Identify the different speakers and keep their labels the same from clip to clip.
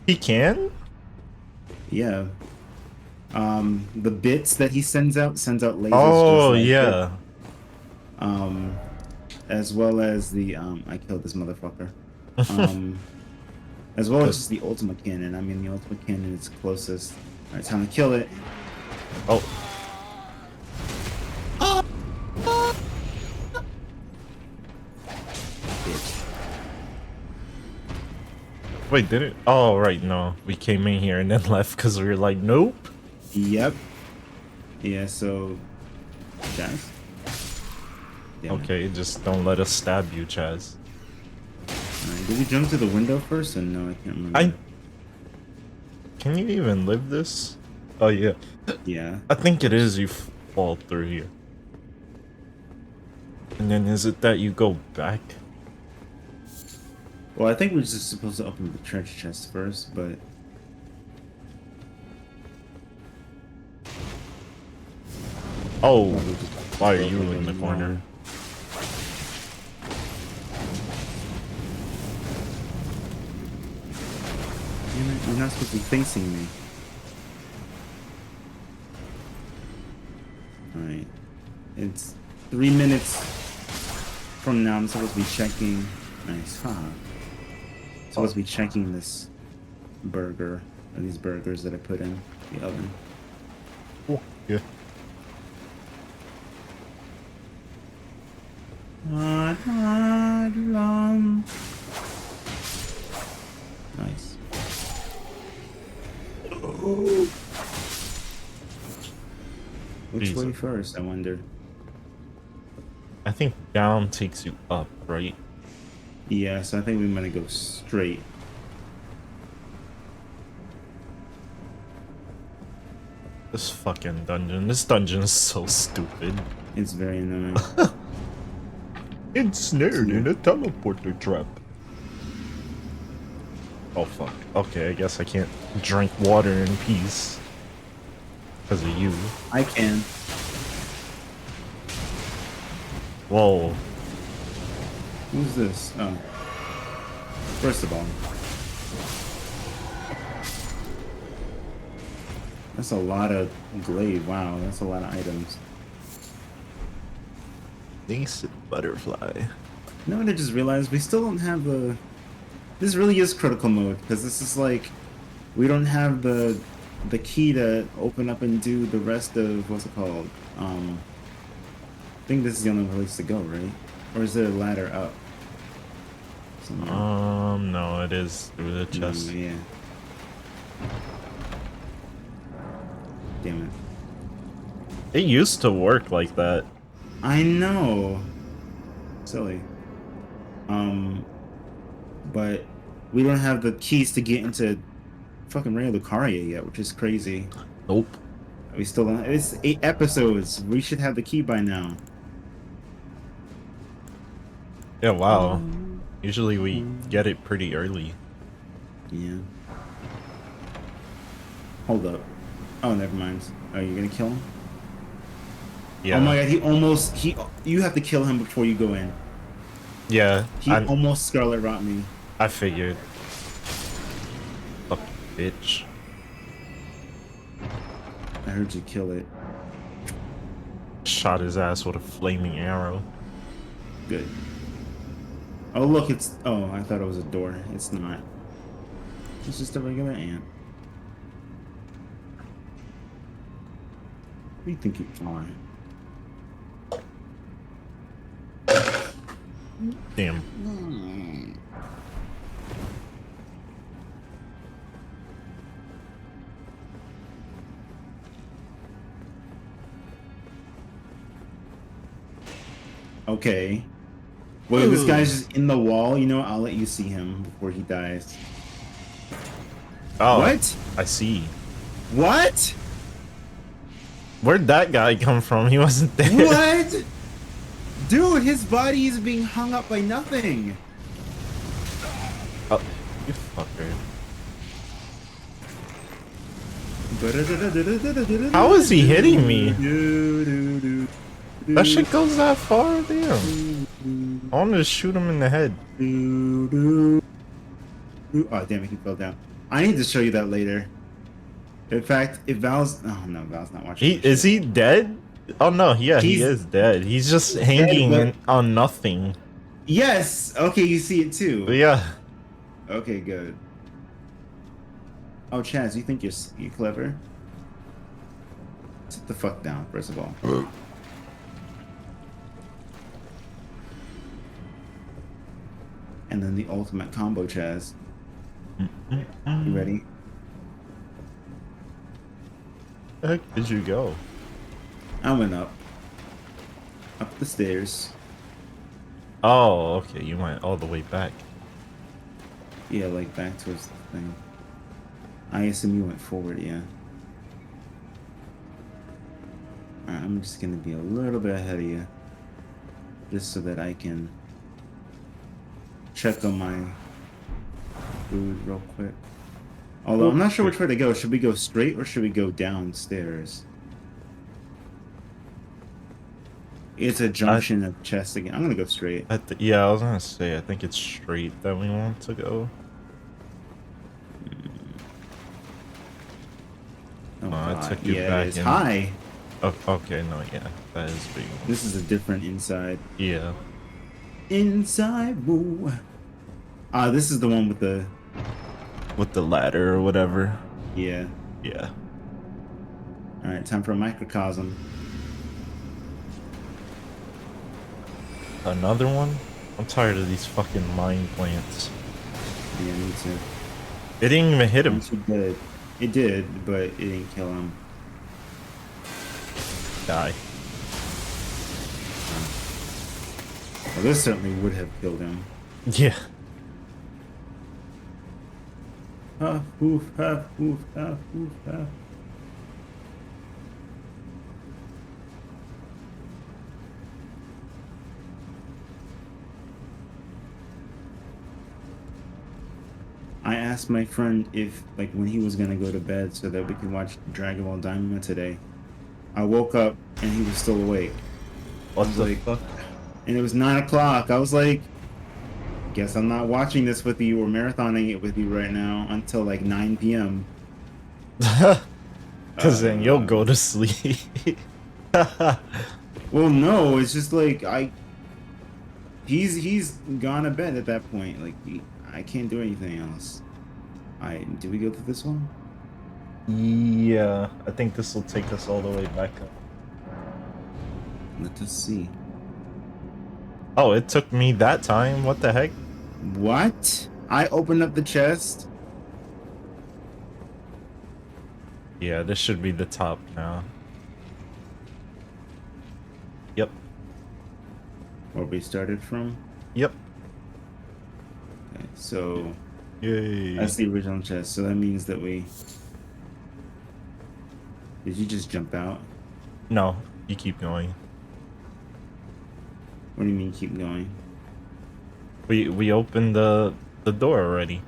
Speaker 1: He can?
Speaker 2: Yeah. The bits that he sends out lasers just
Speaker 1: Oh,
Speaker 2: like it.
Speaker 1: yeah.
Speaker 2: Um, as well as the I killed this motherfucker. Um, as well as just the ultimate cannon. I mean, the ultimate cannon is closest. All right, time to kill it.
Speaker 1: Oh,
Speaker 2: Bitch.
Speaker 1: wait, did it? Oh, right, no. We came in here and then left because we were like, nope.
Speaker 2: Yep. Yeah. So, guys. Damn it.
Speaker 1: Okay, just don't let us stab you, Chaz.
Speaker 2: All right, did we jump to the window first? Or no, I can't
Speaker 1: I
Speaker 2: remember.
Speaker 1: Can you even live this? Oh, yeah.
Speaker 2: Yeah.
Speaker 1: I think it is you fall through here. And then is it that you go back?
Speaker 2: Well, I think we're just supposed to open the treasure chest first, but
Speaker 1: Oh,
Speaker 2: probably just
Speaker 1: why are
Speaker 2: go
Speaker 1: you
Speaker 2: for
Speaker 1: in the corner?
Speaker 2: wrong. You're not supposed to be facing me. Alright. It's 3 minutes from now. I'm supposed to be checking. Nice. Haha. Supposed to be checking this burger, or these burgers that I put in the oven.
Speaker 1: Oh, yeah.
Speaker 2: Nice. Oh. Which way
Speaker 1: Jesus.
Speaker 2: first, I wonder?
Speaker 1: I think down takes you up, right?
Speaker 2: Yeah, so I think we might go straight.
Speaker 1: This fucking dungeon. This dungeon is so stupid.
Speaker 2: It's very annoying.
Speaker 1: Ensnared in a teleporter trap. Oh fuck. Okay, I guess I can't drink water in peace. Because of you.
Speaker 2: I can.
Speaker 1: Whoa.
Speaker 2: Who's this? Oh. First of all, that's a lot of glaive. Wow, that's a lot of items.
Speaker 1: Nascent butterfly.
Speaker 2: You know what I just realized? We still don't have the... This really is critical mode, because this is like... We don't have the key to open up and do the rest of... What's it called? I think this is the only place to go, right? Or is there a ladder up? Somewhere.
Speaker 1: No, it is through the chest.
Speaker 2: Yeah. Damn it.
Speaker 1: It used to work like that.
Speaker 2: I know. Silly. But we don't have the keys to get into fucking Raya Lucaria yet, which is crazy.
Speaker 1: Nope.
Speaker 2: We still don't. It's 8 episodes. We should have the key by now.
Speaker 1: Yeah, wow. Usually we get it pretty early.
Speaker 2: Yeah. Hold up. Oh, never mind. Are you gonna kill him?
Speaker 1: Yeah.
Speaker 2: Oh my god, he almost... You have to kill him before you go in.
Speaker 1: Yeah.
Speaker 2: He almost Scarlet Rot me.
Speaker 1: I figured. Fuck, bitch.
Speaker 2: I heard you kill it.
Speaker 1: Shot his ass with a flaming arrow.
Speaker 2: Good. Oh, look, it's... Oh, I thought it was a door. It's not. It's just a regular ant. What do you think you're flying?
Speaker 1: Damn.
Speaker 2: Okay. Well, this guy's just in the wall. You know, I'll let you see him before he dies.
Speaker 1: Oh.
Speaker 2: What?
Speaker 1: I see.
Speaker 2: What?
Speaker 1: Where'd that guy come from? He wasn't there.
Speaker 2: What? Dude, his body is being hung up by nothing.
Speaker 1: Oh, you fucker. How is he hitting me? That shit goes that far? Damn. I wanted to shoot him in the head.
Speaker 2: Oh, damn it, he fell down. I need to show you that later. In fact, if Val's... Oh, no, Val's not watching this
Speaker 1: Is
Speaker 2: shit.
Speaker 1: he dead? Oh no, yeah, he
Speaker 2: He's
Speaker 1: is dead. He's just
Speaker 2: dead,
Speaker 1: hanging
Speaker 2: but...
Speaker 1: on nothing.
Speaker 2: Yes! Okay, you see it too.
Speaker 1: Yeah.
Speaker 2: Okay, good. Oh, Chaz, you think you're clever? Sit the fuck down, first of all. And then the ultimate combo, Chaz. You ready?
Speaker 1: Where the heck did you go?
Speaker 2: I went up. Up the stairs.
Speaker 1: Oh, okay, you went all the way back.
Speaker 2: Yeah, like back towards the thing. I assume you went forward, yeah. Alright, I'm just gonna be a little bit ahead of you. Just so that I can check on my food real quick. Although I'm not sure which way to go. Should we go straight or should we go downstairs? It's a junction of chests again. I'm gonna go straight.
Speaker 1: Yeah, I was gonna say, I think it's straight that we want to go.
Speaker 2: Oh,
Speaker 1: I took you
Speaker 2: yeah,
Speaker 1: back
Speaker 2: it's
Speaker 1: in.
Speaker 2: high.
Speaker 1: Oh, okay, no, yeah, that is big.
Speaker 2: This is a different inside.
Speaker 1: Yeah.
Speaker 2: Inside, woo. This is the one with the...
Speaker 1: With the ladder or whatever.
Speaker 2: Yeah.
Speaker 1: Yeah.
Speaker 2: Alright, time for a microcosm.
Speaker 1: Another one? I'm tired of these fucking mine plants.
Speaker 2: Yeah, me too.
Speaker 1: It didn't even hit him.
Speaker 2: Once you did. It did, but it didn't kill him.
Speaker 1: Die.
Speaker 2: Well, this certainly would have killed him.
Speaker 1: Yeah.
Speaker 2: Huff, hoof, huff, hoof, huff, hoof, huff. I asked my friend if, like, when he was gonna go to bed so that we could watch Dragon Ball Daima today. I woke up and he was still awake.
Speaker 1: What the fuck?
Speaker 2: And it was 9 o'clock. I was like, guess I'm not watching this with you or marathoning it with you right now until like 9 p.m.
Speaker 1: Cause then you'll go to sleep.
Speaker 2: Well, no, it's just like he's gone to bed at that point. Like I can't do anything else. Do we go to this one?
Speaker 1: Yeah, I think this will take us all the way back up.
Speaker 2: Let us see.
Speaker 1: Oh, it took me that time. What the heck?
Speaker 2: What? I opened up the chest.
Speaker 1: Yeah, this should be the top now. Yep.
Speaker 2: Where we started from?
Speaker 1: Yep.
Speaker 2: Okay, so
Speaker 1: Yay.
Speaker 2: that's the original chest. So that means that we... Did you just jump out?
Speaker 1: No, you keep going.
Speaker 2: What do you mean keep going?
Speaker 1: We opened the door already.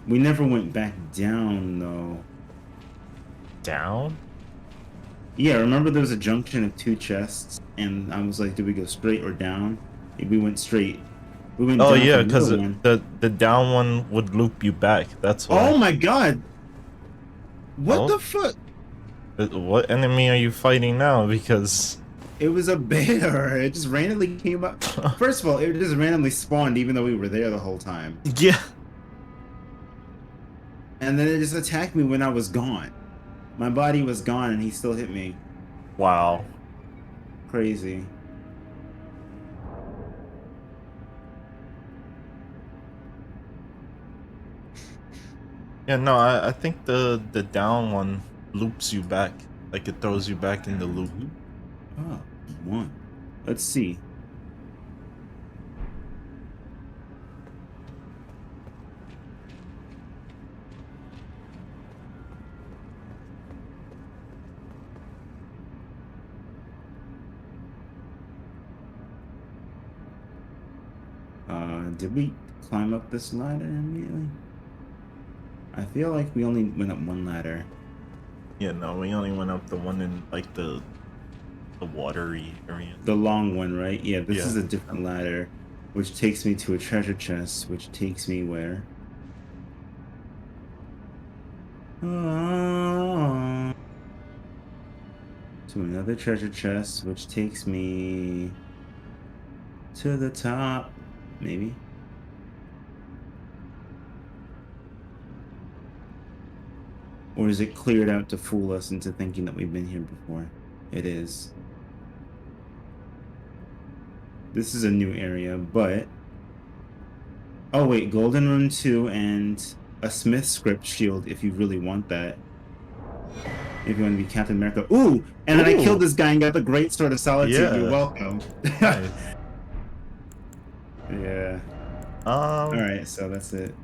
Speaker 2: We never went back down though.
Speaker 1: Down?
Speaker 2: Yeah, remember there was a junction of 2 chests, and I was like, do we go straight or down? We went straight. We went
Speaker 1: Oh
Speaker 2: down
Speaker 1: yeah,
Speaker 2: for
Speaker 1: because
Speaker 2: another one.
Speaker 1: the down one would loop you back. That's why.
Speaker 2: Oh my god! What
Speaker 1: Oh.
Speaker 2: the fuck?
Speaker 1: What enemy are you fighting now? Because
Speaker 2: It was a bear. It just randomly came up. First of all, it just randomly spawned even though we were there the whole time.
Speaker 1: yeah.
Speaker 2: And then it just attacked me when I was gone. My body was gone and he still hit me.
Speaker 1: Wow.
Speaker 2: Crazy.
Speaker 1: Yeah, no, I think the down one loops you back. Like it throws you back in the loop.
Speaker 2: Oh, 1. Let's see. Did we climb up this ladder immediately? I feel like we only went up 1 ladder.
Speaker 1: Yeah, no, we only went up the one in like the watery area.
Speaker 2: The long one, right? Yeah, this
Speaker 1: Yeah.
Speaker 2: is a different ladder, which takes me to a treasure chest, which takes me where? To another treasure chest, which takes me to the top. Maybe. Or is it cleared out to fool us into thinking that we've been here before? It is. This is a new area, but... Oh, wait. Golden Rune 2 and a Smith script shield if you really want that. If you want to be Captain America. Ooh! And then I killed
Speaker 1: Ooh,
Speaker 2: this guy and got the Great Sword of Solitude. You're
Speaker 1: yeah,
Speaker 2: welcome.
Speaker 1: nice.
Speaker 2: Yeah.
Speaker 1: Um,
Speaker 2: Alright, so that's it.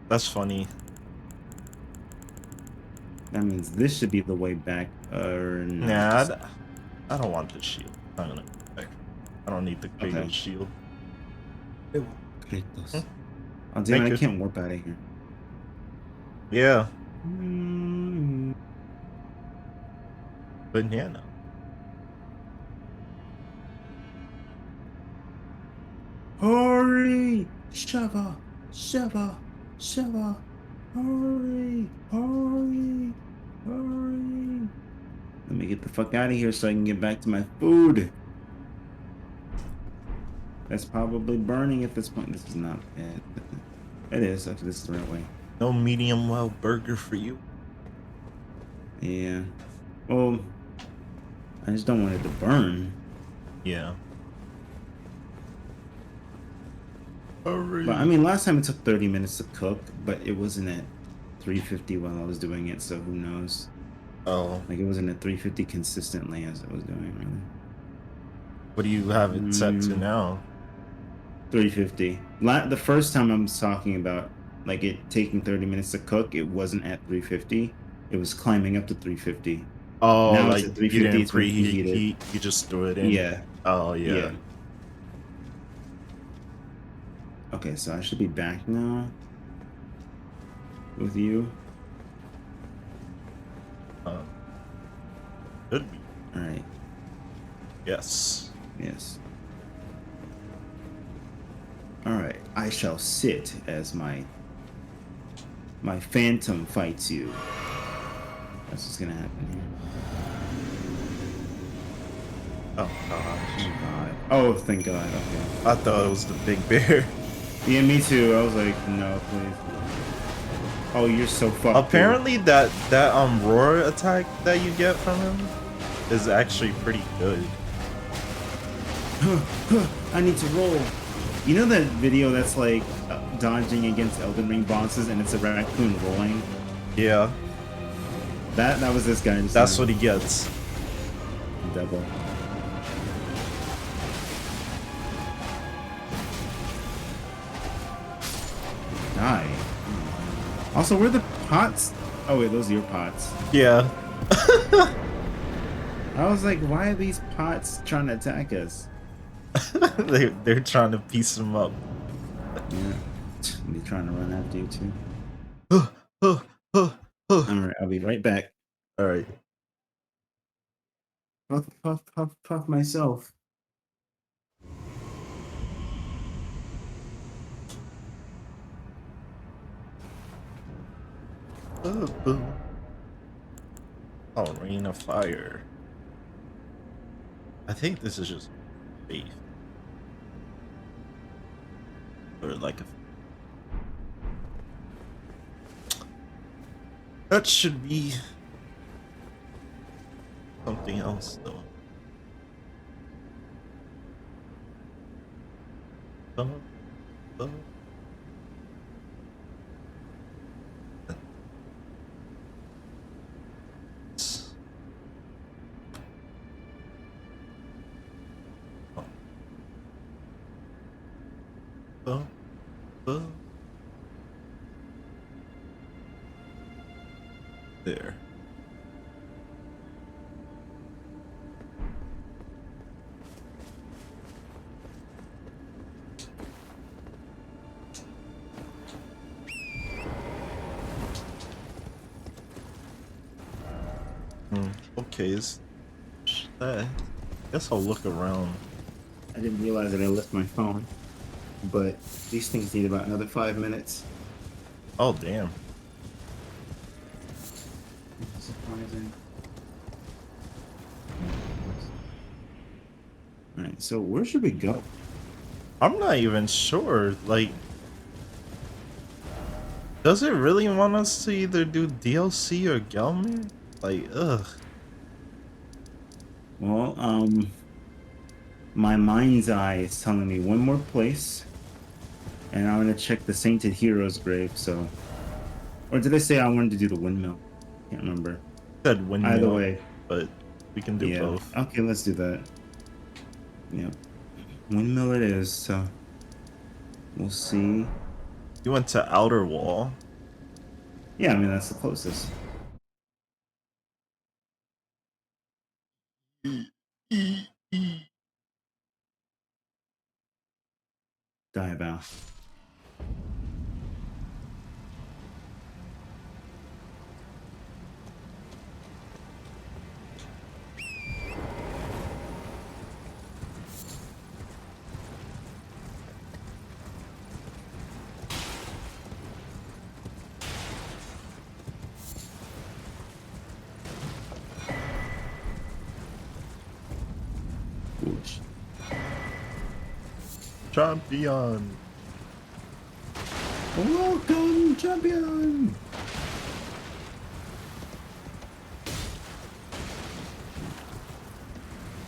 Speaker 1: that's funny.
Speaker 2: That means this should be the way back. Or no.
Speaker 1: Nah,
Speaker 2: Just...
Speaker 1: I don't want the shield. I'm gonna. I don't need the Kratos
Speaker 2: Okay.
Speaker 1: shield. Hmm,
Speaker 2: Kratos. Oh, damn
Speaker 1: thank
Speaker 2: it. I
Speaker 1: you.
Speaker 2: can't warp out of here.
Speaker 1: Yeah,
Speaker 2: Mm.
Speaker 1: banana.
Speaker 2: Hurry! Shava! Shava! Shava! Hurry! Hurry! Hurry! Let me get the fuck out of here so I can get back to my food. That's probably burning at this point. This is not bad. It is. Actually, this is the right way.
Speaker 1: No medium well burger for you.
Speaker 2: Yeah. Well, I just don't want it to burn.
Speaker 1: Yeah.
Speaker 2: But I mean, last time it took 30 minutes to cook, but it wasn't at 350 while I was doing it, so who knows?
Speaker 1: Oh,
Speaker 2: Like, it wasn't at 350 consistently as I was doing, really.
Speaker 1: what do you have it set to
Speaker 2: Mm,
Speaker 1: now?
Speaker 2: 350. The first time I'm talking about, like, it taking 30 minutes to cook, it wasn't at 350. It was climbing up to 350.
Speaker 1: Oh,
Speaker 2: Now it's
Speaker 1: like
Speaker 2: at
Speaker 1: you
Speaker 2: 350,
Speaker 1: didn't
Speaker 2: it's been
Speaker 1: preheat
Speaker 2: preheated.
Speaker 1: heat, you just threw it in.
Speaker 2: Yeah,
Speaker 1: Oh yeah.
Speaker 2: yeah. Okay, so I should be back now with you.
Speaker 1: Uh, Should be.
Speaker 2: All right,
Speaker 1: Yes.
Speaker 2: yes. All right, I shall sit as my phantom fights you. That's what's gonna happen here.
Speaker 1: Oh gosh.
Speaker 2: Oh God. Oh, thank God. Okay.
Speaker 1: I thought it was the big bear.
Speaker 2: Yeah, me too. I was like, no, please. Oh, you're so fucked, dude.
Speaker 1: Apparently that roar attack that you get from him is actually pretty good.
Speaker 2: I need to roll. You know that video that's like dodging against Elden Ring bosses and it's a raccoon rolling?
Speaker 1: Yeah,
Speaker 2: That was this guy. Just
Speaker 1: that's
Speaker 2: now.
Speaker 1: what he gets.
Speaker 2: Double. Die. Also, where are the pots? Oh wait, those are your pots.
Speaker 1: Yeah.
Speaker 2: I was like, why are these pots trying to attack us?
Speaker 1: They're trying to piece him up.
Speaker 2: Yeah. They're trying to run after you too.
Speaker 1: All
Speaker 2: Alright, I'll be right back.
Speaker 1: right.
Speaker 2: Puff, puff, puff, puff myself.
Speaker 1: Oh, rain of fire. I think this is just faith. Or like a... That should be something else though. Uh, uh. Oh. There. Okay, is that? Guess I'll look around.
Speaker 2: I didn't realize that I left my phone, but these things need about another 5 minutes.
Speaker 1: Oh damn.
Speaker 2: Surprising. Alright, so where should we go?
Speaker 1: I'm not even sure. Like, does it really want us to either do DLC or Gelmir? Like, ugh.
Speaker 2: Well, my mind's eye is telling me one more place, and I'm gonna check the Sainted Hero's grave. So, or did I say I wanted to do the windmill? Can't remember.
Speaker 1: Said
Speaker 2: Either
Speaker 1: windmill,
Speaker 2: way,
Speaker 1: but we can do
Speaker 2: yeah.
Speaker 1: both.
Speaker 2: Okay, let's do that. Yeah, windmill it is. So we'll see.
Speaker 1: You went to Outer Wall.
Speaker 2: Yeah, I mean that's the closest. Dive out. Oops.
Speaker 1: Champion.
Speaker 2: Welcome, champion.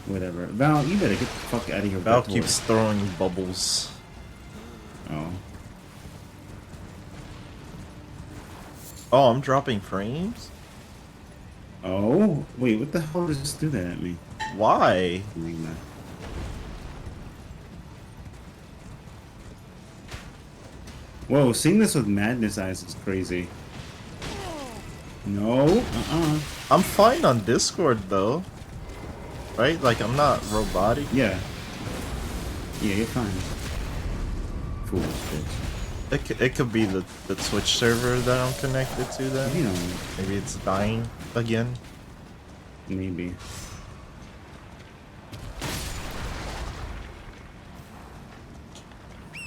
Speaker 2: Whatever. Val, you better get the fuck out of here.
Speaker 1: Val keeps throwing bubbles.
Speaker 2: Oh.
Speaker 1: Oh, I'm dropping frames?
Speaker 2: Oh? Wait, what the hell does this do that at me?
Speaker 1: Why?
Speaker 2: Whoa, seeing this with madness eyes is crazy. No.
Speaker 1: I'm fine on Discord though. Right? Like, I'm not robotic.
Speaker 2: Yeah. Yeah, you're fine. Foolish bitch.
Speaker 1: It could be the Twitch server that I'm connected to then.
Speaker 2: You know,
Speaker 1: Maybe it's dying again.
Speaker 2: maybe.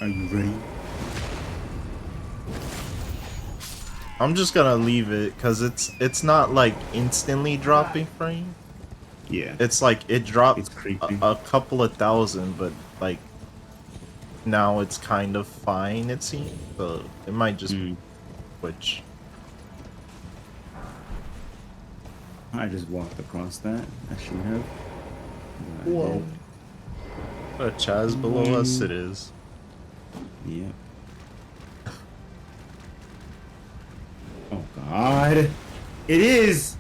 Speaker 2: Are you ready?
Speaker 1: I'm just gonna leave it because it's not like instantly dropping frame.
Speaker 2: Yeah.
Speaker 1: It's like it dropped
Speaker 2: It's creepy.
Speaker 1: a couple of thousand, but like now it's kind of fine, it seems. So it might just Twitch.
Speaker 2: I just walked across that. I should have.
Speaker 1: Whoa. What a Chaz below us it is.
Speaker 2: Yep. Oh god. It is!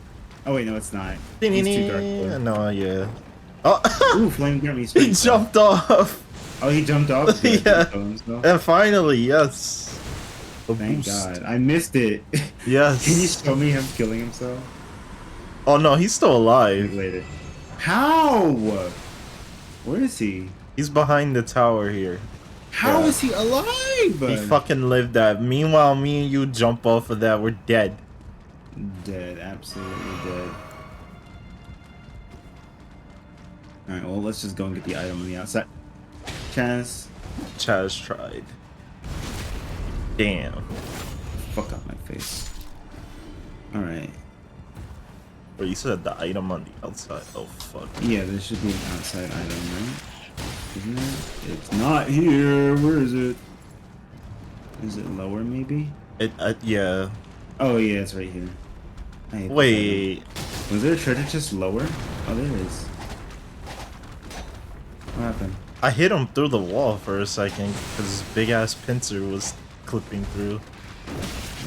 Speaker 2: Oh wait, no it's not. It's too dark blue.
Speaker 1: No, yeah. Oh,
Speaker 2: Ooh, flame got me
Speaker 1: he
Speaker 2: straight.
Speaker 1: jumped off.
Speaker 2: Oh, he jumped off? Good.
Speaker 1: Yeah.
Speaker 2: Himself.
Speaker 1: And finally, yes. A
Speaker 2: Thank
Speaker 1: boost.
Speaker 2: God. I missed it.
Speaker 1: Yes.
Speaker 2: Can you show me him killing himself?
Speaker 1: Oh no, he's still alive.
Speaker 2: Later. How? Where is he?
Speaker 1: He's behind the tower here.
Speaker 2: How is he alive?
Speaker 1: He fucking lived that. Meanwhile, me and you jump off of that, we're dead.
Speaker 2: Dead, absolutely dead. Alright, well, let's just go and get the item on the outside. Chaz.
Speaker 1: Chaz tried. Damn.
Speaker 2: Fuck out my face. Alright.
Speaker 1: Well, you said the item on the outside. Oh, fuck.
Speaker 2: Yeah, there should be an outside item, right? Isn't there? It's not here. Where is it? Is it lower, maybe?
Speaker 1: Yeah.
Speaker 2: Oh, yeah, it's right here.
Speaker 1: Wait.
Speaker 2: Was there a treasure chest lower? Oh, there is. What happened?
Speaker 1: I hit him through the wall for a second because his big ass pincer was clipping through.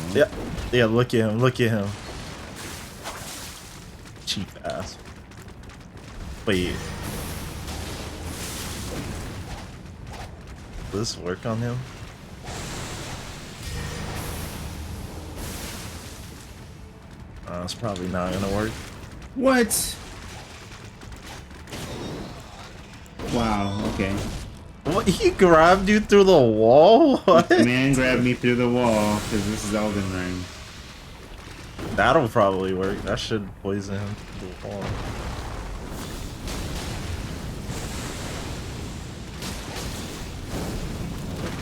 Speaker 2: Well,
Speaker 1: Yeah. Yeah, look at him. Look at him. Cheap ass. Wait. Will this work on him? It's probably not gonna work.
Speaker 2: What? Wow, okay.
Speaker 1: What? He grabbed you through the wall? What?
Speaker 2: Man grabbed me through the wall because this is Elden Ring.
Speaker 1: That'll probably work. That should poison him through the wall.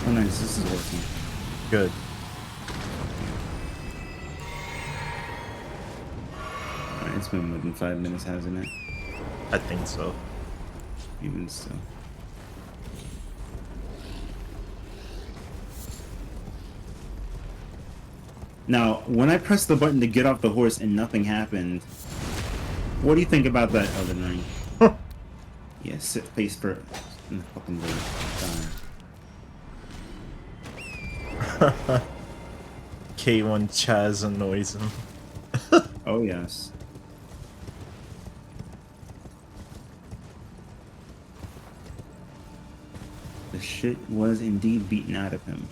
Speaker 2: Oh nice, this is working.
Speaker 1: Good.
Speaker 2: It's been more than 5 minutes, hasn't it?
Speaker 1: I think so.
Speaker 2: Even so. Now, when I pressed the button to get off the horse and nothing happened, what do you think about that, Elden Ring? Yeah, sit face first in the fucking dirt.
Speaker 1: K1 Chaz annoys him.
Speaker 2: Oh, yes. The shit was indeed beaten out of him.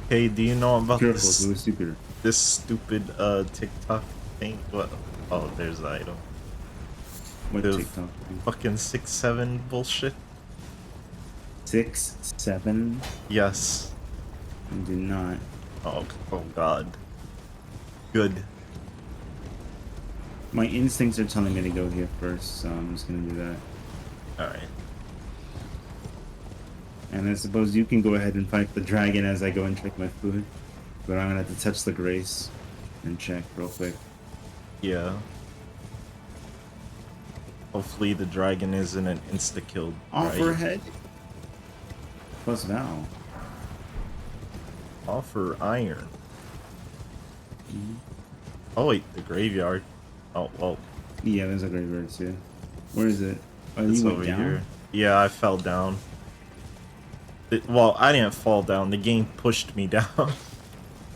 Speaker 1: Hey, do you know about
Speaker 2: Careful,
Speaker 1: this
Speaker 2: it was stupid.
Speaker 1: this stupid TikTok thing? What? Oh, there's the item.
Speaker 2: What
Speaker 1: The
Speaker 2: TikTok?
Speaker 1: fucking 6-7 bullshit.
Speaker 2: 6, 7?
Speaker 1: Yes.
Speaker 2: Do not.
Speaker 1: Oh god. Good.
Speaker 2: My instincts are telling me to go here first, so I'm just gonna do that.
Speaker 1: Alright.
Speaker 2: And I suppose you can go ahead and fight the dragon as I go and check my food. But I'm gonna have to touch the grace and check real quick.
Speaker 1: Yeah. Hopefully the dragon isn't an insta-kill.
Speaker 2: Offer head? Plus Val.
Speaker 1: Offer iron. Oh wait, the graveyard. Oh, well.
Speaker 2: Yeah, there's a graveyard too. Where is it? Oh,
Speaker 1: It's
Speaker 2: you went
Speaker 1: over
Speaker 2: down?
Speaker 1: here. Yeah, I fell down. Well, I didn't fall down. The game pushed me down.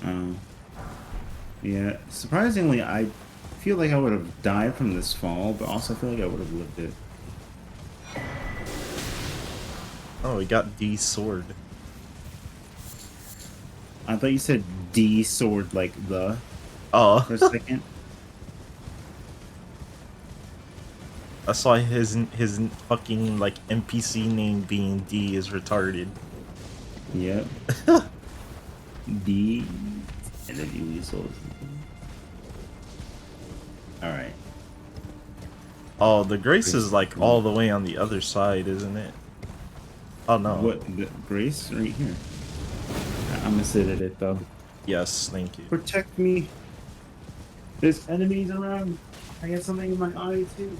Speaker 2: Oh. Yeah, surprisingly, I feel like I would have died from this fall, but also feel like I would have lived it.
Speaker 1: Oh, we got D sword.
Speaker 2: I thought you said D sword like the
Speaker 1: Oh,
Speaker 2: for a second.
Speaker 1: that's why his fucking like NPC name being D is retarded.
Speaker 2: Yep. D and then you souls. Alright.
Speaker 1: Oh, the grace is like all the way on the other side, isn't it? Oh no.
Speaker 2: What the grace right here. I'm gonna sit at it though.
Speaker 1: Yes, thank you.
Speaker 2: Protect me. There's enemies around. I got something in my eye too.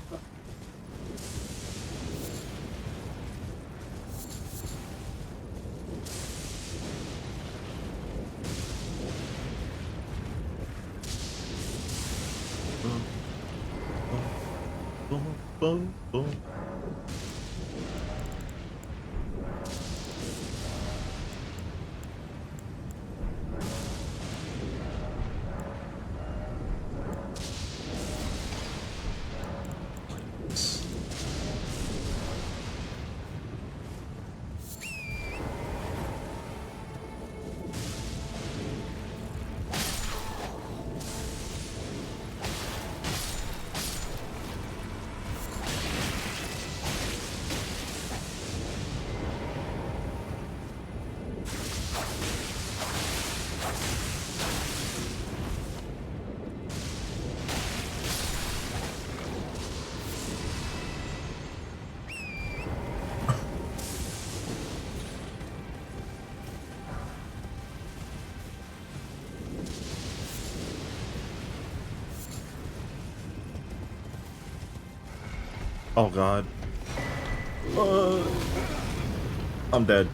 Speaker 1: Boom, boom, boom. Oh god. I'm dead.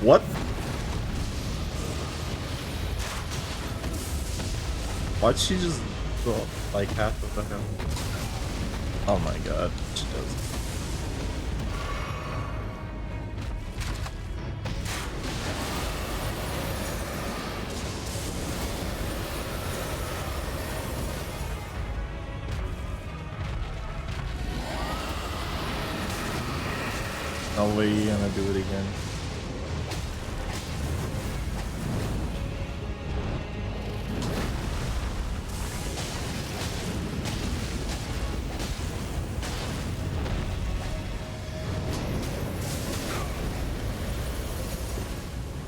Speaker 1: What? Why'd she just go like half of the health? Oh my god, she does. No way you're gonna do it again.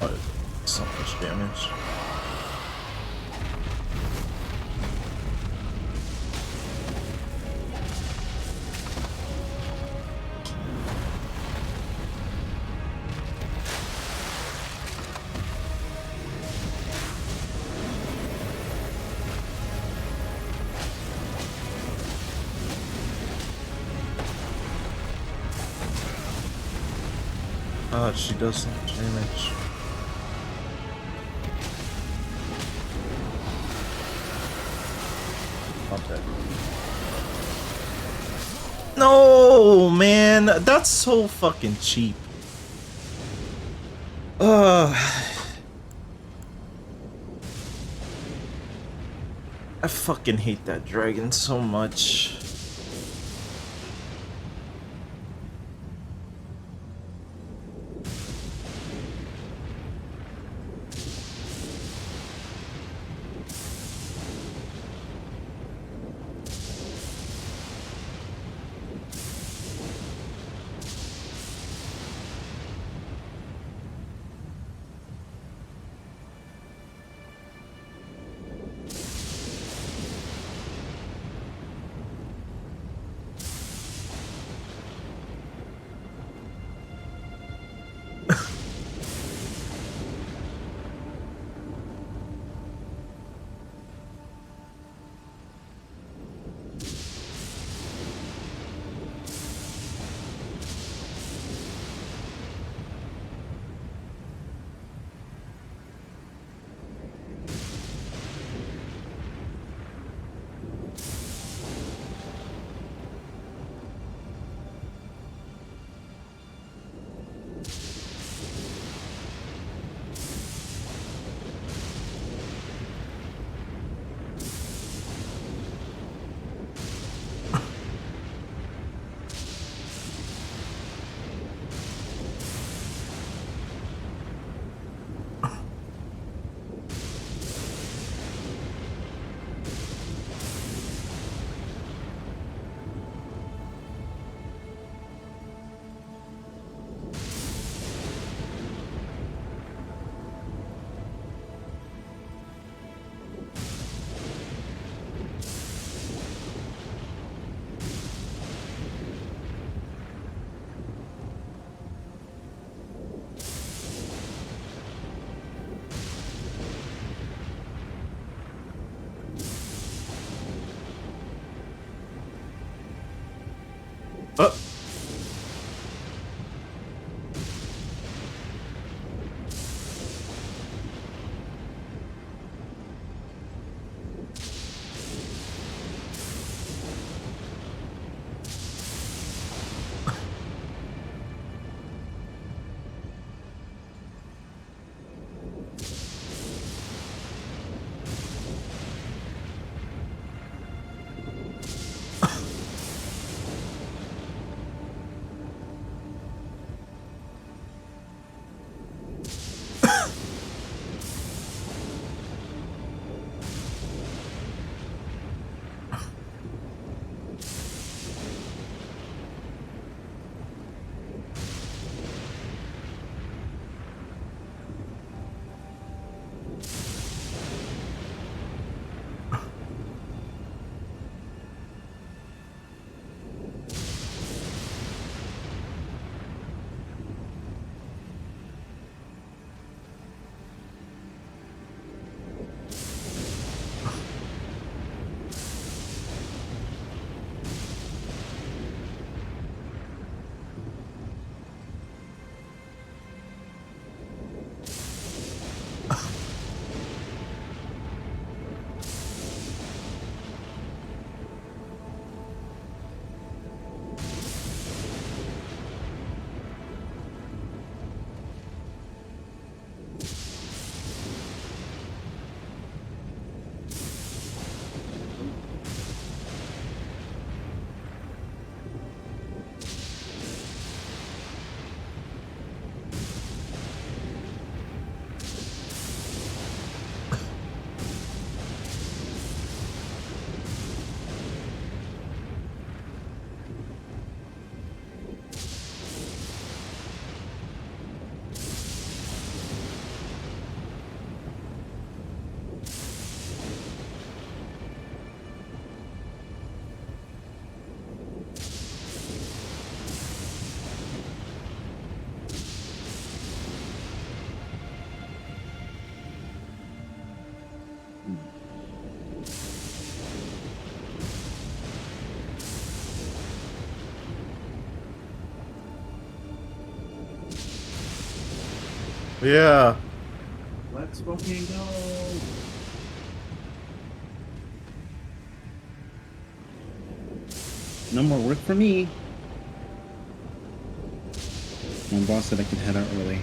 Speaker 1: Oh, so much damage. God, she does so much damage. Not dead. No, man, that's so fucking cheap. Ugh. I fucking hate that dragon so much. Uh. Yeah.
Speaker 2: Let's fucking go. No more work for me. My boss said I could head out early.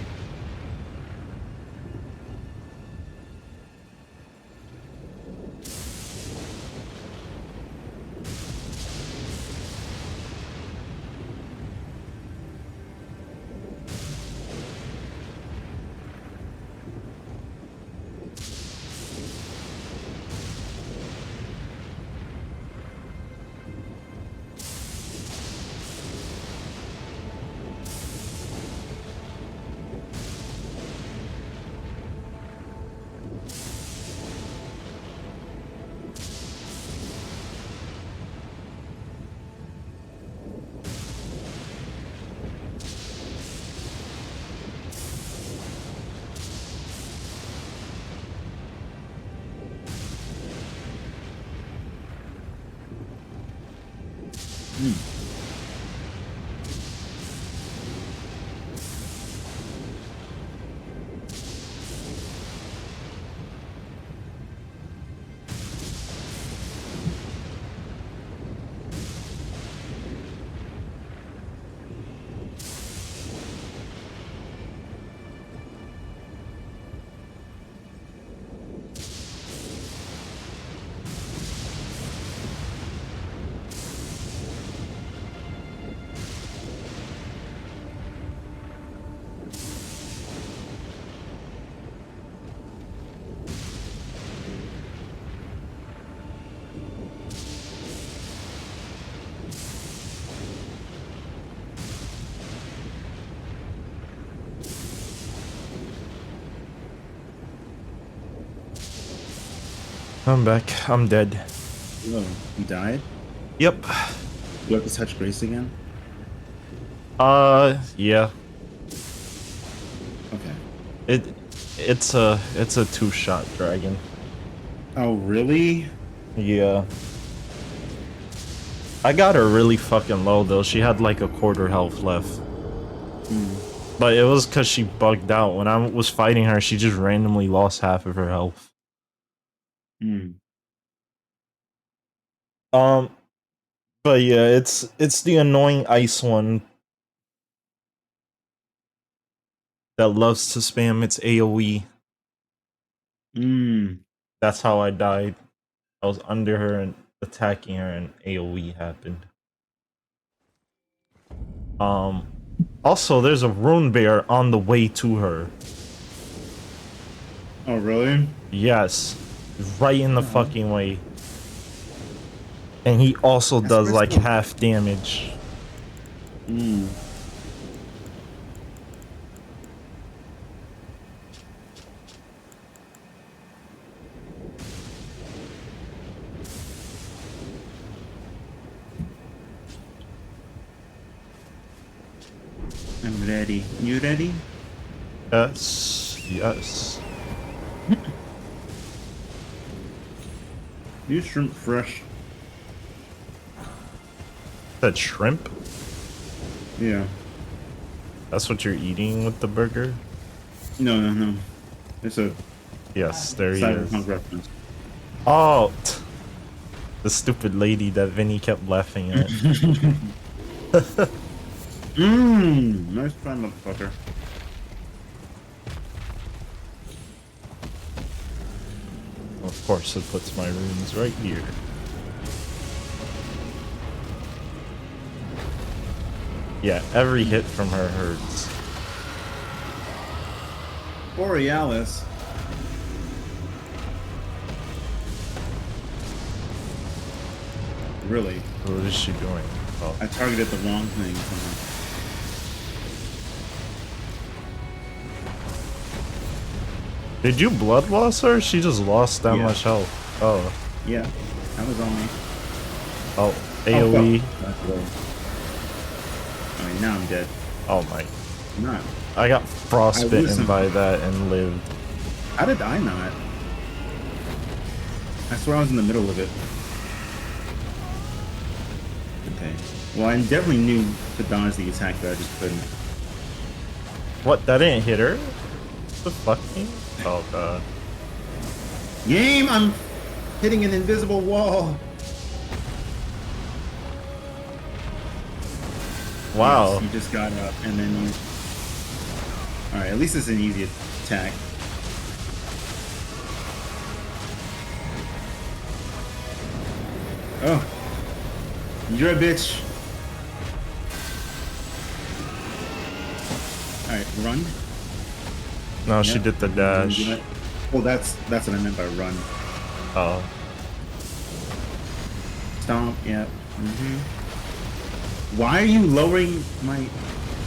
Speaker 2: Hmm.
Speaker 1: I'm back. I'm dead.
Speaker 2: Oh, you died?
Speaker 1: Yep.
Speaker 2: You have to touch Grace again?
Speaker 1: Yeah.
Speaker 2: Okay.
Speaker 1: It it's a two-shot dragon.
Speaker 2: Oh, really?
Speaker 1: Yeah. I got her really fucking low though. She had like a quarter health left.
Speaker 2: Hmm.
Speaker 1: But it was cuz she bugged out. When I was fighting her, she just randomly lost half of her health.
Speaker 2: Hmm.
Speaker 1: Um but yeah, it's the annoying ice one that loves to spam its AoE.
Speaker 2: Hmm.
Speaker 1: That's how I died. I was under her and attacking her and AoE happened. Um Also there's a rune bear on the way to her.
Speaker 2: Oh, really?
Speaker 1: Yes. Right in the
Speaker 2: Oh.
Speaker 1: fucking way. And he also
Speaker 2: I swear
Speaker 1: does
Speaker 2: it's
Speaker 1: like
Speaker 2: still.
Speaker 1: half damage.
Speaker 2: Hmm. I'm ready. You ready?
Speaker 1: Yes. Yes.
Speaker 2: You shrimp fresh.
Speaker 1: That shrimp?
Speaker 2: Yeah.
Speaker 1: That's what you're eating with the burger?
Speaker 2: No, no, no. It's a
Speaker 1: Yes, there he
Speaker 2: cyberpunk
Speaker 1: is.
Speaker 2: reference.
Speaker 1: Oh, the stupid lady that Vinny kept laughing at.
Speaker 2: Mmm. Nice try, motherfucker.
Speaker 1: Of course, it puts my runes right here. Yeah, every hit from her hurts.
Speaker 2: Borealis. Really?
Speaker 1: What is she doing? Oh.
Speaker 2: I targeted the wrong thing somehow.
Speaker 1: Did you blood loss her? She just lost that
Speaker 2: Yeah.
Speaker 1: much health. Oh.
Speaker 2: Yeah. That was on me.
Speaker 1: Oh.
Speaker 2: Oh, fuck.
Speaker 1: AoE.
Speaker 2: That's low. Alright, now I'm dead.
Speaker 1: Oh my.
Speaker 2: I'm not.
Speaker 1: I got
Speaker 2: I was
Speaker 1: frostbitten by
Speaker 2: somehow.
Speaker 1: that and lived.
Speaker 2: How did I not? I swear I was in the middle of it. Okay. Well, I definitely knew to dodge the attack, but I just couldn't.
Speaker 1: What? That didn't hit her? The fucking? Oh god.
Speaker 2: Game, I'm hitting an invisible wall.
Speaker 1: Wow.
Speaker 2: Yes, you just got up and then you. All right, at least it's an easy attack. Oh, you're a bitch. All right, run.
Speaker 1: No, she did the dash.
Speaker 2: Well, that's what I meant by run.
Speaker 1: Oh.
Speaker 2: Stomp. Yep. Why are you lowering my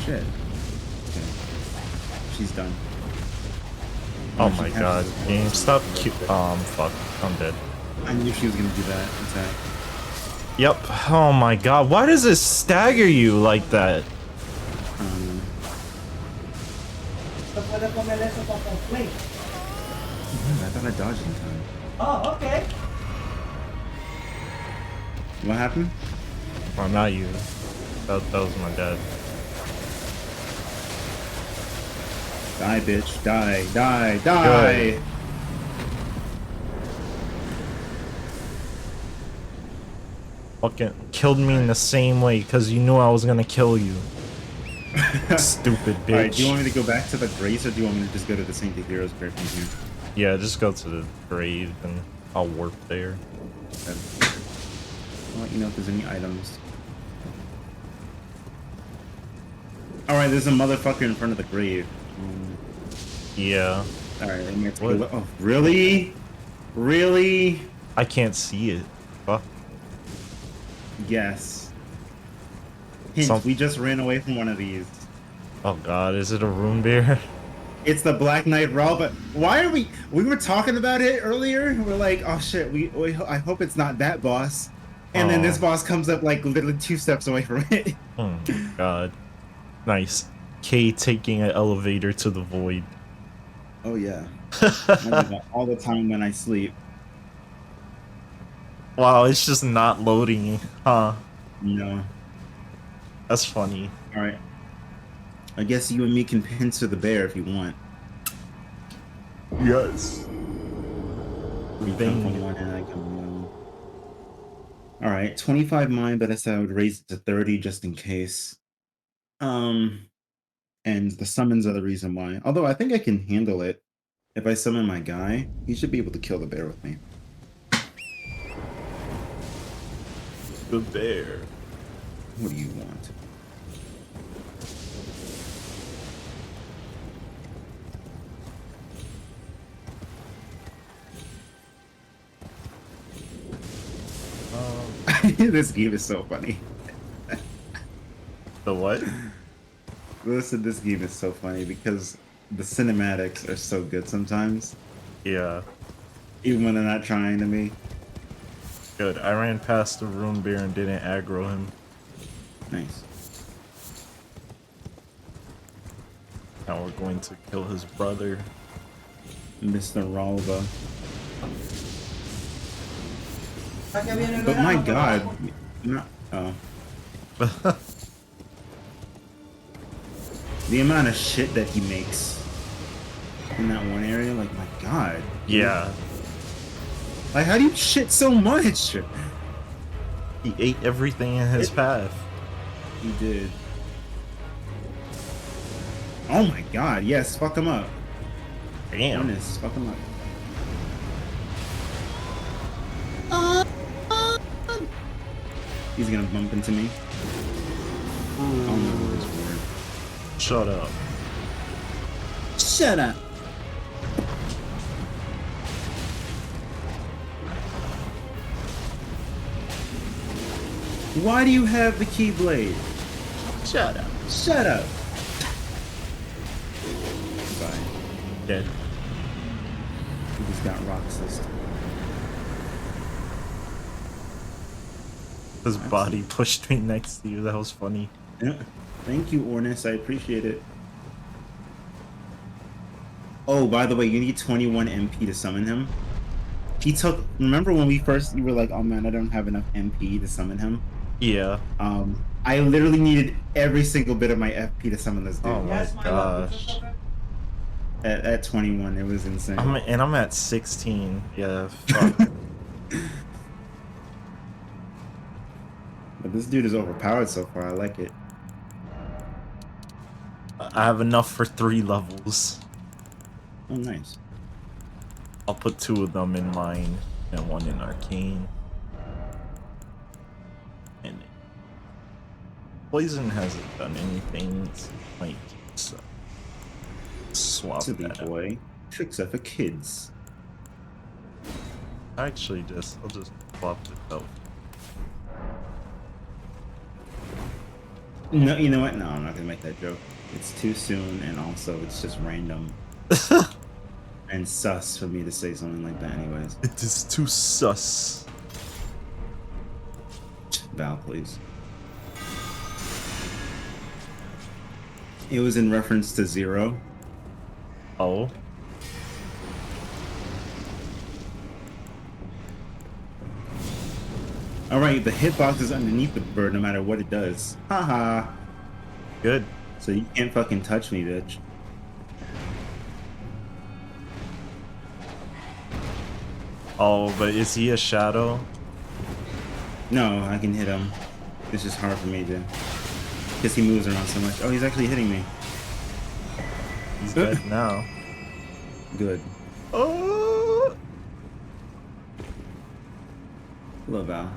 Speaker 2: shit? Okay. She's done.
Speaker 1: Oh my god. Game, stop. Fuck. I'm dead.
Speaker 2: I knew she was gonna do that attack.
Speaker 1: Yep. Oh my god. Why does it stagger you like that?
Speaker 3: So puede poner eso para play.
Speaker 2: I thought I dodged in time.
Speaker 3: Oh, okay.
Speaker 2: What happened?
Speaker 1: Oh, not you. That was my dad.
Speaker 2: Die, bitch. Die. Die. Die.
Speaker 1: Good. Fucking killed me in the same way because you knew I was gonna kill you. Stupid bitch.
Speaker 2: Alright, do you want me to go back to the grace or do you want me to just go to the Saint Heroes grave from here?
Speaker 1: Yeah, just go to the grave and I'll warp there.
Speaker 2: Okay. I'll let you know if there's any items. Alright, there's a motherfucker in front of the grave.
Speaker 1: Yeah.
Speaker 2: Alright, let me take a look. Oh, really? Really?
Speaker 1: I can't see it. Fuck.
Speaker 2: Yes. Hint, we just ran away from one of these.
Speaker 1: Oh god, is it a rune bear?
Speaker 2: It's the Black Knight Raw, but why are we were talking about it earlier? We're like, oh shit, I hope it's not that boss. And then this boss comes up like literally 2 steps away from it.
Speaker 1: Oh my god. Nice. K taking an elevator to the void.
Speaker 2: Oh yeah. I do that all the time when I sleep.
Speaker 1: Wow, it's just not loading, huh?
Speaker 2: No.
Speaker 1: That's funny.
Speaker 2: Alright. I guess you and me can pincer the bear if you want.
Speaker 1: Yes.
Speaker 2: You come from one and I come from the other. Alright, 25 mine, but I said I would raise it to 30 just in case. And the summons are the reason why. Although I think I can handle it. If I summon my guy, he should be able to kill the bear with me.
Speaker 1: The bear.
Speaker 2: What do you want? This game is so funny.
Speaker 1: The what?
Speaker 2: Listen, this game is so funny because the cinematics are so good sometimes.
Speaker 1: Yeah.
Speaker 2: Even when they're not trying to be.
Speaker 1: Good. I ran past the rune bear and didn't aggro him.
Speaker 2: Nice.
Speaker 1: Now we're going to kill his brother.
Speaker 2: Mr. Ralva.
Speaker 3: ¿Para qué viene el
Speaker 2: But my
Speaker 3: verano?
Speaker 2: god. Not, oh. The amount of shit that he makes in that one area, like, my god.
Speaker 1: Yeah.
Speaker 2: Like, how do you shit so much?
Speaker 1: He ate everything in his path.
Speaker 2: He did. Oh my god, yes, fuck him up.
Speaker 1: Damn.
Speaker 2: Honest, fuck him up. He's gonna bump into me. Oh no, this word.
Speaker 1: Shut up.
Speaker 2: Shut up. Why do you have the Keyblade? Shut up. Shut up. Goodbye.
Speaker 1: Dead.
Speaker 2: He just got rock assist.
Speaker 1: His body pushed me next to you. That was funny.
Speaker 2: Yeah. Thank you, Ornis. I appreciate it. Oh, by the way, you need 21 MP to summon him. He took. Remember when you were like, "Oh man, I don't have enough MP to summon him."
Speaker 1: Yeah.
Speaker 2: I literally needed every single bit of my FP to summon this dude.
Speaker 1: Oh my
Speaker 3: Yes, my love.
Speaker 1: gosh.
Speaker 2: At 21, it was insane.
Speaker 1: I'm at 16. Yeah, fuck.
Speaker 2: But this dude is overpowered so far. I like it.
Speaker 1: I have enough for 3 levels.
Speaker 2: Oh, nice.
Speaker 1: I'll put 2 of them in mine and 1 in arcane. And poison hasn't done anything. It's like so swap
Speaker 2: Silly
Speaker 1: that out.
Speaker 2: boy. Tricks are for kids.
Speaker 1: Actually, I'll just swap this out.
Speaker 2: No, you know what? No, I'm not gonna make that joke. It's too soon, and also it's just random and sus for me to say something like that. Anyways,
Speaker 1: It is too sus.
Speaker 2: Val, please. It was in reference to Zero.
Speaker 1: Oh.
Speaker 2: Alright, the hitbox is underneath the bird no matter what it does. Haha.
Speaker 1: Good.
Speaker 2: So you can't fucking touch me, bitch.
Speaker 1: Oh, but is he a shadow?
Speaker 2: No, I can hit him. It's just hard for me to. Because he moves around so much. Oh, he's actually hitting me.
Speaker 1: He's dead now.
Speaker 2: Good.
Speaker 1: Oh.
Speaker 2: Hello, Val.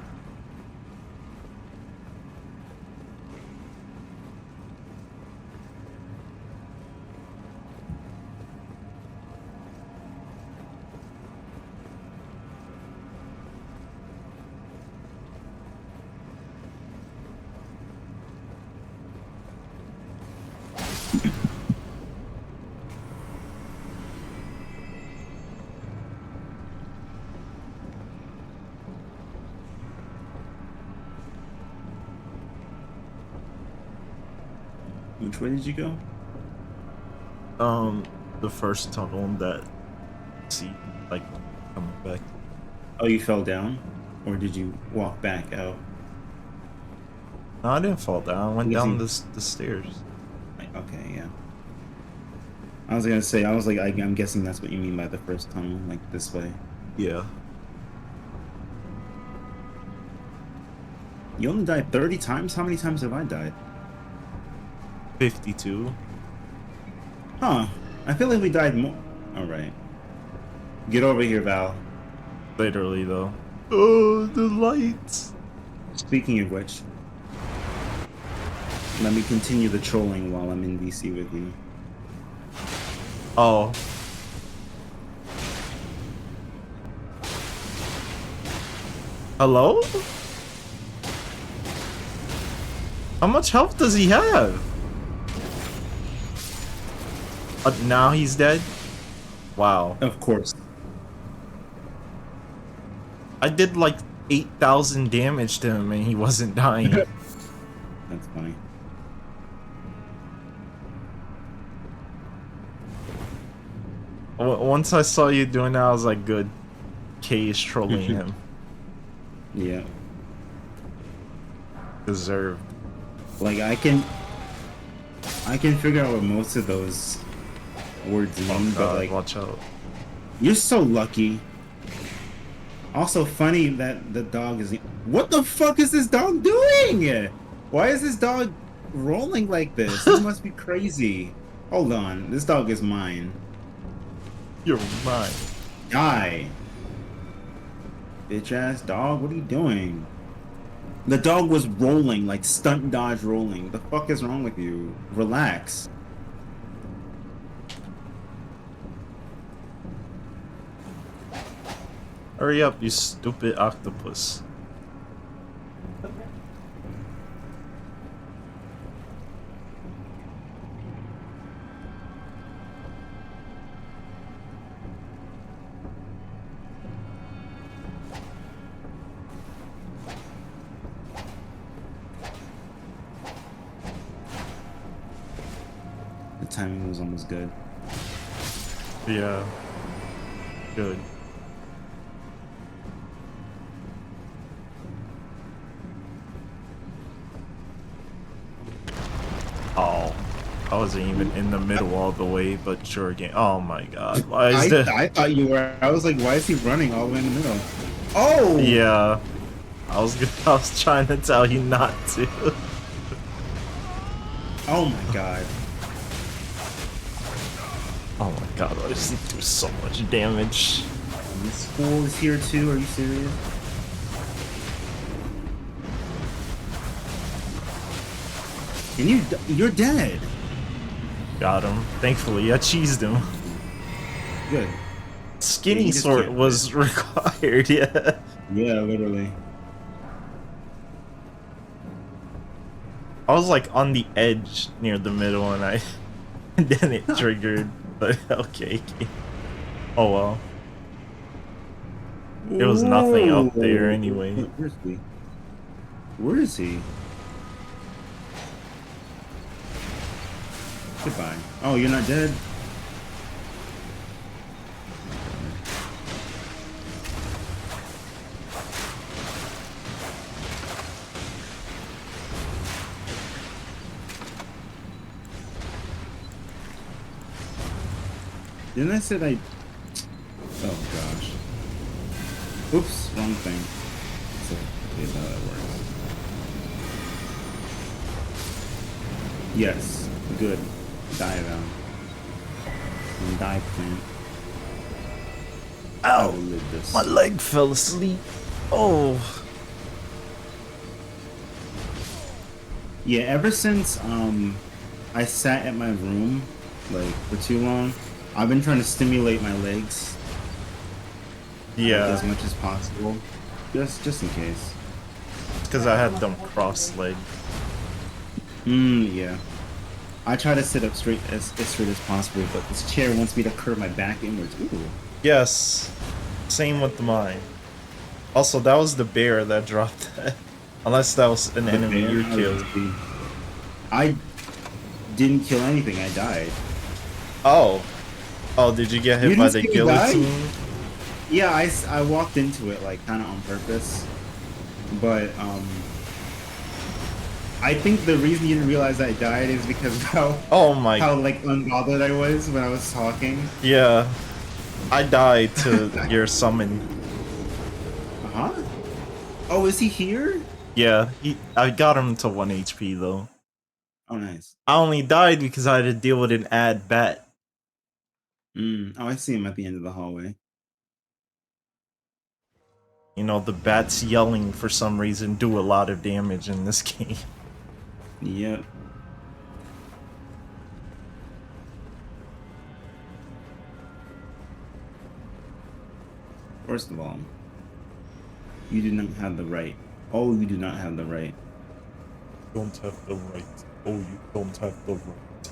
Speaker 2: Which way did you go?
Speaker 1: The first tunnel that like coming back.
Speaker 2: Oh, you fell down? Or did you walk back out?
Speaker 1: No, I didn't fall down. I went
Speaker 2: You
Speaker 1: down
Speaker 2: see-
Speaker 1: the stairs.
Speaker 2: Okay, yeah. I was gonna say, I'm guessing that's what you mean by the first tunnel, like this way.
Speaker 1: Yeah.
Speaker 2: You only died 30 times? How many times have I died?
Speaker 1: 52.
Speaker 2: Huh. I feel like we died more. Alright. Get over here, Val.
Speaker 1: Literally though. Oh, the lights.
Speaker 2: Speaking of which, let me continue the trolling while I'm in DC with you.
Speaker 1: Oh. Hello? How much health does he have? Now he's dead? Wow.
Speaker 2: Of course.
Speaker 1: I did like 8,000 damage to him and he wasn't dying.
Speaker 2: That's funny.
Speaker 1: Once I saw you doing that, I was like, good. K is trolling him.
Speaker 2: Yeah.
Speaker 1: Deserved.
Speaker 2: Like, I can figure out what most of those words mean,
Speaker 1: Oh
Speaker 2: but
Speaker 1: god,
Speaker 2: like,
Speaker 1: watch out.
Speaker 2: you're so lucky. Also funny that the dog is... What the fuck is this dog doing? Why is this dog rolling like this? This must be crazy. Hold on, this dog is mine.
Speaker 1: You're mine.
Speaker 2: Die. Bitch ass dog, what are you doing? The dog was rolling, like stunt dodge rolling. The fuck is wrong with you? Relax.
Speaker 1: Hurry up, you stupid octopus.
Speaker 2: The timing was almost good.
Speaker 1: Yeah. Good. Oh. I wasn't even in the middle all the way, but sure again. Oh my god. Why is the
Speaker 2: I thought you were. I was like, why is he running all the way in the middle? Oh!
Speaker 1: Yeah. I was trying to tell you not to.
Speaker 2: Oh my god.
Speaker 1: Oh my god, I just do so much damage.
Speaker 2: This fool is here too, are you serious? And you're dead.
Speaker 1: Got him. Thankfully, I cheesed him.
Speaker 2: Good.
Speaker 1: Skinny
Speaker 2: you just
Speaker 1: sort
Speaker 2: can't
Speaker 1: was required, yeah.
Speaker 2: Yeah, literally.
Speaker 1: I was like on the edge near the middle and and then it triggered, but okay. Oh well. There was nothing up there anyway.
Speaker 2: Where is he? Where is he? Goodbye. Oh, you're not dead? Didn't I say I... Oh gosh. Oops, wrong thing. So, here's how that works. Yes, good. Die down. And die plant. I will live this.
Speaker 1: My leg fell asleep. Oh.
Speaker 2: Yeah, ever since I sat at my room like for too long, I've been trying to stimulate my legs.
Speaker 1: Yeah.
Speaker 2: As much as possible. Just in case.
Speaker 1: Because I had them cross-legged.
Speaker 2: Yeah. I try to sit up straight as straight as possible, but this chair wants me to curve my back inwards. Ooh.
Speaker 1: Yes. Same with mine. Also, that was the bear that dropped that. Unless that was an enemy you killed.
Speaker 2: I didn't kill anything, I died.
Speaker 1: Oh. Oh, did you get hit by the guillotine?
Speaker 2: Yeah, I walked into it like kind of on purpose. But I think the reason you didn't realize I died is because of how like unbothered I was when I was talking.
Speaker 1: Yeah. I died to your summon.
Speaker 2: Uh-huh. Oh, is he here?
Speaker 1: Yeah, I got him to 1 HP though.
Speaker 2: Oh, nice.
Speaker 1: I only died because I had to deal with an ad bat.
Speaker 2: Oh, I see him at the end of the hallway.
Speaker 1: You know, the bats yelling for some reason do a lot of damage in this game.
Speaker 2: Yep. First of all, you do not have the right. Oh, you do not have the right.
Speaker 1: Don't have the right. Oh, you don't have the right.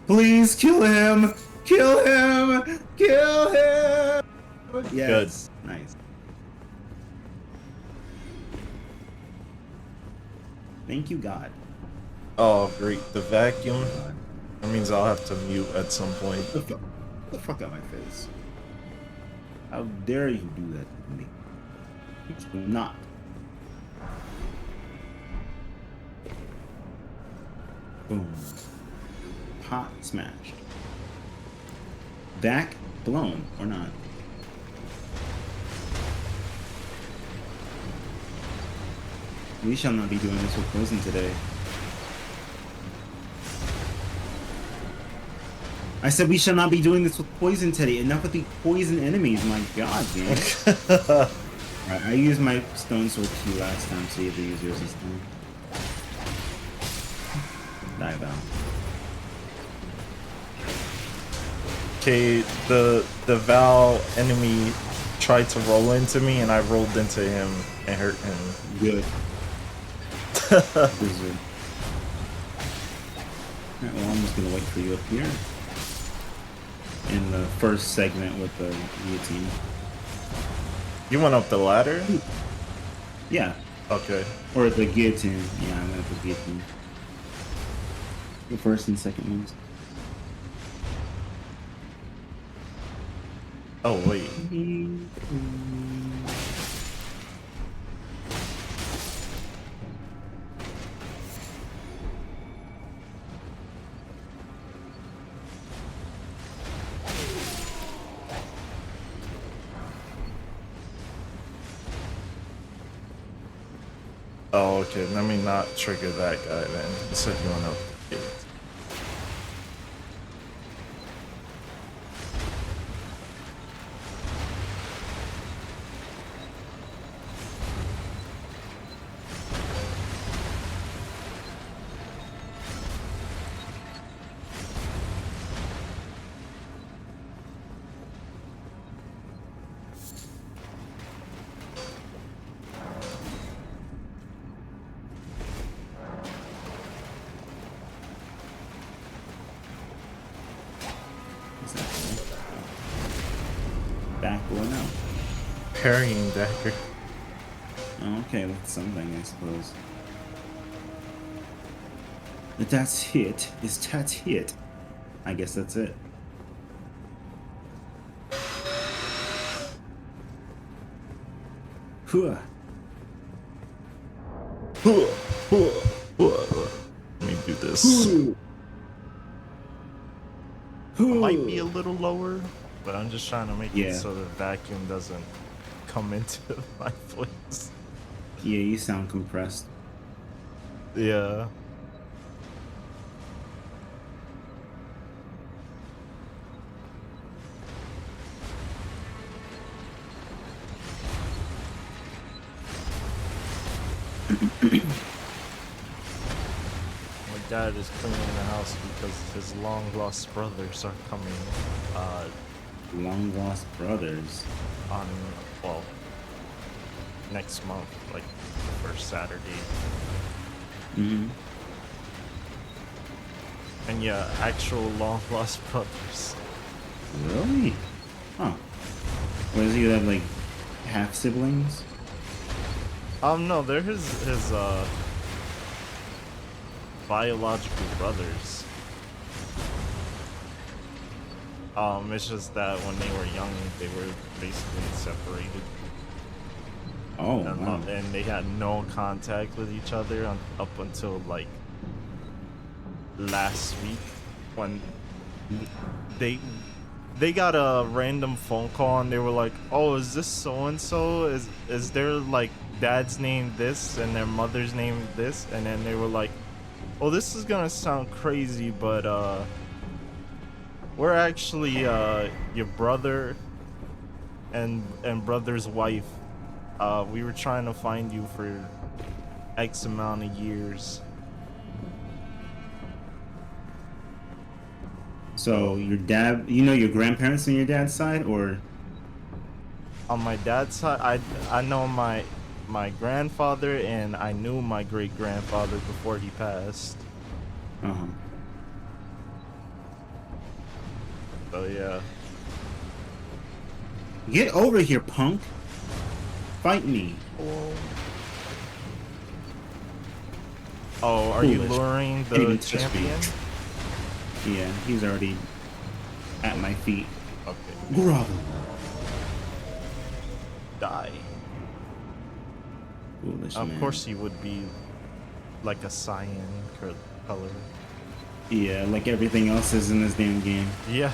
Speaker 2: Please kill him! Kill him! Kill him! Yes. Good. Nice. Thank you, God.
Speaker 1: Oh, great. The vacuum? That means I'll have to mute at some point.
Speaker 2: Get the fuck out of my face. How dare you do that to me? You should not. Boom. Pot smashed. Back blown, or not. We shall not be doing this with poison today. I said we shall not be doing this with poison today. Enough with the poison enemies, my god, man. Alright, I used my stone sword key last time, so you have to use yours this time. Die down.
Speaker 1: Okay, the Val enemy tried to roll into me and I rolled into him and hurt him.
Speaker 2: Good. Alright, well, I'm just gonna wait for you up here. In the first segment with the guillotine.
Speaker 1: You went up the ladder?
Speaker 2: Yeah.
Speaker 1: Okay.
Speaker 2: Or the guillotine. Yeah, I went up the guillotine. The first and second ones.
Speaker 1: Oh, wait. Oh, okay. Let me not trigger that guy then. You said you want to update.
Speaker 2: What's that? Back or no?
Speaker 1: Parrying dagger.
Speaker 2: Oh, okay, that's something, I suppose. If that's hit, is that hit? I guess that's it. Huh.
Speaker 1: Let me do this. I might be a little lower, but I'm just trying to make it so the vacuum doesn't come into my voice.
Speaker 2: Yeah, you sound compressed.
Speaker 1: Yeah. My dad is cleaning the house because his long lost brothers are coming.
Speaker 2: Long lost brothers.
Speaker 1: On, well, next month, like the first Saturday.
Speaker 2: Mm-hmm.
Speaker 1: And yeah, actual long lost brothers.
Speaker 2: Really? Huh. What does he have, like, half siblings?
Speaker 1: No, they're his biological brothers. It's just that when they were young, they were basically separated.
Speaker 2: Oh,
Speaker 1: and,
Speaker 2: wow.
Speaker 1: And they had no contact with each other up until like last week when they got a random phone call and they were like, "Oh, is this so and so? Is their like dad's name this and their mother's name this?" And then they were like, "Oh, this is gonna sound crazy, but we're actually your brother and brother's wife. We were trying to find you for X amount of years."
Speaker 2: So your dad, you know your grandparents on your dad's side, or?
Speaker 1: On my dad's side, I know my grandfather, and I knew my great grandfather before he passed.
Speaker 2: Uh-huh.
Speaker 1: So yeah.
Speaker 2: Get over here, punk. Fight me.
Speaker 1: Oh, are you luring the champion?
Speaker 2: Yeah, he's already at my feet.
Speaker 1: Okay.
Speaker 2: Grovel.
Speaker 1: Die.
Speaker 2: Foolish
Speaker 1: Of
Speaker 2: man.
Speaker 1: course he would be like a cyan color.
Speaker 2: Yeah, like everything else is in this damn game.
Speaker 1: Yeah.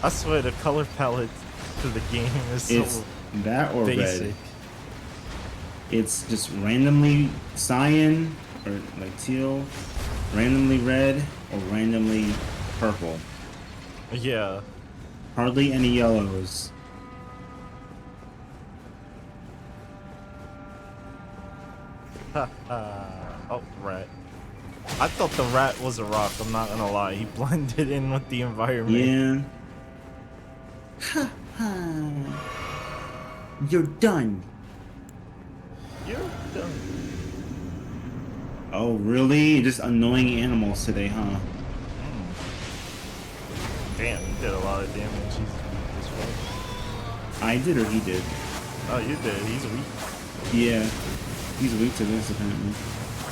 Speaker 1: I swear the color palette to the game is
Speaker 2: It's
Speaker 1: so
Speaker 2: that or
Speaker 1: basic.
Speaker 2: red. It's just randomly cyan or like teal, randomly red, or randomly purple.
Speaker 1: Yeah.
Speaker 2: Hardly any yellows.
Speaker 1: Oh, rat. I thought the rat was a rock, I'm not gonna lie. He blended in with the environment.
Speaker 2: Yeah. You're done.
Speaker 1: You're done.
Speaker 2: Oh, really? Just annoying animals today, huh?
Speaker 1: Damn, you did a lot of damage. He's weak.
Speaker 2: I did or he did?
Speaker 1: Oh, you did. He's weak.
Speaker 2: Yeah. He's weak to this, apparently.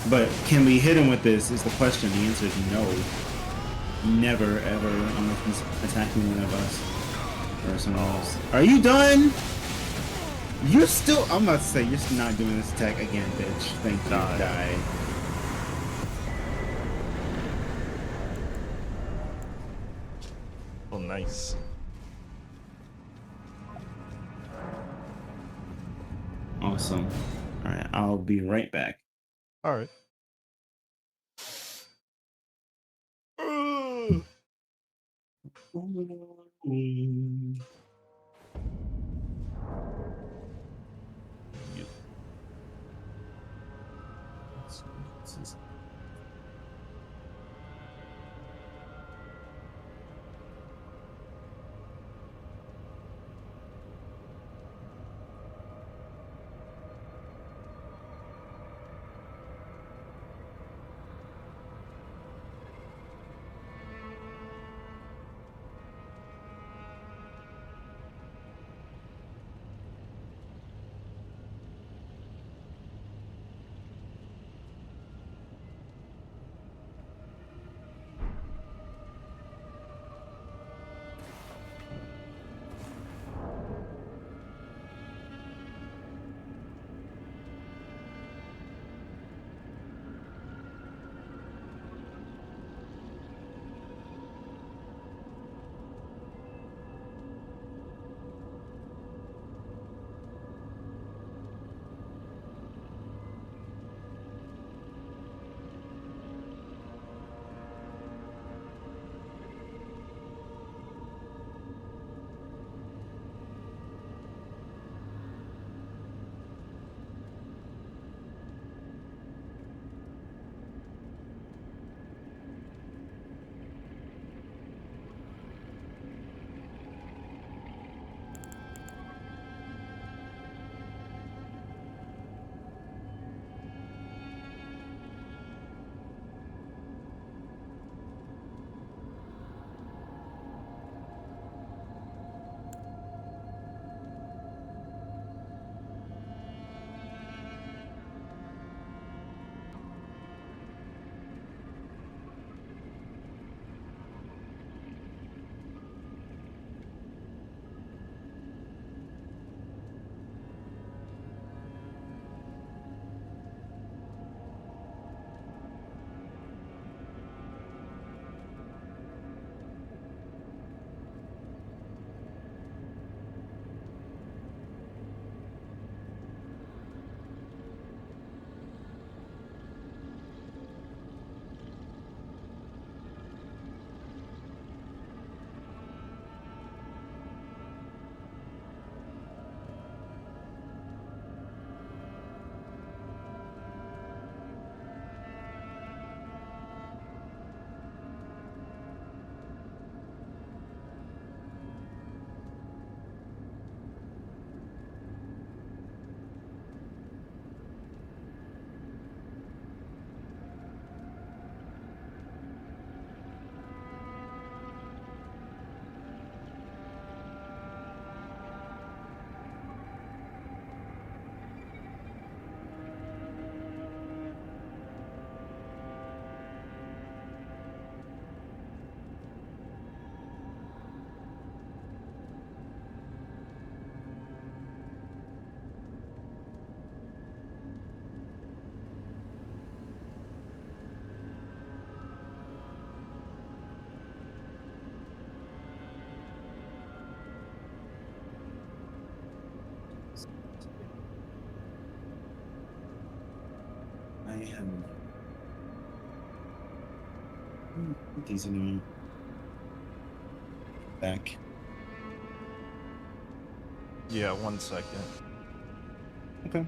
Speaker 2: But can we hit him with this is the question. The answer is no. Never, ever, unless he's attacking one of us. Or someone else. Are you done? You're still... I'm about to say, you're still not doing this attack again, bitch. Thank you. Die.
Speaker 1: Oh, nice.
Speaker 2: Awesome. Alright, I'll be right back.
Speaker 1: All right.
Speaker 2: I am. These are new. Back.
Speaker 1: Yeah, 1 second.
Speaker 2: Okay.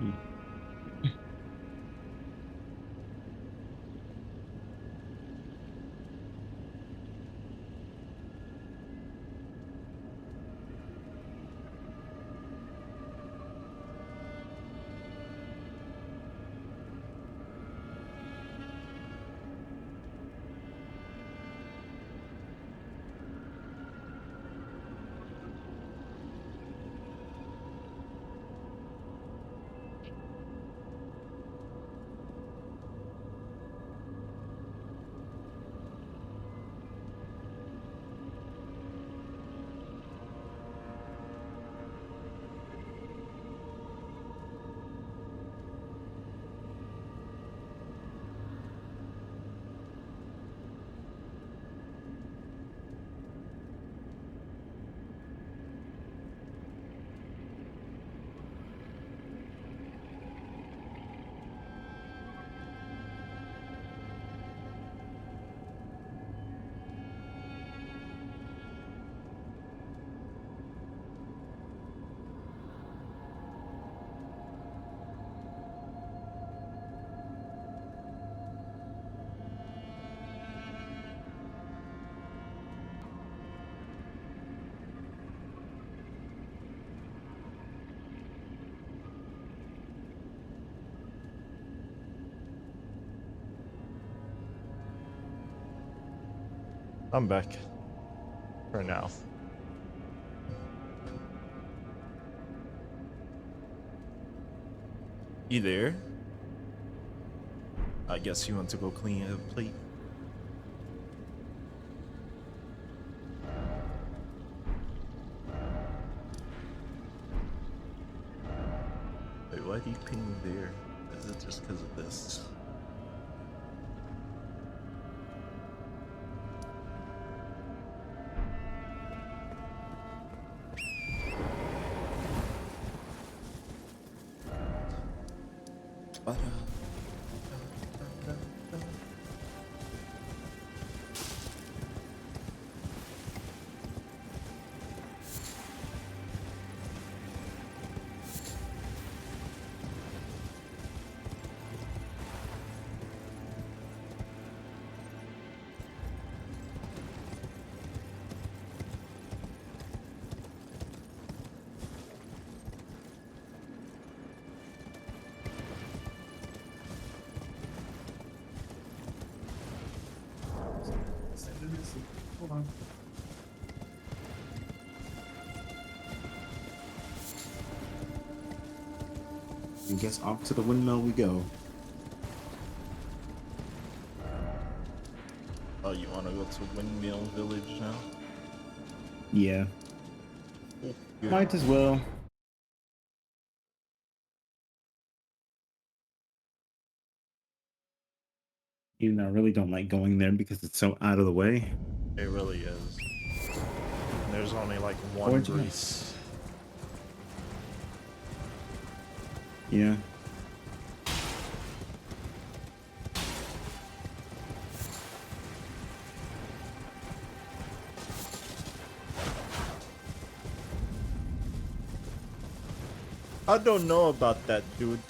Speaker 2: Hmm.
Speaker 1: I'm back for now. You there? I guess you want to go clean a plate. Wait, why do you ping me there? Is it just because of this?
Speaker 2: Hold on. I guess off to the windmill we go.
Speaker 1: Oh, you want to go to Windmill Village now?
Speaker 2: Yeah,
Speaker 1: Oh, good.
Speaker 2: might as well. Even though I really don't like going there because it's so out of the way.
Speaker 1: It really is. And there's only like one
Speaker 2: Where'd you go?
Speaker 1: grease.
Speaker 2: Yeah.
Speaker 1: I don't know about that, dude.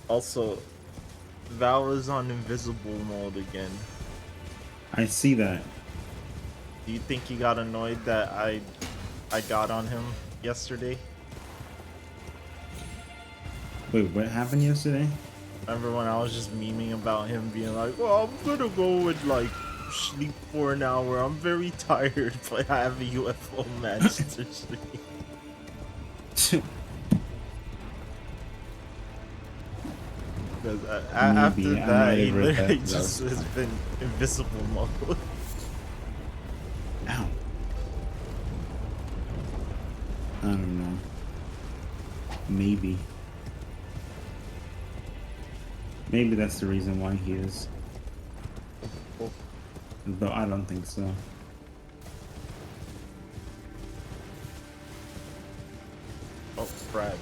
Speaker 1: Also, Val is on invisible mode again.
Speaker 2: I see that.
Speaker 1: Do you think he got annoyed that I got on him yesterday?
Speaker 2: Wait, what happened yesterday?
Speaker 1: Remember when I was just memeing about him being like, well, I'm gonna go and like sleep for an hour. I'm very tired, but I have a UFO match to sleep. Because after
Speaker 2: Maybe. I
Speaker 1: that,
Speaker 2: might
Speaker 1: he
Speaker 2: have read
Speaker 1: literally
Speaker 2: that.
Speaker 1: just has been invisible mode.
Speaker 2: Ow. I don't know. Maybe. Maybe that's the reason why he is. Though I don't think so.
Speaker 1: Oh, crap.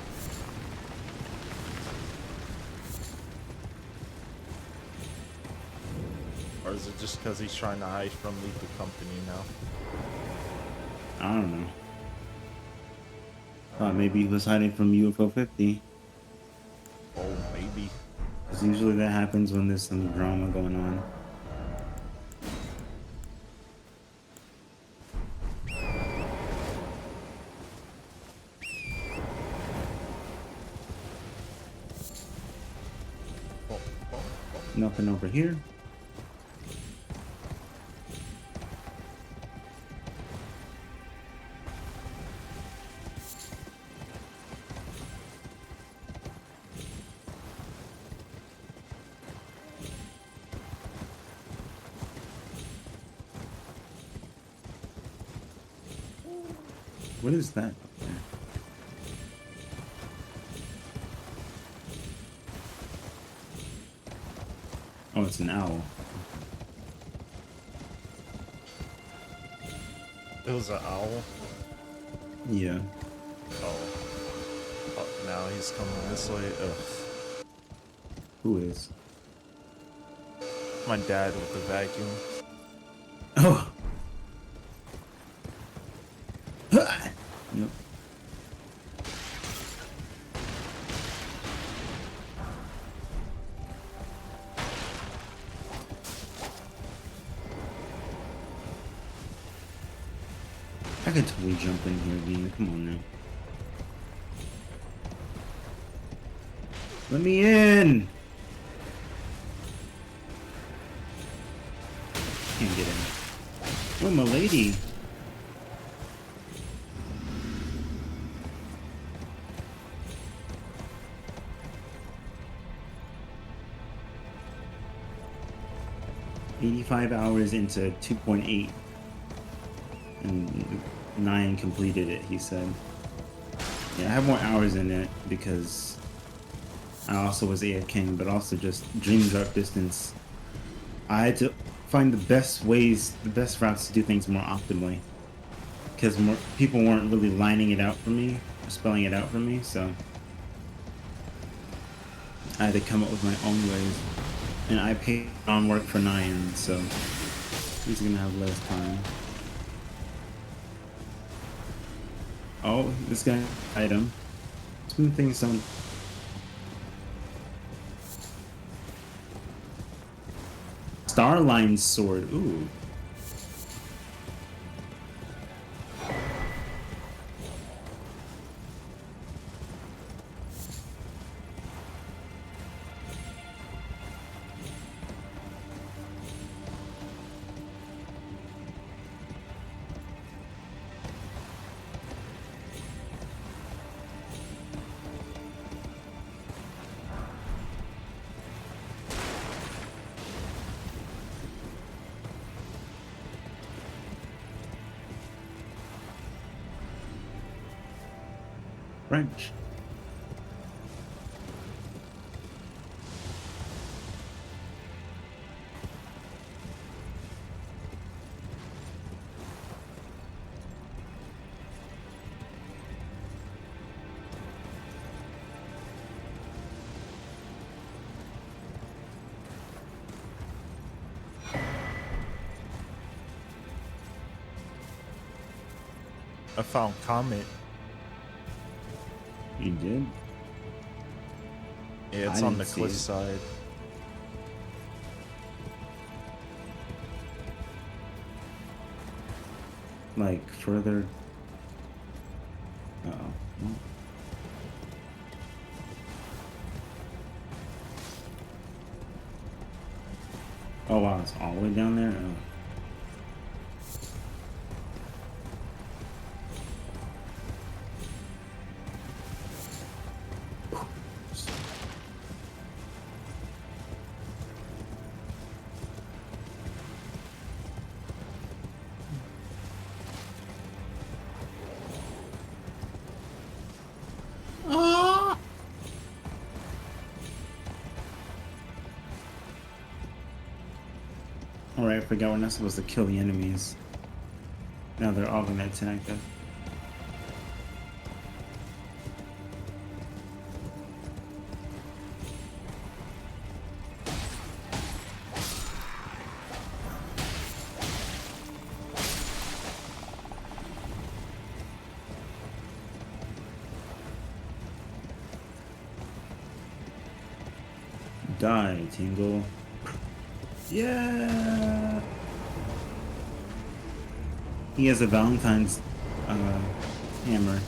Speaker 1: Or is it just because he's trying to hide from Lethal Company now?
Speaker 2: I don't know. Thought maybe he was hiding from UFO 50.
Speaker 1: Oh, maybe.
Speaker 2: Because usually that happens when there's some drama going on.
Speaker 1: Oh, oh,
Speaker 2: Nothing over here. What is that up there? Oh, it's an owl.
Speaker 1: it was an owl.
Speaker 2: Yeah.
Speaker 1: Oh. Oh, now he's coming this way. Ugh.
Speaker 2: Who is?
Speaker 1: My dad with the vacuum.
Speaker 2: Oh! Yep. I could totally jump in here, Dean. Come on now. Let me in! Can't get in. Oh, my lady. $85 hours into 2.8. And 9 completed it, he said. Yeah, I have more hours in it because I also was AF King, but also just Dream Drop Distance. I had to find the best ways, the best routes to do things more optimally. Because more people weren't really lining it out for me, or spelling it out for me, so I had to come up with my own ways. And I paid on work for 9, so he's gonna have less time. Oh, this guy item. Some things don't. Starline sword. Ooh. French.
Speaker 1: I found Comet.
Speaker 2: You did?
Speaker 1: Yeah, it's
Speaker 2: I
Speaker 1: on
Speaker 2: didn't
Speaker 1: the
Speaker 2: see
Speaker 1: cliff
Speaker 2: it.
Speaker 1: side.
Speaker 2: Like further. Uh oh. Well. Oh wow, it's all the way down there? Oh. Alright, I forgot we're not supposed to kill the enemies. Now they're all gonna attack us. Die, Tingle. Yeah! He has a Valentine's hammer.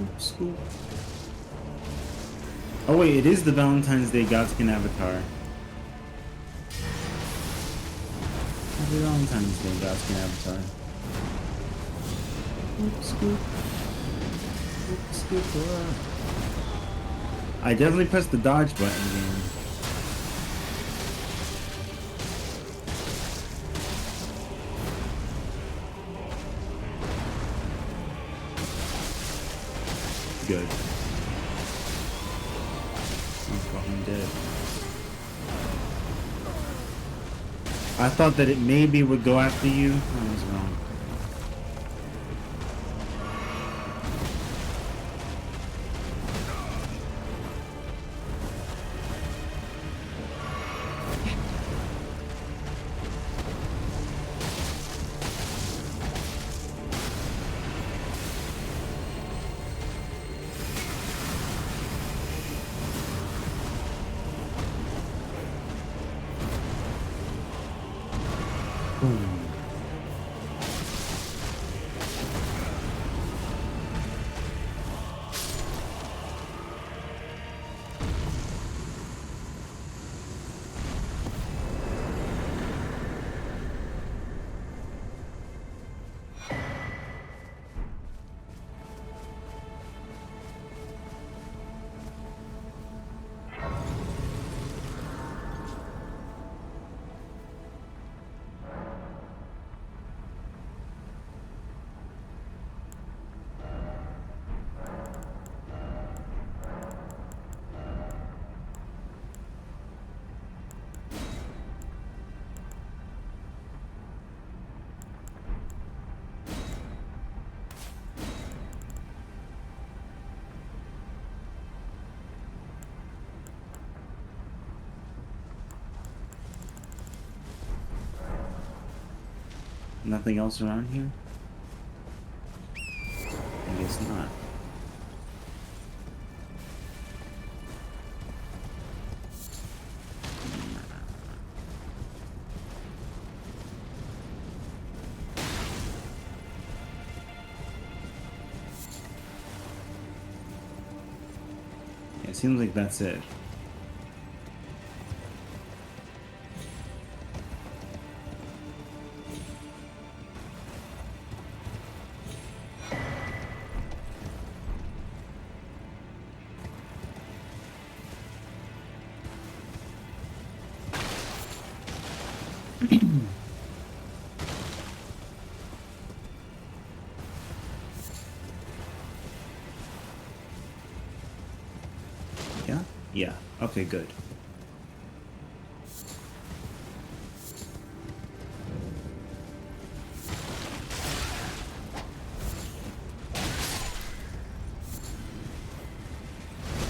Speaker 2: Oops, scoop. Oh wait, it is the Valentine's Day Godskin avatar. Happy Valentine's Day Godskin avatar. Oops, scoop. Oops, scoop. I definitely pressed the dodge button again. Good. I'm fucking dead. I thought that it maybe would go after you. I was wrong. Nothing else around here? I guess not. Yeah, it seems like that's it. Yeah? Yeah. Okay, good.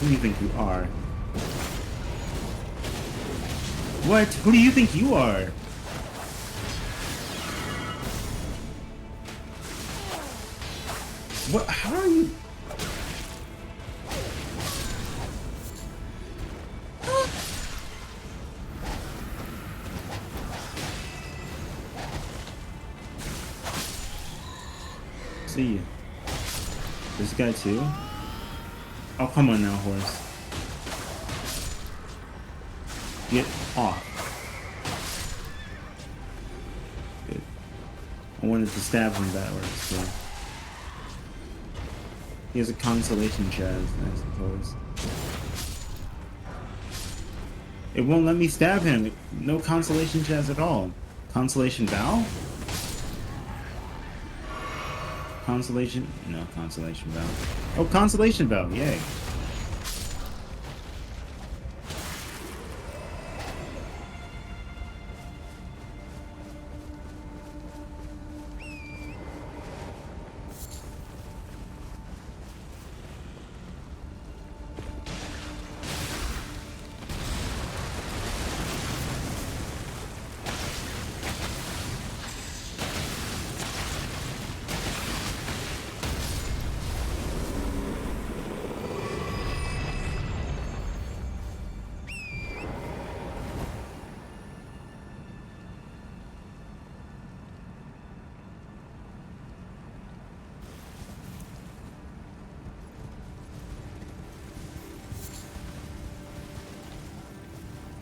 Speaker 2: Who do you think you are? What? Who do you think you are? What? How are you? See you. This guy too? Oh, come on now, horse. Get off. Good. I wanted to stab him that way, so. He has a consolation chaz, I suppose. It won't let me stab him. No consolation chaz at all. Consolation bow? Consolation? No, consolation bow. Oh, consolation bow, yay.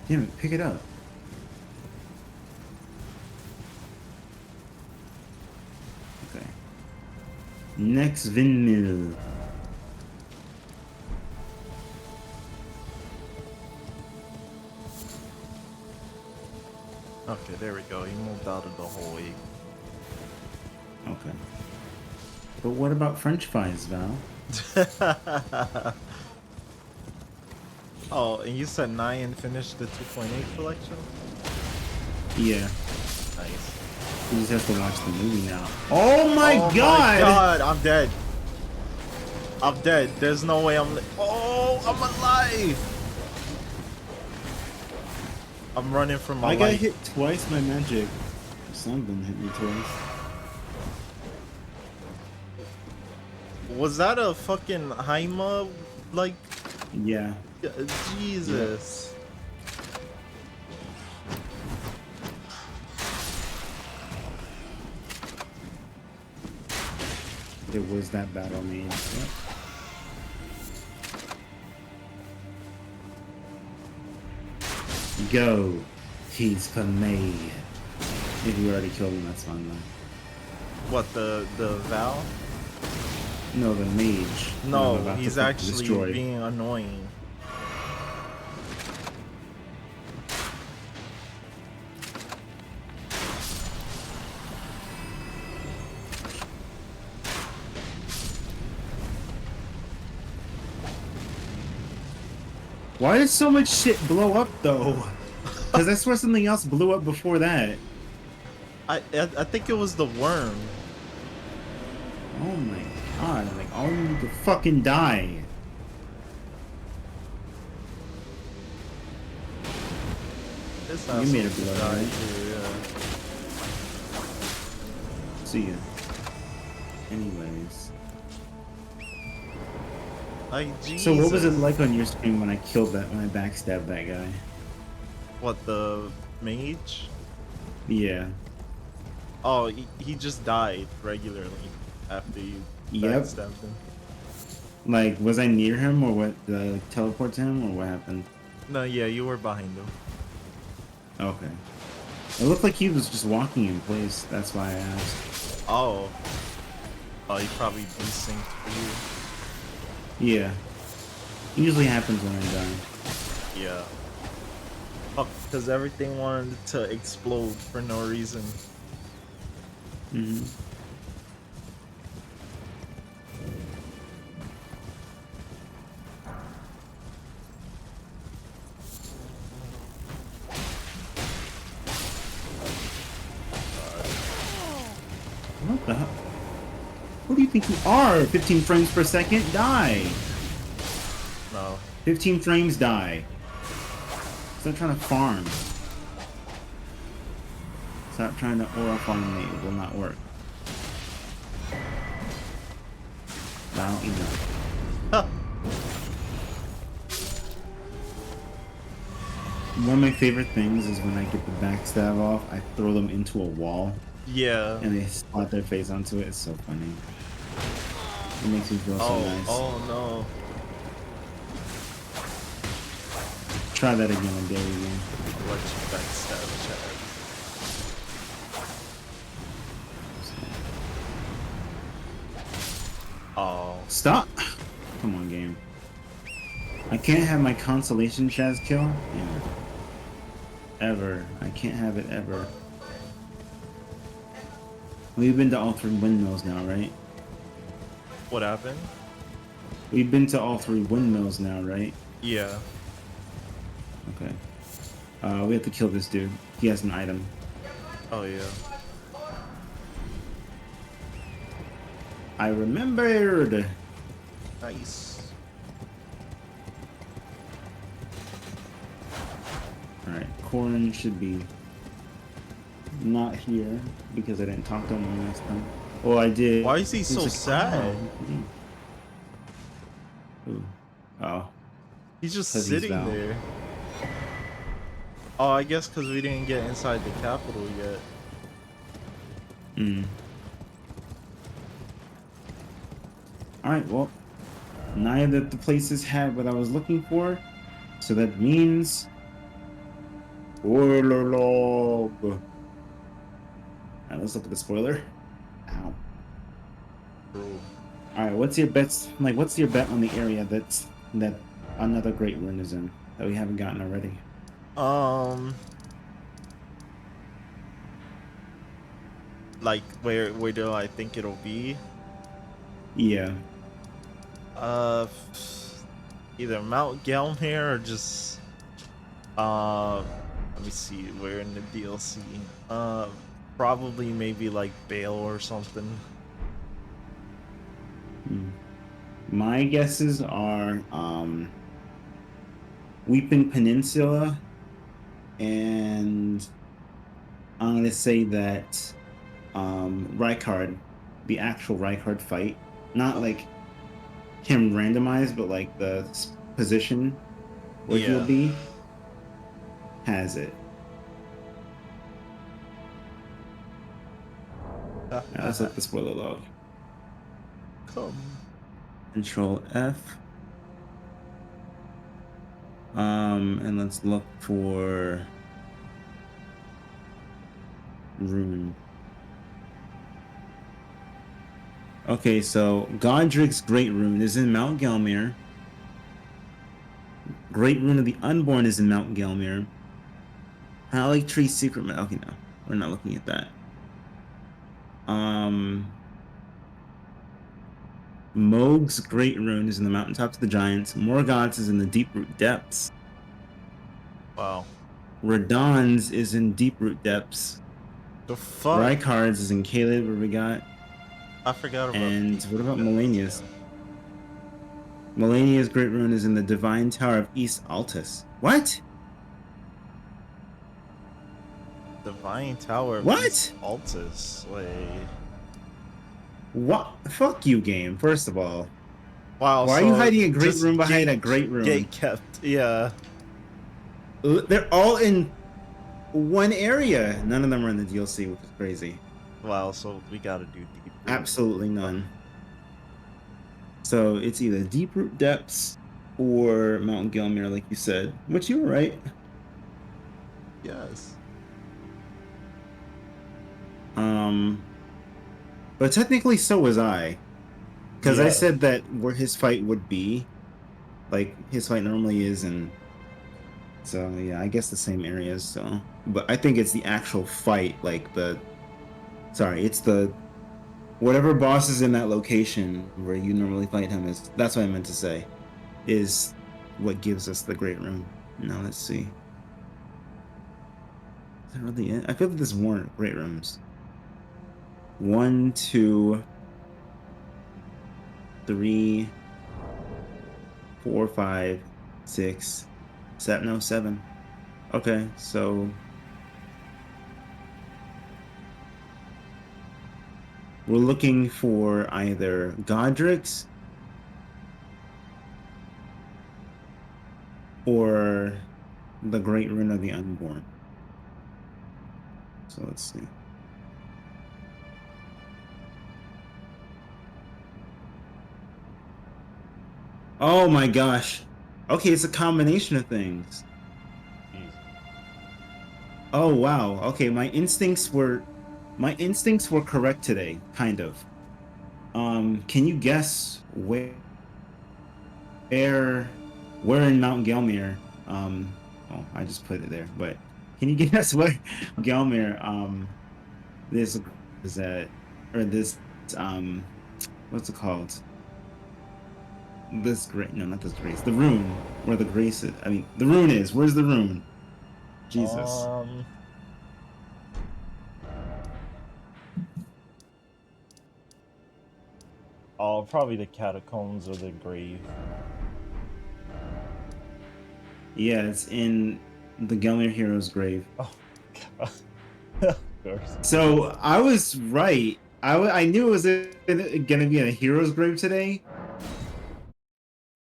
Speaker 2: Damn it, pick it up. Okay. Next windmill.
Speaker 1: Okay, there we go. He moved out of the hallway.
Speaker 2: Okay. But what about French fries, Val?
Speaker 1: Oh, and you said Nyan finished the 2.8 collection?
Speaker 2: Yeah.
Speaker 1: Nice.
Speaker 2: We just have to watch the movie now. Oh my
Speaker 1: Oh
Speaker 2: god!
Speaker 1: my god, I'm dead. I'm dead. There's no way Oh, I'm alive! I'm running from my
Speaker 2: I got
Speaker 1: light.
Speaker 2: hit twice by magic. Something hit me twice.
Speaker 1: Was that a fucking Haima? Like,
Speaker 2: Yeah.
Speaker 1: Jesus.
Speaker 2: It was that battle mage. Yep. Go. He's for me. If you already killed him, that's fine though.
Speaker 1: What, the Val?
Speaker 2: No, the mage.
Speaker 1: No,
Speaker 2: I'm about to
Speaker 1: he's
Speaker 2: fucking
Speaker 1: actually
Speaker 2: destroy.
Speaker 1: being annoying.
Speaker 2: Why did so much shit blow up though? Because I swear something else blew up before that.
Speaker 1: I think it was the worm.
Speaker 2: Oh my god, like all you need to fucking die.
Speaker 1: This
Speaker 2: You made a
Speaker 1: asshole
Speaker 2: blow,
Speaker 1: died
Speaker 2: right?
Speaker 1: too, yeah.
Speaker 2: See ya. Anyways.
Speaker 1: Like, Jesus.
Speaker 2: So what was it like on your screen when I killed that, when I backstabbed that guy?
Speaker 1: What, the mage?
Speaker 2: Yeah.
Speaker 1: Oh, he just died regularly after you
Speaker 2: Yep.
Speaker 1: backstabbed him.
Speaker 2: Like, was I near him or what, teleport to him or what happened?
Speaker 1: No, yeah, you were behind him.
Speaker 2: Okay. It looked like he was just walking in place, that's why I asked.
Speaker 1: Oh. Oh, he probably desynced for
Speaker 2: Yeah. Usually happens when I die.
Speaker 1: you. Yeah. Oh, because everything wanted to explode for no reason.
Speaker 2: Mm-hmm. What the hell? Who do you think you are? 15 frames per second? Die!
Speaker 1: No.
Speaker 2: 15 frames, die. Stop trying to farm. Stop trying to aura farm me. It will not work. Now enough.
Speaker 1: Huh.
Speaker 2: One of my favorite things is when I get the backstab off, I throw them into a wall
Speaker 1: Yeah.
Speaker 2: and they slap their face onto it. It's so funny. It makes me feel so nice.
Speaker 1: Oh no.
Speaker 2: Try that again and dare you again.
Speaker 1: What you backstab, Chad? Oh.
Speaker 2: Stop! Come on, game. I can't have my consolation Chaz kill? Yeah. Ever. I can't have it ever. We've been to all 3 windmills now, right?
Speaker 1: What happened?
Speaker 2: We've been to all 3 windmills now, right?
Speaker 1: Yeah.
Speaker 2: Okay. We have to kill this dude. He has an item.
Speaker 1: Oh yeah.
Speaker 2: I remembered!
Speaker 1: Nice.
Speaker 2: Alright, Corin should be not here because I didn't talk to him last time. Oh, I did.
Speaker 1: Why is he so
Speaker 2: like,
Speaker 1: sad?
Speaker 2: Oh. Ooh. Oh.
Speaker 1: He's just
Speaker 2: 'Cause he's
Speaker 1: sitting
Speaker 2: Val.
Speaker 1: there. Oh, I guess because we didn't get inside the capital yet.
Speaker 2: Hmm. Alright, well, neither of the places had what I was looking for, so that means Spoiler log. Alright, let's look at the spoiler. Ow.
Speaker 1: Bro.
Speaker 2: Alright, what's your bets? Like, what's your bet on the area that another great rune is in that we haven't gotten already?
Speaker 1: Like where do I think it'll be?
Speaker 2: Yeah.
Speaker 1: Uh, either Mount Gelmir or just let me see where in the DLC. Probably maybe like Bale or something.
Speaker 2: Hmm. My guesses are Weeping Peninsula, and I'm gonna say that Rykard, the actual Rykard fight, not like him randomized, but like the position where he'll
Speaker 1: Yeah.
Speaker 2: be, has it. Now let's look at the spoiler log.
Speaker 1: Come.
Speaker 2: Control F. And let's look for rune. Okay, so Godric's Great Rune is in Mount Gelmir. Great Rune of the Unborn is in Mount Gelmir. Holly Tree Secret. Okay, no, we're not looking at that. Moog's Great Rune is in the mountaintops of the giants. Morgoth's is in the deep root depths.
Speaker 1: Wow.
Speaker 2: Radahn's is in deep root depths.
Speaker 1: The fuck?
Speaker 2: Rykard's is in Caleb, where we got.
Speaker 1: I forgot about.
Speaker 2: And what about Melania's? Melania's Great Rune is in the Divine Tower of East Altus. What?
Speaker 1: Divine Tower of
Speaker 2: What?
Speaker 1: East Altus. Wait.
Speaker 2: What? Fuck you, game. First of all,
Speaker 1: Wow.
Speaker 2: why are you hiding a great
Speaker 1: just
Speaker 2: room behind a great room?
Speaker 1: Gate kept. Yeah.
Speaker 2: They're all in one area. None of them are in the DLC, which is crazy.
Speaker 1: Wow. So we gotta do deep.
Speaker 2: Absolutely none. So it's either Deep Root Depths or Mount Gelmir, like you said, which you were right.
Speaker 1: Yes.
Speaker 2: But technically so was I. Because I
Speaker 1: Yeah.
Speaker 2: said that where his fight would be, like his fight normally is, and so yeah, I guess the same areas, so. But I think it's the actual fight, like it's the whatever boss is in that location where you normally fight him is, that's what I meant to say, is what gives us the great room. Now let's see. Is that really it? I feel that this weren't great rooms. 1, 2, 3, 4, 5, 6, 7. No, 7. Okay, so we're looking for either Godric's or the Great Rune of the Unborn. So let's see. Oh my gosh. Okay, it's a combination of things. Oh wow. Okay, my instincts were correct today, kind of. Can you guess where in Mount Gelmir? Oh, I just put it there, but can you guess where Gelmir this is at, or this what's it called? This great, no, not this grace. The rune, where the grace is. I mean, the rune is. Where's the rune? Jesus.
Speaker 1: Oh, probably the catacombs or the grave.
Speaker 2: Yeah, it's in the Gelmir hero's grave.
Speaker 1: Oh, God. Of course.
Speaker 2: So I was right. I knew it was gonna be in a hero's grave today.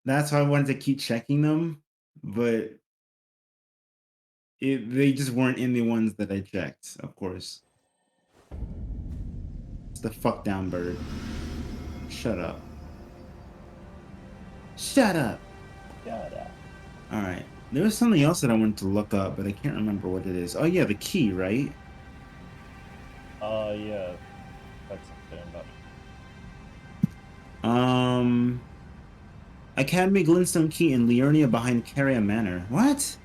Speaker 2: That's why I wanted to keep checking them, but they just weren't in the ones that I checked, of course. It's the fuck down bird. Shut up. Shut up.
Speaker 1: Yeah.
Speaker 2: Alright. There was something else that I wanted to look up, but I can't remember what it is. Oh yeah, the key, right?
Speaker 1: Yeah. That's something about.
Speaker 2: Um, Academy Glintstone Key in Liurnia behind Caria Manor. What?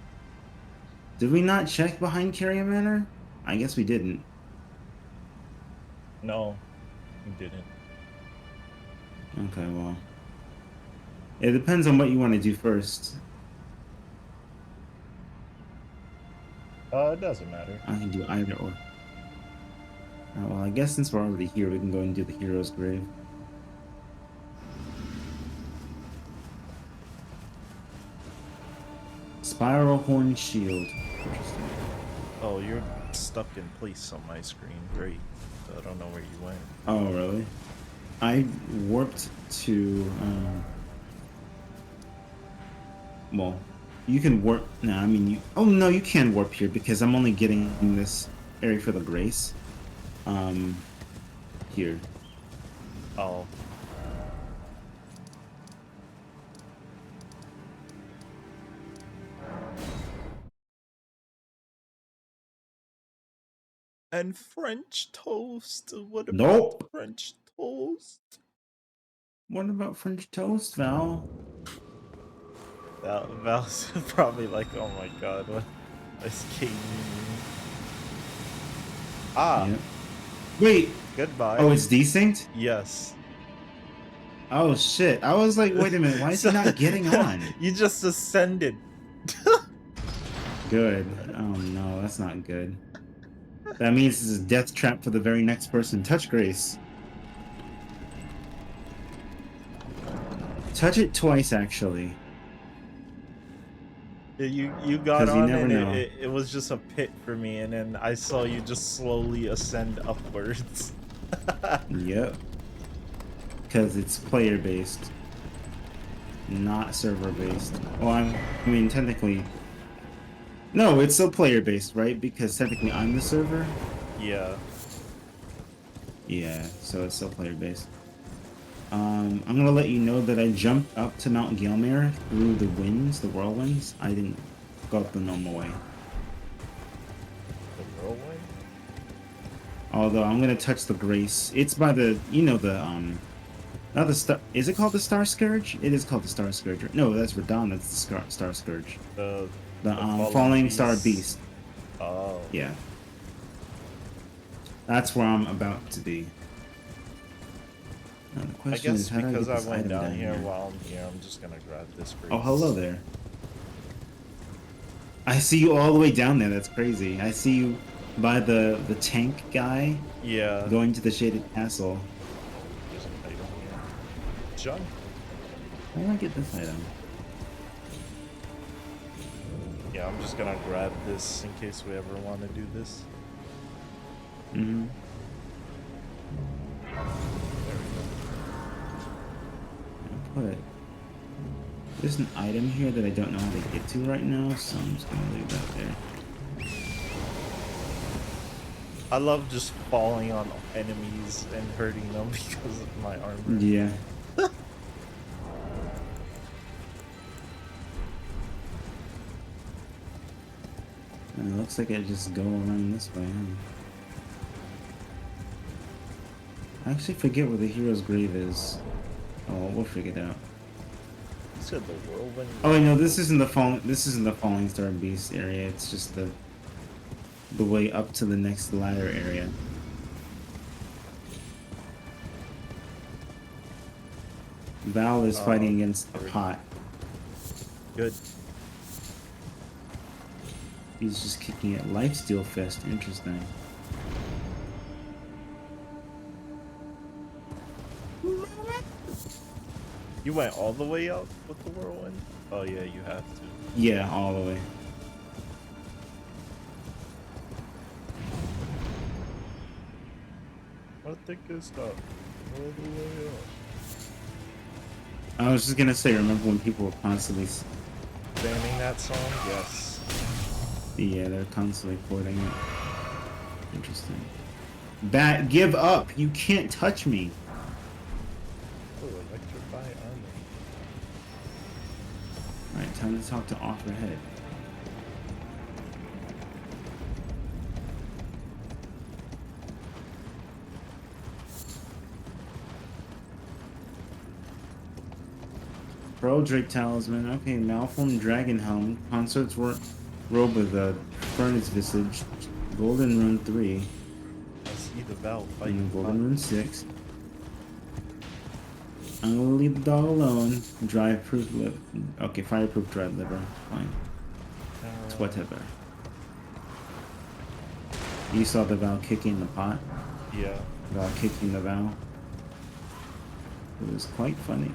Speaker 2: Did we not check behind Caria Manor? I guess we didn't.
Speaker 1: No, you didn't.
Speaker 2: Okay, well. It depends on what you want to do first.
Speaker 1: It doesn't matter.
Speaker 2: I can do either or. Well, I guess since we're already here, we can go and do the hero's grave. Spiral Horn Shield. Interesting.
Speaker 1: Oh, you're stuck in place on my screen. Great. I don't know where you went.
Speaker 2: Oh, really? I warped to, well, you can warp. No, I mean, you. Oh, no, you can warp here because I'm only getting this area for the grace. Here.
Speaker 1: Oh. And French toast. What about
Speaker 2: Nope.
Speaker 1: French toast?
Speaker 2: What about French toast, Val?
Speaker 1: Val's probably like, oh my god, what is Kate mean? Ah,
Speaker 2: Yep. Wait.
Speaker 1: goodbye.
Speaker 2: Oh, it's desynced?
Speaker 1: Yes.
Speaker 2: Oh, shit. I was like, wait a minute. Why is he not getting on?
Speaker 1: You just ascended.
Speaker 2: Good. Oh, no, that's not good. That means this is a death trap for the very next person. Touch Grace. Touch it twice, actually.
Speaker 1: You got
Speaker 2: 'Cause you
Speaker 1: on
Speaker 2: never
Speaker 1: and
Speaker 2: know.
Speaker 1: it was just a pit for me, and then I saw you just slowly ascend upwards.
Speaker 2: Yep. Because it's player-based, not server-based. Well, I mean, technically... No, it's still player-based, right? Because technically I'm the server.
Speaker 1: Yeah.
Speaker 2: Yeah, so it's still player-based. I'm gonna let you know that I jumped up to Mount Gelmir through the winds, the whirlwinds. I didn't go up the normal way.
Speaker 1: The whirlwind?
Speaker 2: Although I'm gonna touch the Grace. It's by the, you know, the, not the Star... Is it called the Star Scourge? It is called the Star Scourge. No, that's Radon, that's the Star Scourge.
Speaker 1: The
Speaker 2: Falling Star Beast.
Speaker 1: Oh.
Speaker 2: Yeah. That's where I'm about to be. Now, the
Speaker 1: I
Speaker 2: question
Speaker 1: guess
Speaker 2: is, how do
Speaker 1: because
Speaker 2: I
Speaker 1: I
Speaker 2: get this
Speaker 1: went
Speaker 2: item
Speaker 1: down
Speaker 2: down
Speaker 1: here
Speaker 2: here?
Speaker 1: while I'm here, I'm just gonna grab this grace.
Speaker 2: Oh, hello there. I see you all the way down there. That's crazy. I see you by the tank guy
Speaker 1: Yeah.
Speaker 2: going to the Shaded Castle.
Speaker 1: There's an item here. Junk.
Speaker 2: How do I get this item?
Speaker 1: Yeah, I'm just gonna grab this in case we ever want to do this.
Speaker 2: Mm-hmm.
Speaker 1: There we
Speaker 2: Put. There's an item here that I don't know how to get to right now, so I'm just gonna leave that there.
Speaker 1: I love just falling on enemies and hurting them because of my armor.
Speaker 2: Yeah. It looks like I just go around this way, huh? I actually forget where the hero's grave is. Oh, we'll figure it out.
Speaker 1: You said the whirlwind.
Speaker 2: Oh no, this isn't the Falling Star Beast area. It's just the way up to the next ladder area. Val is fighting against a pot.
Speaker 1: Good.
Speaker 2: He's just kicking at Lifesteal Fist. Interesting.
Speaker 1: You went all the way up with the whirlwind? Oh yeah, you have to.
Speaker 2: Yeah, all the way.
Speaker 1: What the good stuff? All the way up.
Speaker 2: I was just gonna say, remember when people were constantly...
Speaker 1: Banning that song? Yes.
Speaker 2: Yeah, they're constantly quoting it. Interesting. Bat, give up! You can't touch me!
Speaker 1: Oh, electrify armor.
Speaker 2: Alright, time to talk to Offerhead. Pearl Drake Talisman. Okay, Malformed Dragon Helm. Consort's Robe with a Furnace Visage. Golden Rune 3.
Speaker 1: I see the Val fighting.
Speaker 2: And Golden Rune 6. I'm gonna leave the dog alone. Dry proof liver. Okay, fireproof dried liver. Fine. It's whatever. You saw the Val kicking the pot?
Speaker 1: Yeah.
Speaker 2: Val kicking the Val. It was quite funny.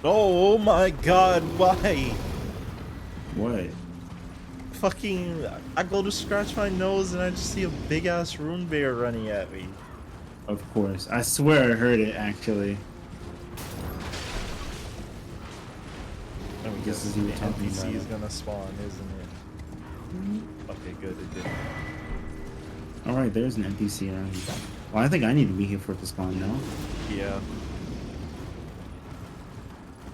Speaker 1: Oh my god, why?
Speaker 2: What?
Speaker 1: Fucking, I go to scratch my nose and I just see a big ass rune bear running at me.
Speaker 2: Of course. I swear I heard it actually.
Speaker 1: And we
Speaker 2: This
Speaker 1: guess
Speaker 2: is
Speaker 1: the
Speaker 2: you were talking
Speaker 1: NPC
Speaker 2: about
Speaker 1: is
Speaker 2: it.
Speaker 1: gonna spawn, isn't it? Okay, good, it did.
Speaker 2: Alright, there's an NPC around here. Well, I think I need to be here for it to spawn now.
Speaker 1: Yeah.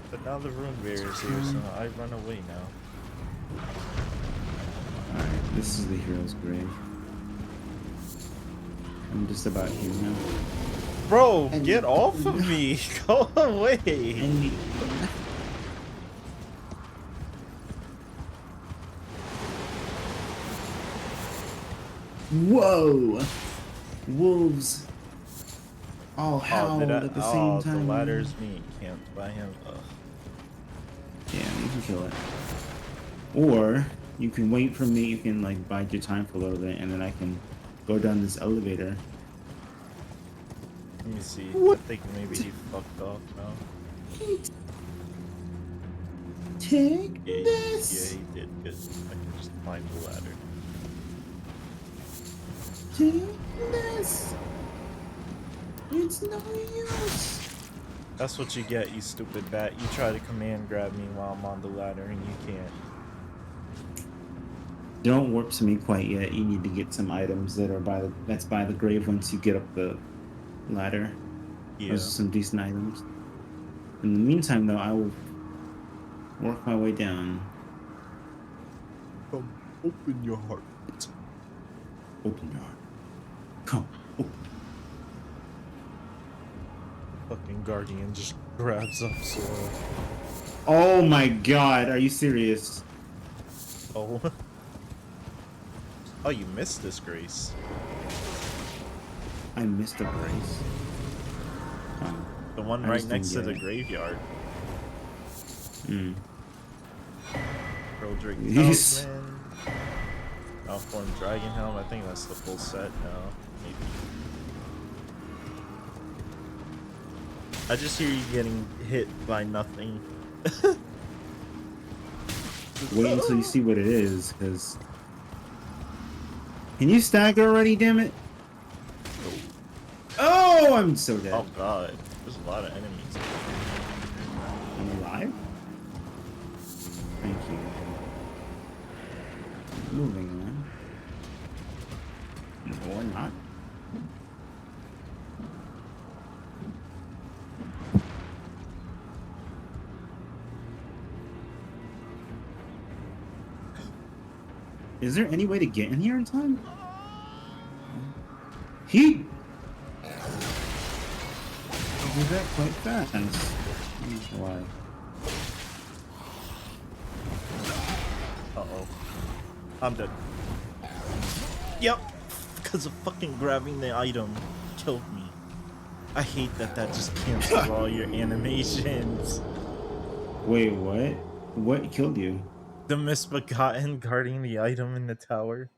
Speaker 1: But now the rune bear is here, so I run away now.
Speaker 2: Alright, this is the hero's grave. I'm just about here now.
Speaker 1: Bro,
Speaker 2: And-
Speaker 1: get off of me! Go away!
Speaker 2: And whoa! Wolves all howled at the same time.
Speaker 1: The ladder's me. Can't buy him. Ugh.
Speaker 2: Yeah, you can kill it. Or you can wait for me. You can like bide your time for a little bit, and then I can go down this elevator.
Speaker 1: Let me see.
Speaker 2: What?
Speaker 1: I think maybe he fucked off now.
Speaker 2: Take
Speaker 1: Yeah,
Speaker 2: this.
Speaker 1: yeah, he did. Good. I can just climb the ladder.
Speaker 2: Take this. It's no use.
Speaker 1: That's what you get, you stupid bat. You try to command grab me while I'm on the ladder and you can't.
Speaker 2: Don't warp to me quite yet. You need to get some items that are by the grave once you get up the ladder.
Speaker 1: Yeah.
Speaker 2: Those are some decent items. In the meantime, though, I will work my way down.
Speaker 1: Come, open your heart.
Speaker 2: Open your heart. Come. Open.
Speaker 1: Fucking guardian just grabs up sword.
Speaker 2: Oh my god, are you serious?
Speaker 1: Oh. Oh, you missed this, Grace.
Speaker 2: I missed a brace. Oh.
Speaker 1: The one
Speaker 2: I
Speaker 1: right
Speaker 2: just didn't
Speaker 1: next to
Speaker 2: get
Speaker 1: the
Speaker 2: it.
Speaker 1: graveyard.
Speaker 2: Hmm.
Speaker 1: Pearl Drake
Speaker 2: Yes.
Speaker 1: Talisman. Malformed Dragon Helm. I think that's the full set now. Maybe. I just hear you getting hit by nothing.
Speaker 2: Wait until you see what it is, because... Can you stagger already, damn it? Oh, I'm so dead.
Speaker 1: Oh god, there's a lot of enemies.
Speaker 2: I'm alive? Thank you. Moving on. Or not. Is there any way to get in here in time? He did that quite fast. I don't know why?
Speaker 1: Uh-oh. I'm dead. Yep. Because of fucking grabbing the item killed me. I hate that just cancels all your animations.
Speaker 2: Wait, what? What killed you?
Speaker 1: The misbegotten guarding the item in the tower.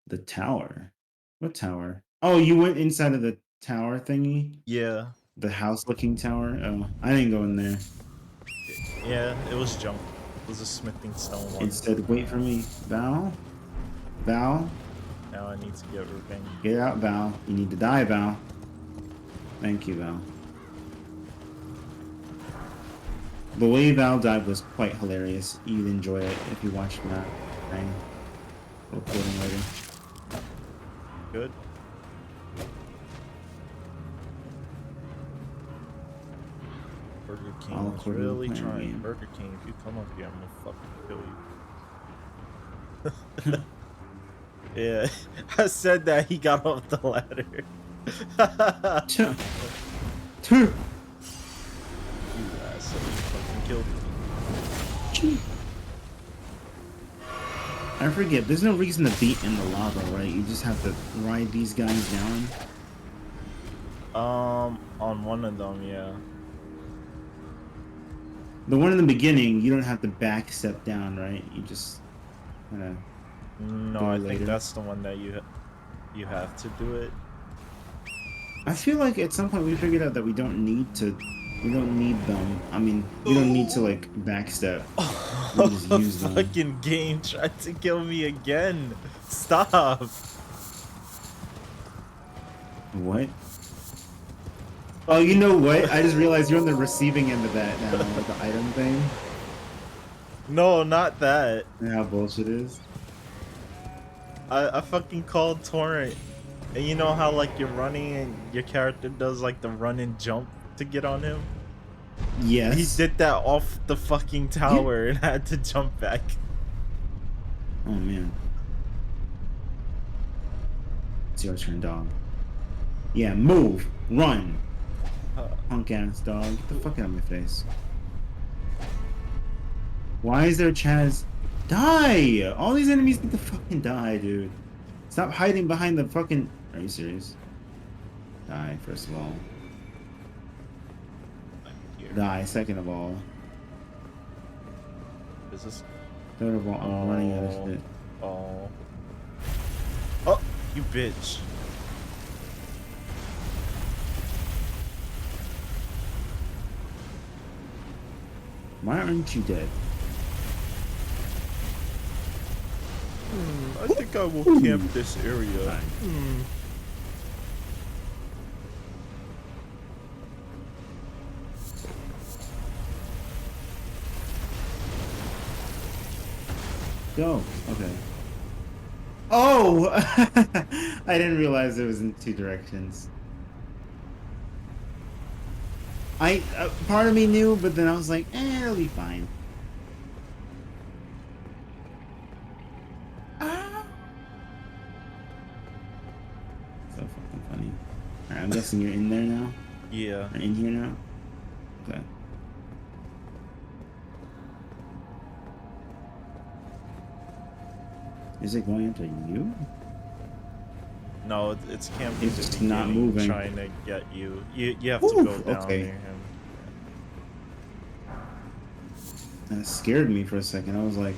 Speaker 2: The tower? What tower? Oh, you went inside of the tower thingy?
Speaker 1: Yeah.
Speaker 2: The house-looking tower? Oh, I didn't go in there.
Speaker 1: Yeah, it was junk. It was a smithing stone one.
Speaker 2: It said, wait for me. Val? Val?
Speaker 1: Now I need to get revenge.
Speaker 2: Get out, Val. You need to die, Val. Thank you, Val. The way Val died was quite hilarious. You'd enjoy it if you watched that thing. Recording later.
Speaker 1: Good. Burger King
Speaker 2: I'll
Speaker 1: is
Speaker 2: record the
Speaker 1: really
Speaker 2: plan
Speaker 1: trying.
Speaker 2: again.
Speaker 1: Burger King, if you come up here, I'm gonna fucking kill you. Yeah, I said that he got off the ladder. You asshole, you fucking killed me.
Speaker 2: I forget, there's no reason to beat in the lava, right? You just have to ride these guys down.
Speaker 1: On one of them, yeah.
Speaker 2: The one in the beginning, you don't have to back step down, right? You just kind of.
Speaker 1: No, I think that's the one that you have to do it.
Speaker 2: I feel like at some point we figured out that we don't need them. I mean, we don't need to like backstep. We just
Speaker 1: The
Speaker 2: use them.
Speaker 1: fucking game tried to kill me again. Stop.
Speaker 2: What? Oh, you know what? I just realized you're on the receiving end of that now, with the item thing.
Speaker 1: No, not that.
Speaker 2: You know how bullshit is?
Speaker 1: I fucking called Torrent. And you know how like you're running and your character does like the run and jump to get on him?
Speaker 2: Yes.
Speaker 1: He did that off the fucking tower and had to jump back.
Speaker 2: Oh man. It's your turn, dog. Yeah, move! Run! Punk ass dog. Get the fuck out of my face. Why is there Chaz? Die! All these enemies need to fucking die, dude. Stop hiding behind the fucking... Are you serious? Die, first of all. Die, second of all.
Speaker 1: Is this...
Speaker 2: Third of all, I'm running out of shit.
Speaker 1: Oh. Oh, you bitch.
Speaker 2: Why aren't you dead?
Speaker 1: I think I will camp this area.
Speaker 2: Go. Okay. Oh! I didn't realize it was in two directions. Part of me knew, but then I was like, it'll be fine. Ah. So fucking funny. Alright, I'm guessing you're in there now?
Speaker 1: Yeah.
Speaker 2: Or in here now? Okay. Is it going after you?
Speaker 1: No, it's camping.
Speaker 2: It's
Speaker 1: at the
Speaker 2: just not
Speaker 1: beginning,
Speaker 2: moving.
Speaker 1: Trying to get you. You have to
Speaker 2: Oof,
Speaker 1: go down
Speaker 2: okay.
Speaker 1: near him.
Speaker 2: That scared me for a second. I was like,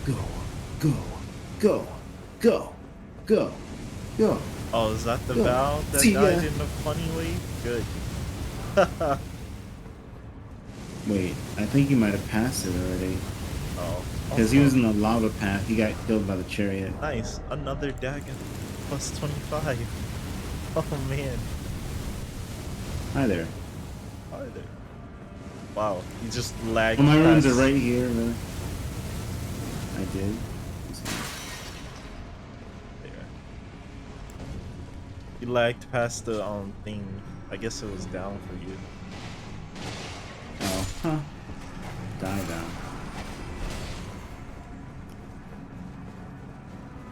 Speaker 2: Go, go, go, go, go, go.
Speaker 1: Oh, is that the
Speaker 2: Go.
Speaker 1: Val that
Speaker 2: See ya.
Speaker 1: died in a funny way? Good.
Speaker 2: Wait, I think you might have passed it already.
Speaker 1: Oh.
Speaker 2: Because he was in the lava path. He got killed by the chariot.
Speaker 1: Nice. Another dagger. Plus 25. Oh, man.
Speaker 2: Hi there.
Speaker 1: Hi there. Wow. You just lagged.
Speaker 2: Well, my runes are
Speaker 1: past-
Speaker 2: right here. Really. I did.
Speaker 1: There. You lagged past the thing. I guess it was down for you.
Speaker 2: Oh, huh. Die down.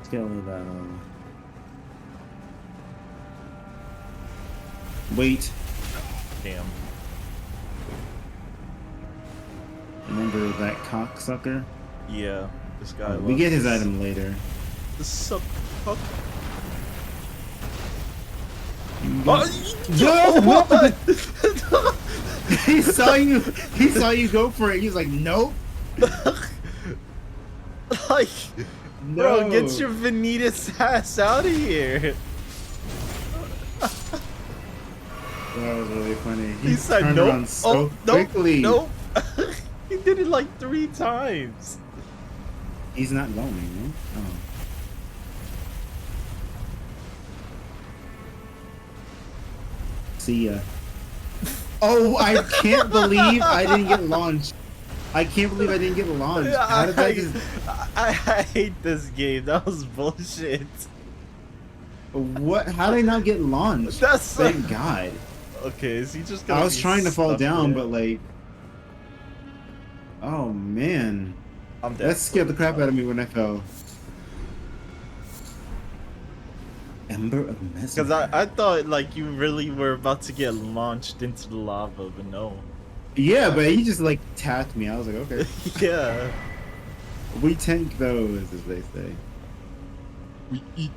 Speaker 2: Skeleton. Wait.
Speaker 1: Damn.
Speaker 2: Remember that cocksucker?
Speaker 1: Yeah. This guy.
Speaker 2: We get his
Speaker 1: loves
Speaker 2: item later.
Speaker 1: The suck. Fuck.
Speaker 2: Yo,
Speaker 1: What?
Speaker 2: he saw you. He saw you go for it. He was like, "Nope."
Speaker 1: Like, bro,
Speaker 2: No.
Speaker 1: get your Vanitas ass out of here.
Speaker 2: That was really funny.
Speaker 1: He said
Speaker 2: turned
Speaker 1: nope.
Speaker 2: around so
Speaker 1: Oh, nope.
Speaker 2: quickly.
Speaker 1: Nope. He did it like 3 times.
Speaker 2: He's not going, man. Oh. See ya. Oh, I can't believe I didn't get launched. I can't believe I didn't get launched. How did that just...
Speaker 1: I hate this game. That was bullshit.
Speaker 2: What? How did I not get launched?
Speaker 1: That's
Speaker 2: Thank God.
Speaker 1: Okay, is he just gonna
Speaker 2: I was
Speaker 1: be
Speaker 2: trying to fall
Speaker 1: stuck
Speaker 2: down,
Speaker 1: there?
Speaker 2: but like... Oh, man.
Speaker 1: I'm dead.
Speaker 2: That scared the crap out of me when I fell. Ember of
Speaker 1: Because
Speaker 2: Mesmer.
Speaker 1: I thought like you really were about to get launched into the lava, but no.
Speaker 2: Yeah, but he just like tapped me. I was like, okay.
Speaker 1: Yeah.
Speaker 2: We tank those, as they say.
Speaker 1: We eat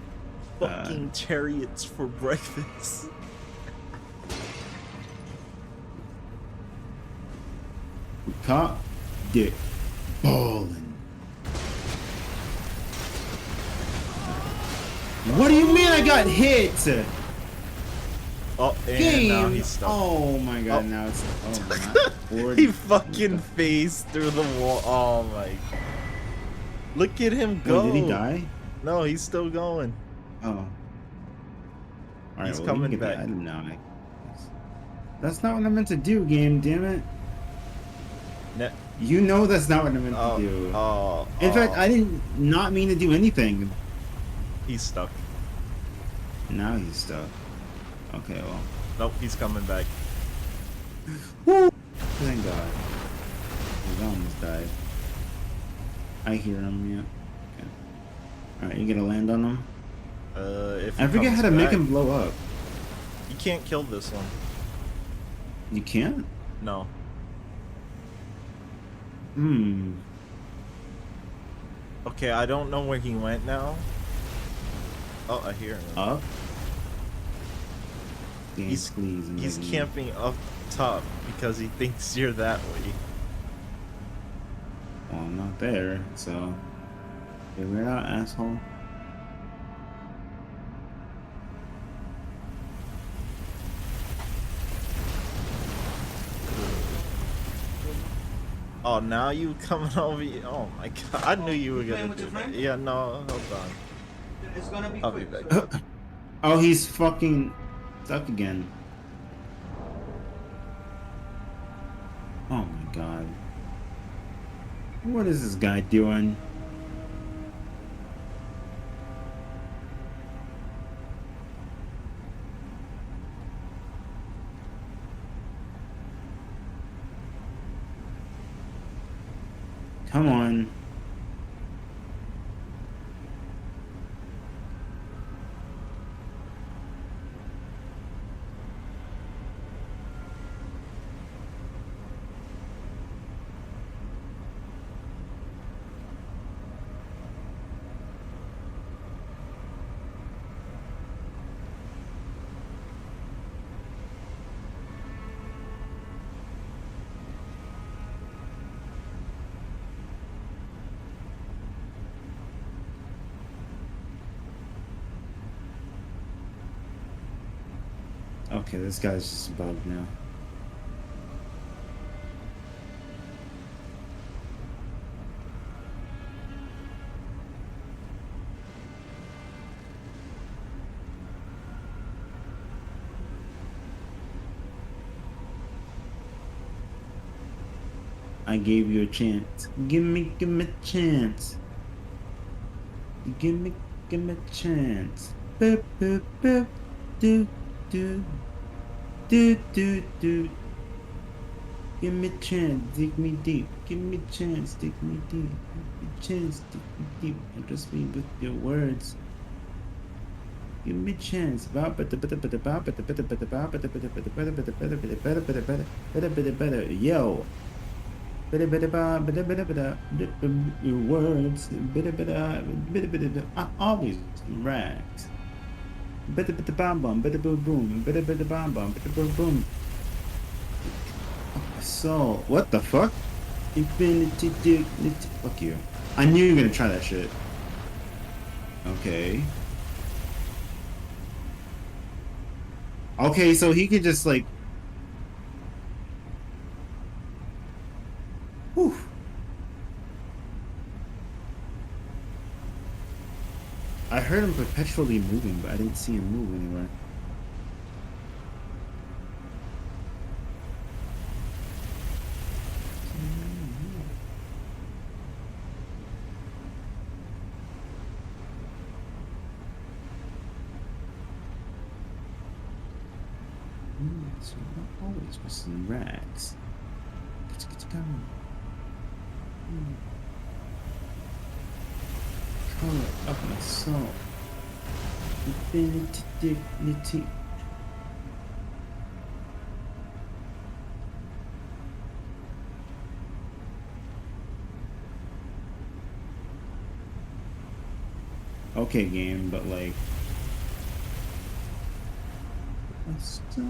Speaker 2: Uh,
Speaker 1: fucking chariots for breakfast.
Speaker 2: we caught Dick ballin'. What do you mean I got hit?
Speaker 1: Oh, and
Speaker 2: Game.
Speaker 1: now he's stuck.
Speaker 2: Oh my god,
Speaker 1: Oh.
Speaker 2: now it's not forward.
Speaker 1: He fucking phased through the wall. Oh my. Look at him go.
Speaker 2: Wait, did he die?
Speaker 1: No, he's still going.
Speaker 2: Oh. Alright,
Speaker 1: He's
Speaker 2: well, we
Speaker 1: coming
Speaker 2: can get
Speaker 1: back.
Speaker 2: the item now. That's not what I meant to do, game, damn it.
Speaker 1: Ne
Speaker 2: You know that's not what I meant to do. In fact, I didn't not mean to do anything.
Speaker 1: He's stuck.
Speaker 2: Now he's stuck. Okay, well.
Speaker 1: Nope, he's coming back.
Speaker 2: Woo! Thank God. He almost died. I hear him, yeah. Okay. Alright, you gonna land on him?
Speaker 1: If
Speaker 2: I
Speaker 1: he
Speaker 2: forget
Speaker 1: comes
Speaker 2: how to make
Speaker 1: back-
Speaker 2: him blow up.
Speaker 1: You can't kill this one.
Speaker 2: You can't?
Speaker 1: No.
Speaker 2: Hmm.
Speaker 1: Okay, I don't know where he went now. Oh, I hear him.
Speaker 2: Up?
Speaker 1: He's camping up top because he thinks you're that way.
Speaker 2: Well, I'm not there, so figure it out, asshole.
Speaker 1: Oh, now you coming over here? Oh my god, I knew you were gonna do that. Yeah, no, hold on.
Speaker 3: It's gonna be
Speaker 1: I'll be
Speaker 3: quick.
Speaker 1: back.
Speaker 2: Oh, he's fucking stuck again. Oh my god. What is this guy doing? Come on. Okay, this guy's just bugged now. I gave you a chance. Give me a chance. Give me a chance. Boop, boop, boop. Do, do. Do, do, do. Give me a chance, dig me deep. Give me a chance, dig me deep. Give me a chance, dig me deep. Interest me with your words. Give me a chance. Yo. Your words. Always rags. Bam bum, boom boom, bam bum, boom. So, what the fuck? Infinity dignity. Fuck you. I knew you were gonna try that shit. Okay. Okay, so he could just like. Whew. I heard him perpetually moving, but I didn't see him move anywhere. So I'm always missing rags. color of my soul. Infinity dignity. Okay, game, but like a star.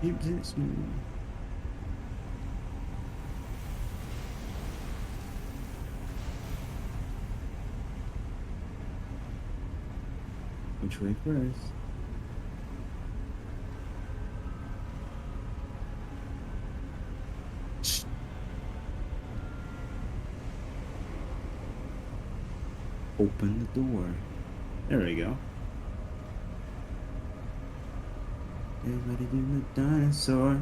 Speaker 2: It is me. Which way first? Open the door. There we go. Everybody do the dinosaur.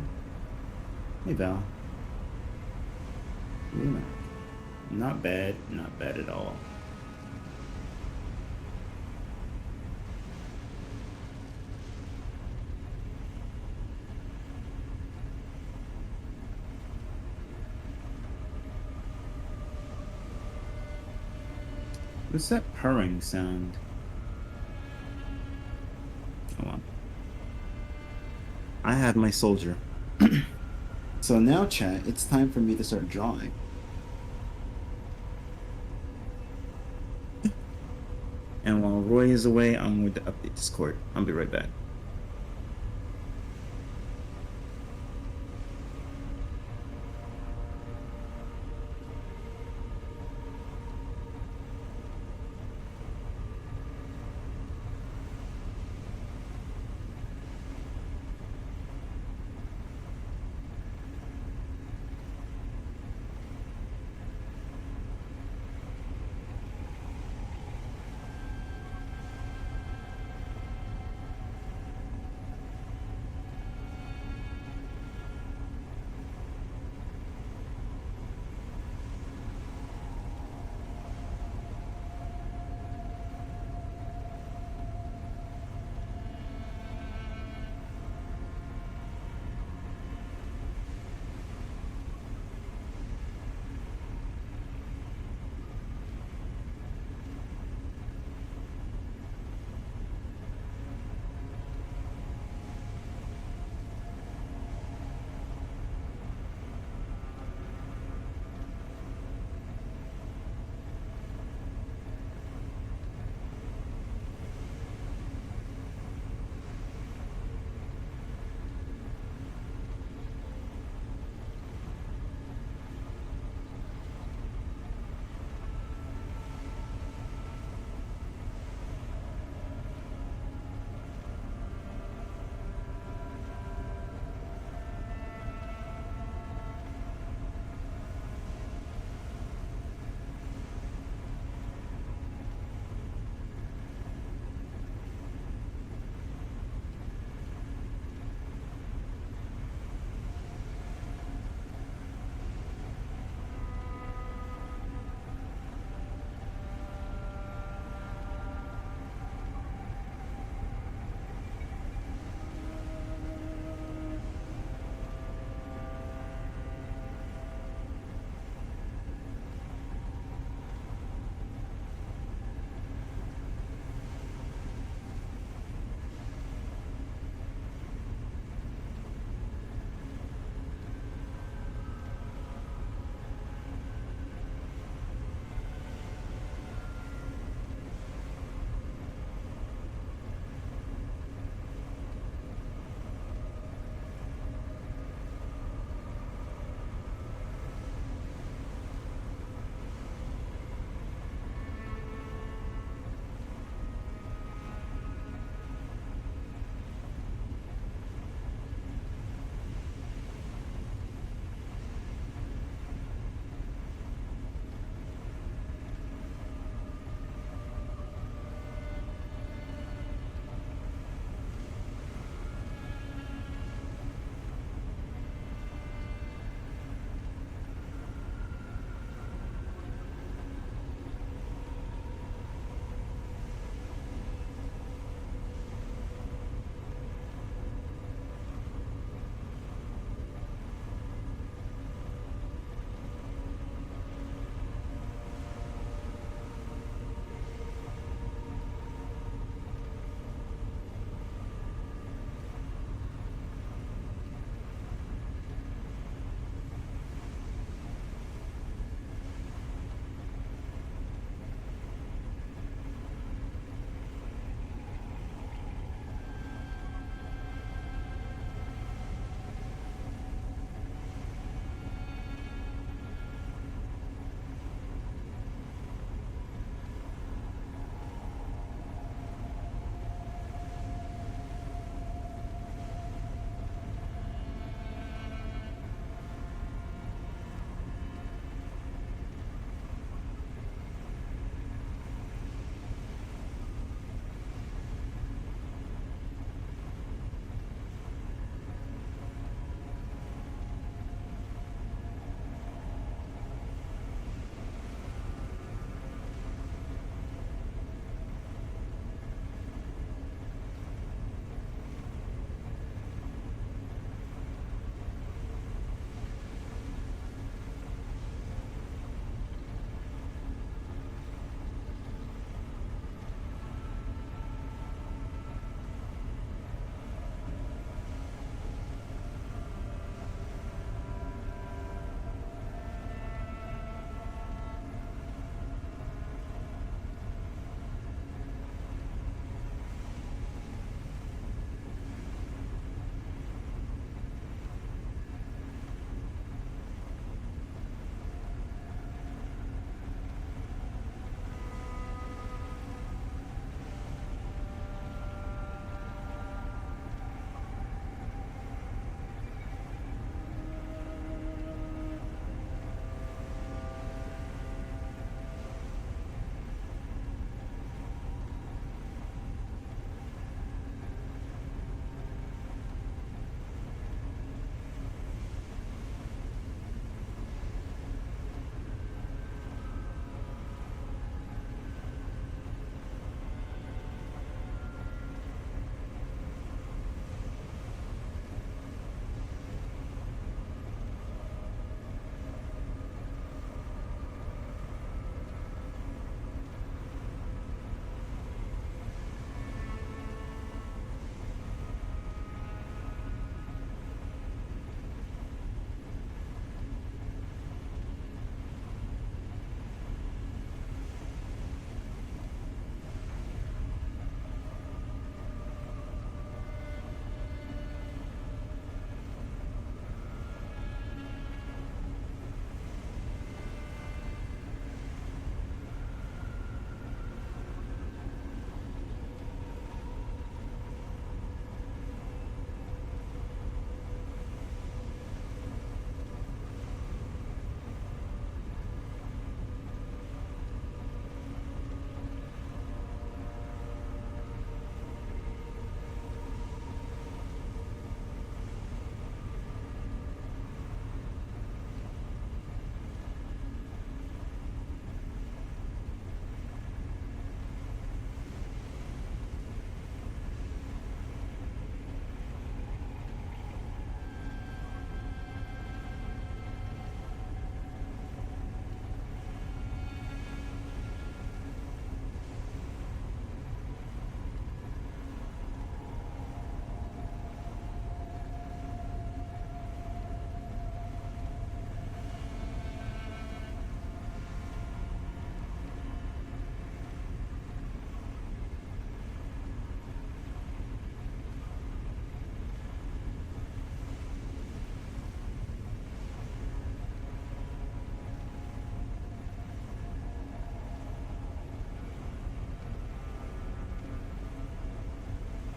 Speaker 2: Hey Val. Yeah. Not bad. Not bad at all. What's that purring sound? Hold on. I have my soldier. So now, chat, it's time for me to start drawing. And while Roy is away, I'm going to update Discord. I'll be right back.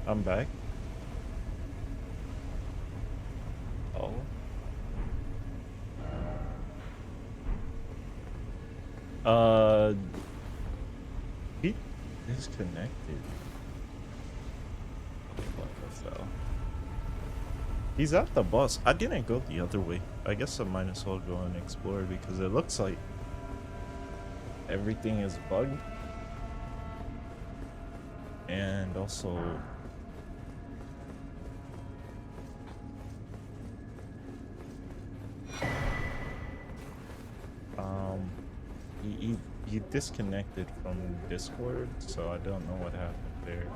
Speaker 1: I'm back. Oh. He disconnected. What the hell? He's at the bus. I didn't go the other way. I guess I might as well go and explore because it looks like everything is bugged. And also he disconnected from Discord, so I don't know what happened there.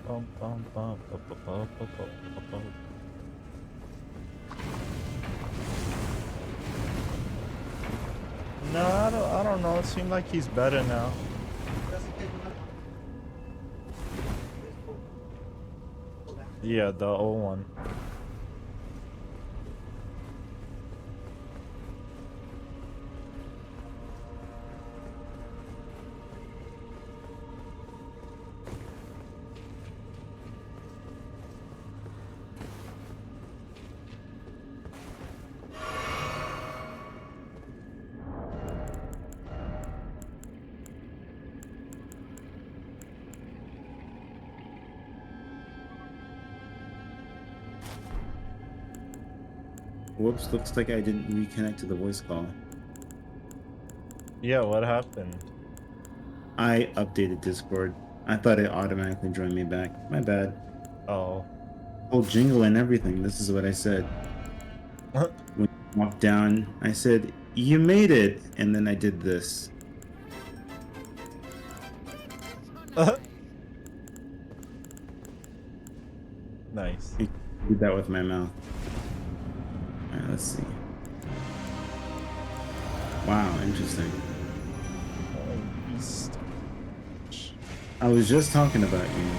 Speaker 1: Bum, bum, bum, bum, bum, bum, bum, bum, bum. No, I don't know. It seemed like he's better now. Yeah, the old one.
Speaker 2: Whoops, looks like I didn't reconnect to the voice call.
Speaker 1: Yeah, what happened?
Speaker 2: I updated Discord. I thought it automatically joined me back. My bad.
Speaker 1: Oh.
Speaker 2: Whole jingle and everything. This is what I said. When I walked down, I said, "You made it," and then I did this.
Speaker 1: Nice.
Speaker 2: I did that with my mouth. Alright, let's see. Wow, interesting.
Speaker 1: Oh, beast.
Speaker 2: I was just talking about you.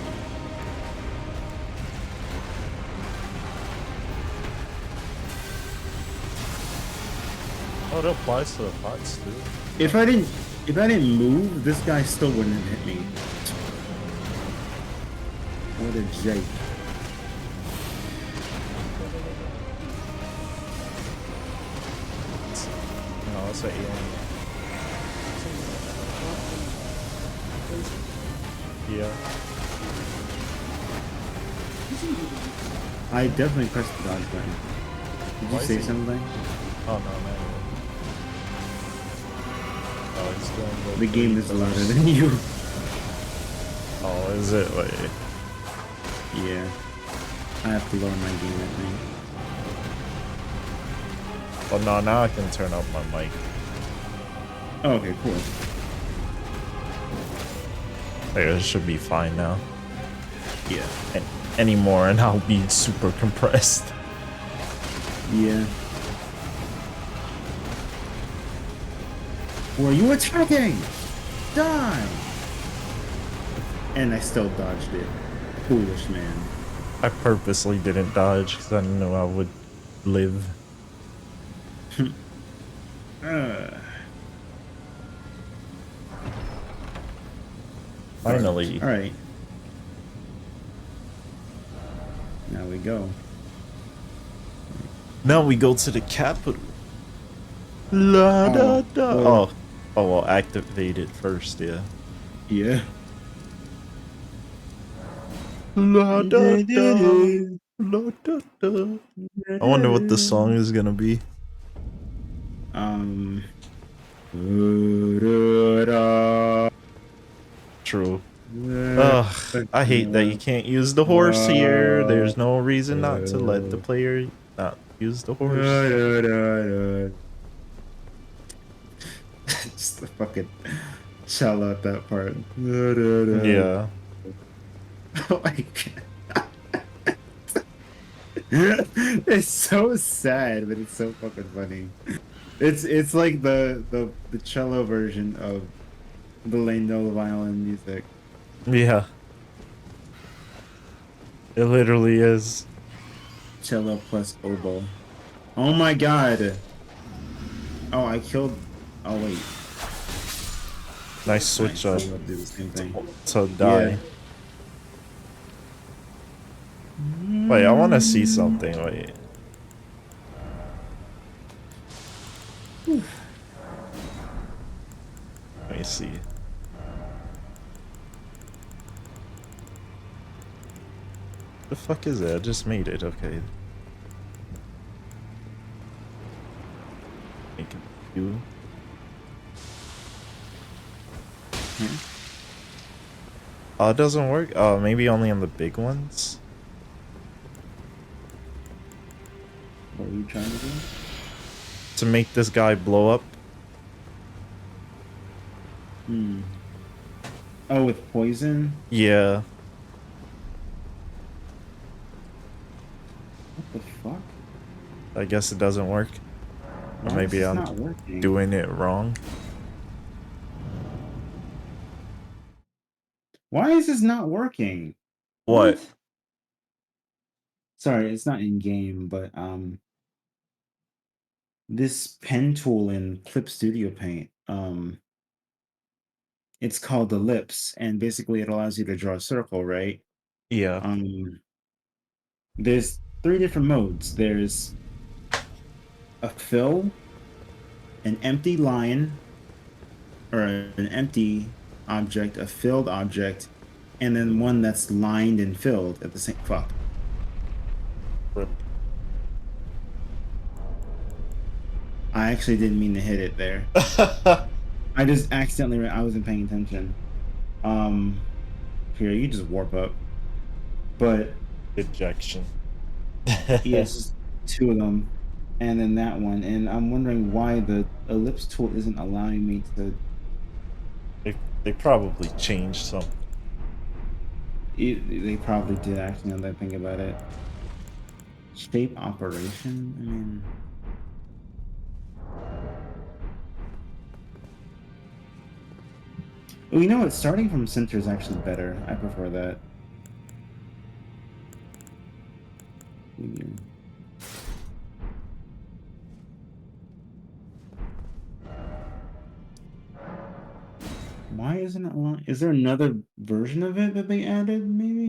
Speaker 1: Oh, it applies to the pots too.
Speaker 2: If I didn't move, this guy still wouldn't have hit me. What a jake.
Speaker 1: No, it's an alien. Yeah.
Speaker 2: I definitely pressed the dodge button. Did you
Speaker 1: Why is
Speaker 2: say
Speaker 1: he-
Speaker 2: something?
Speaker 1: Oh, no, man. Oh, he's doing
Speaker 2: The game is louder than you.
Speaker 1: Oh, is it? Wait.
Speaker 2: Yeah. I have to lower my game, I think.
Speaker 1: Oh, no, now I can turn up my mic.
Speaker 2: Oh, okay, cool.
Speaker 1: Like, it should be fine now.
Speaker 2: Yeah.
Speaker 1: And anymore, and I'll be super compressed.
Speaker 2: Yeah. Who are you attacking? Die! And I still dodged it. Foolish man.
Speaker 1: I purposely didn't dodge because I knew I would live. Finally.
Speaker 2: Alright. Now we go.
Speaker 1: Now we go to the capital. La
Speaker 2: Oh,
Speaker 1: da da.
Speaker 2: well,
Speaker 1: Oh well, activate it first, yeah.
Speaker 2: yeah.
Speaker 1: La da da. La da da. I wonder what the song is gonna be.
Speaker 2: Um.
Speaker 1: True. Ugh, I hate that you can't use the horse here. There's no reason not to let the player not use the horse.
Speaker 2: Just the fucking shell out that part.
Speaker 1: Yeah.
Speaker 2: Oh my god. It's so sad, but it's so fucking funny. It's like the cello version of the Leno violin music.
Speaker 1: Yeah. It literally is.
Speaker 2: Cello plus oboe. Oh my god. Oh, I killed. Oh wait.
Speaker 1: Nice switch
Speaker 2: Nice.
Speaker 1: up
Speaker 2: I'll do the same thing.
Speaker 1: to
Speaker 2: Yeah.
Speaker 1: die. Wait, I want to see something. Wait. Let me see. The fuck is it? I just made it. Okay. Make it you. Oh, it doesn't work. Oh, maybe only on the big ones.
Speaker 2: What are you trying to do?
Speaker 1: To make this guy blow up.
Speaker 2: Hmm. Oh, with poison?
Speaker 1: Yeah.
Speaker 2: What the fuck?
Speaker 1: I guess it doesn't work. Or
Speaker 2: Why is
Speaker 1: maybe
Speaker 2: this
Speaker 1: I'm
Speaker 2: not working?
Speaker 1: doing it wrong.
Speaker 2: Why is this not working?
Speaker 1: What?
Speaker 2: What? Sorry, it's not in game, but this pen tool in Clip Studio Paint, it's called Ellipse, and basically it allows you to draw a circle, right?
Speaker 1: Yeah.
Speaker 2: Um, there's three different modes. There's a fill, an empty line, or an empty object, a filled object, and then one that's lined and filled at the same. Fuck.
Speaker 1: Rip.
Speaker 2: I actually didn't mean to hit it there. I just accidentally. I wasn't paying attention. Here you just warp up, but
Speaker 1: Ejection.
Speaker 2: yeah, it's just two of them, and then that one. And I'm wondering why the ellipse tool isn't allowing me to.
Speaker 1: They probably changed some.
Speaker 2: They probably did actually. Now that I think about it, shape operation. I mean. Well, you know what? Starting from center is actually better. I prefer that. Why isn't it allowed? Is there another version of it that they added, maybe?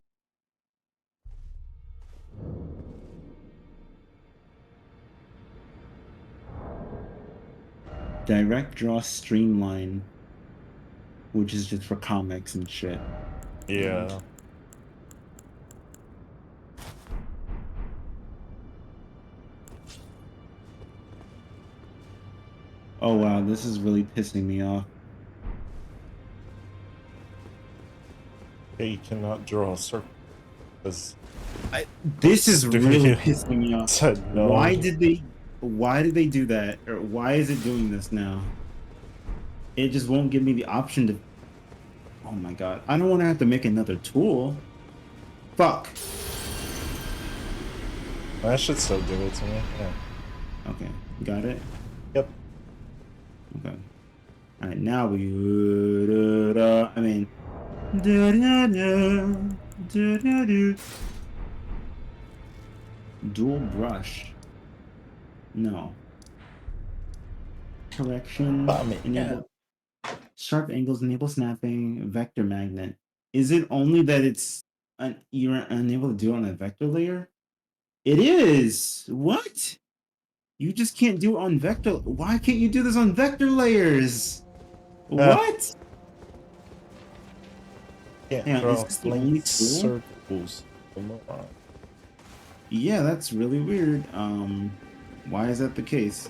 Speaker 2: Direct Draw Streamline, which is just for comics and shit.
Speaker 1: Yeah.
Speaker 2: Oh wow, this is really pissing me off.
Speaker 1: Yeah, you cannot draw a circle. Because
Speaker 2: This is really
Speaker 1: Studio
Speaker 2: pissing me off.
Speaker 1: said no.
Speaker 2: Why did they do that? Or why is it doing this now? It just won't give me the option to. Oh my god. I don't want to have to make another tool. Fuck.
Speaker 1: That should still give it to me. Yeah.
Speaker 2: Okay, got it.
Speaker 1: Yep.
Speaker 2: Okay. All right, now we. I mean. Dual brush. No. Correction.
Speaker 1: I mean, yeah.
Speaker 2: Enable. Sharp angles enable snapping. Vector magnet. Is it only that you're unable to do it on a vector layer? It is. What? You just can't do it on vector. Why can't you do this on vector layers?
Speaker 1: Uh,
Speaker 2: What?
Speaker 1: Can't
Speaker 2: Yeah, is
Speaker 1: draw
Speaker 2: this the
Speaker 1: blank
Speaker 2: only tool?
Speaker 1: circles. Come on.
Speaker 2: Yeah, that's really weird. Why is that the case?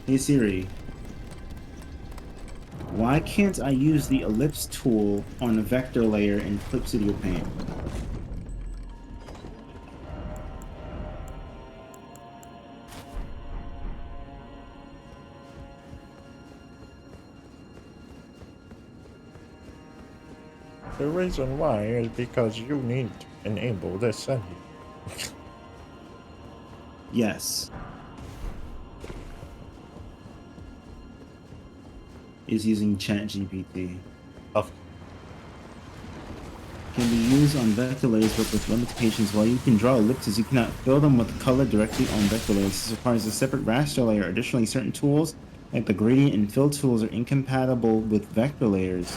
Speaker 2: Hey Siri, why can't I use the ellipse tool on a vector layer in Clip Studio Paint?
Speaker 1: The reason why is because you need to enable this setting.
Speaker 2: Yes. Is using ChatGPT.
Speaker 1: Of
Speaker 2: Can be used on vector layers but with limitations. While you can draw ellipses, you cannot fill them with color directly on vector layers. This requires a separate raster layer. Additionally, certain tools, like the gradient and fill tools, are incompatible with vector layers.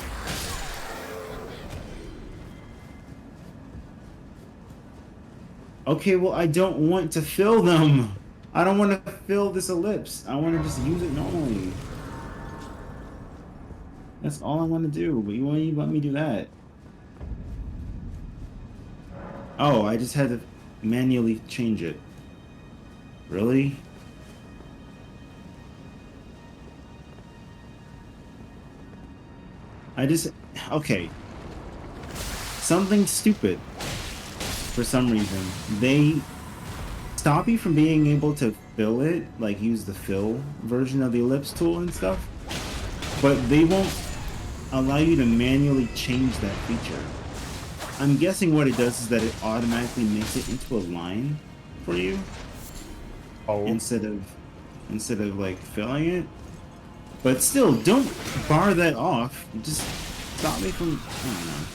Speaker 2: Okay, well, I don't want to fill them. I don't want to fill this ellipse. I want to just use it normally. That's all I want to do, but you won't even let me do that. Oh, I just had to manually change it. Really? Okay. Something stupid. For some reason. They stop you from being able to fill it, like use the fill version of the ellipse tool and stuff. But they won't allow you to manually change that feature. I'm guessing what it does is that it automatically makes it into a line for you instead of like filling it. But still, don't bar that off. Just stop me from. I don't know.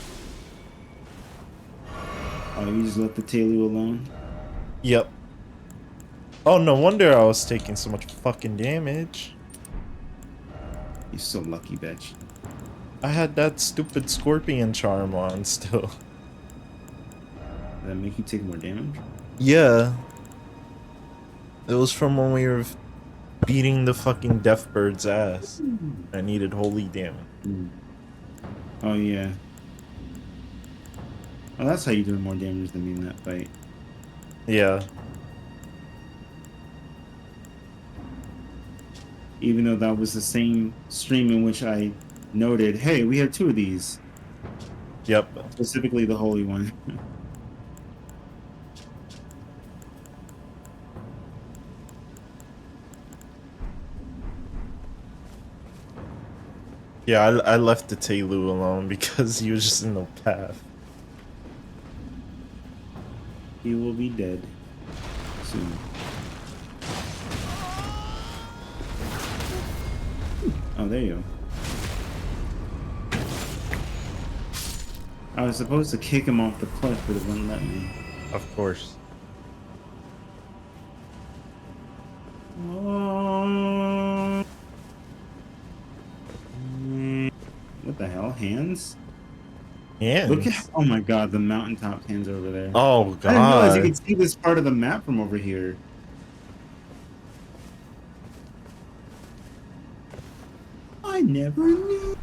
Speaker 2: Oh, you just let the Tailu alone?
Speaker 1: Yep. Oh, no wonder I was taking so much fucking damage.
Speaker 2: You're so lucky, bitch.
Speaker 1: I had that stupid scorpion charm on still.
Speaker 2: Did that make you take more damage?
Speaker 1: Yeah. It was from when we were beating the fucking death bird's ass. I needed holy damage.
Speaker 2: Oh, yeah. Oh, that's how you're doing more damage than me in that fight.
Speaker 1: Yeah.
Speaker 2: Even though that was the same stream in which I noted, hey, we have 2 of these.
Speaker 1: Yep.
Speaker 2: Specifically the holy one.
Speaker 1: Yeah, I left the Tailu alone because he was just in the path.
Speaker 2: He will be dead soon. Oh, there you go. I was supposed to kick him off the cliff, but it wouldn't let me.
Speaker 1: Of course.
Speaker 2: What the hell? Hands?
Speaker 1: Yeah.
Speaker 2: Look at, oh my god, the mountaintop hands over there.
Speaker 1: Oh
Speaker 2: I didn't realize you
Speaker 1: god.
Speaker 2: could see this part of the map from over here. I never knew.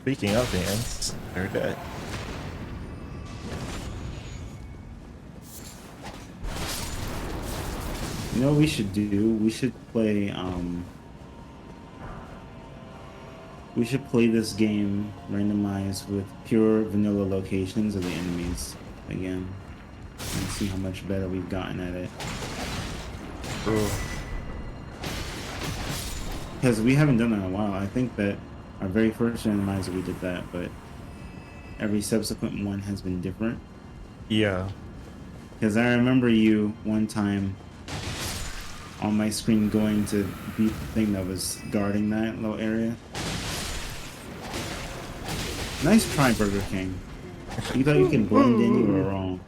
Speaker 1: Speaking of hands, they're dead.
Speaker 2: You know what we should do? We should play this game randomized with pure vanilla locations of the enemies again. And see how much better we've gotten at it. Because we haven't done that in a while. I think that our very first randomizer we did that, but every subsequent one has been different.
Speaker 1: Yeah.
Speaker 2: Because I remember you one time on my screen going to beat the thing that was guarding that little area. Nice try, Burger King. You thought you could blend in, you were wrong.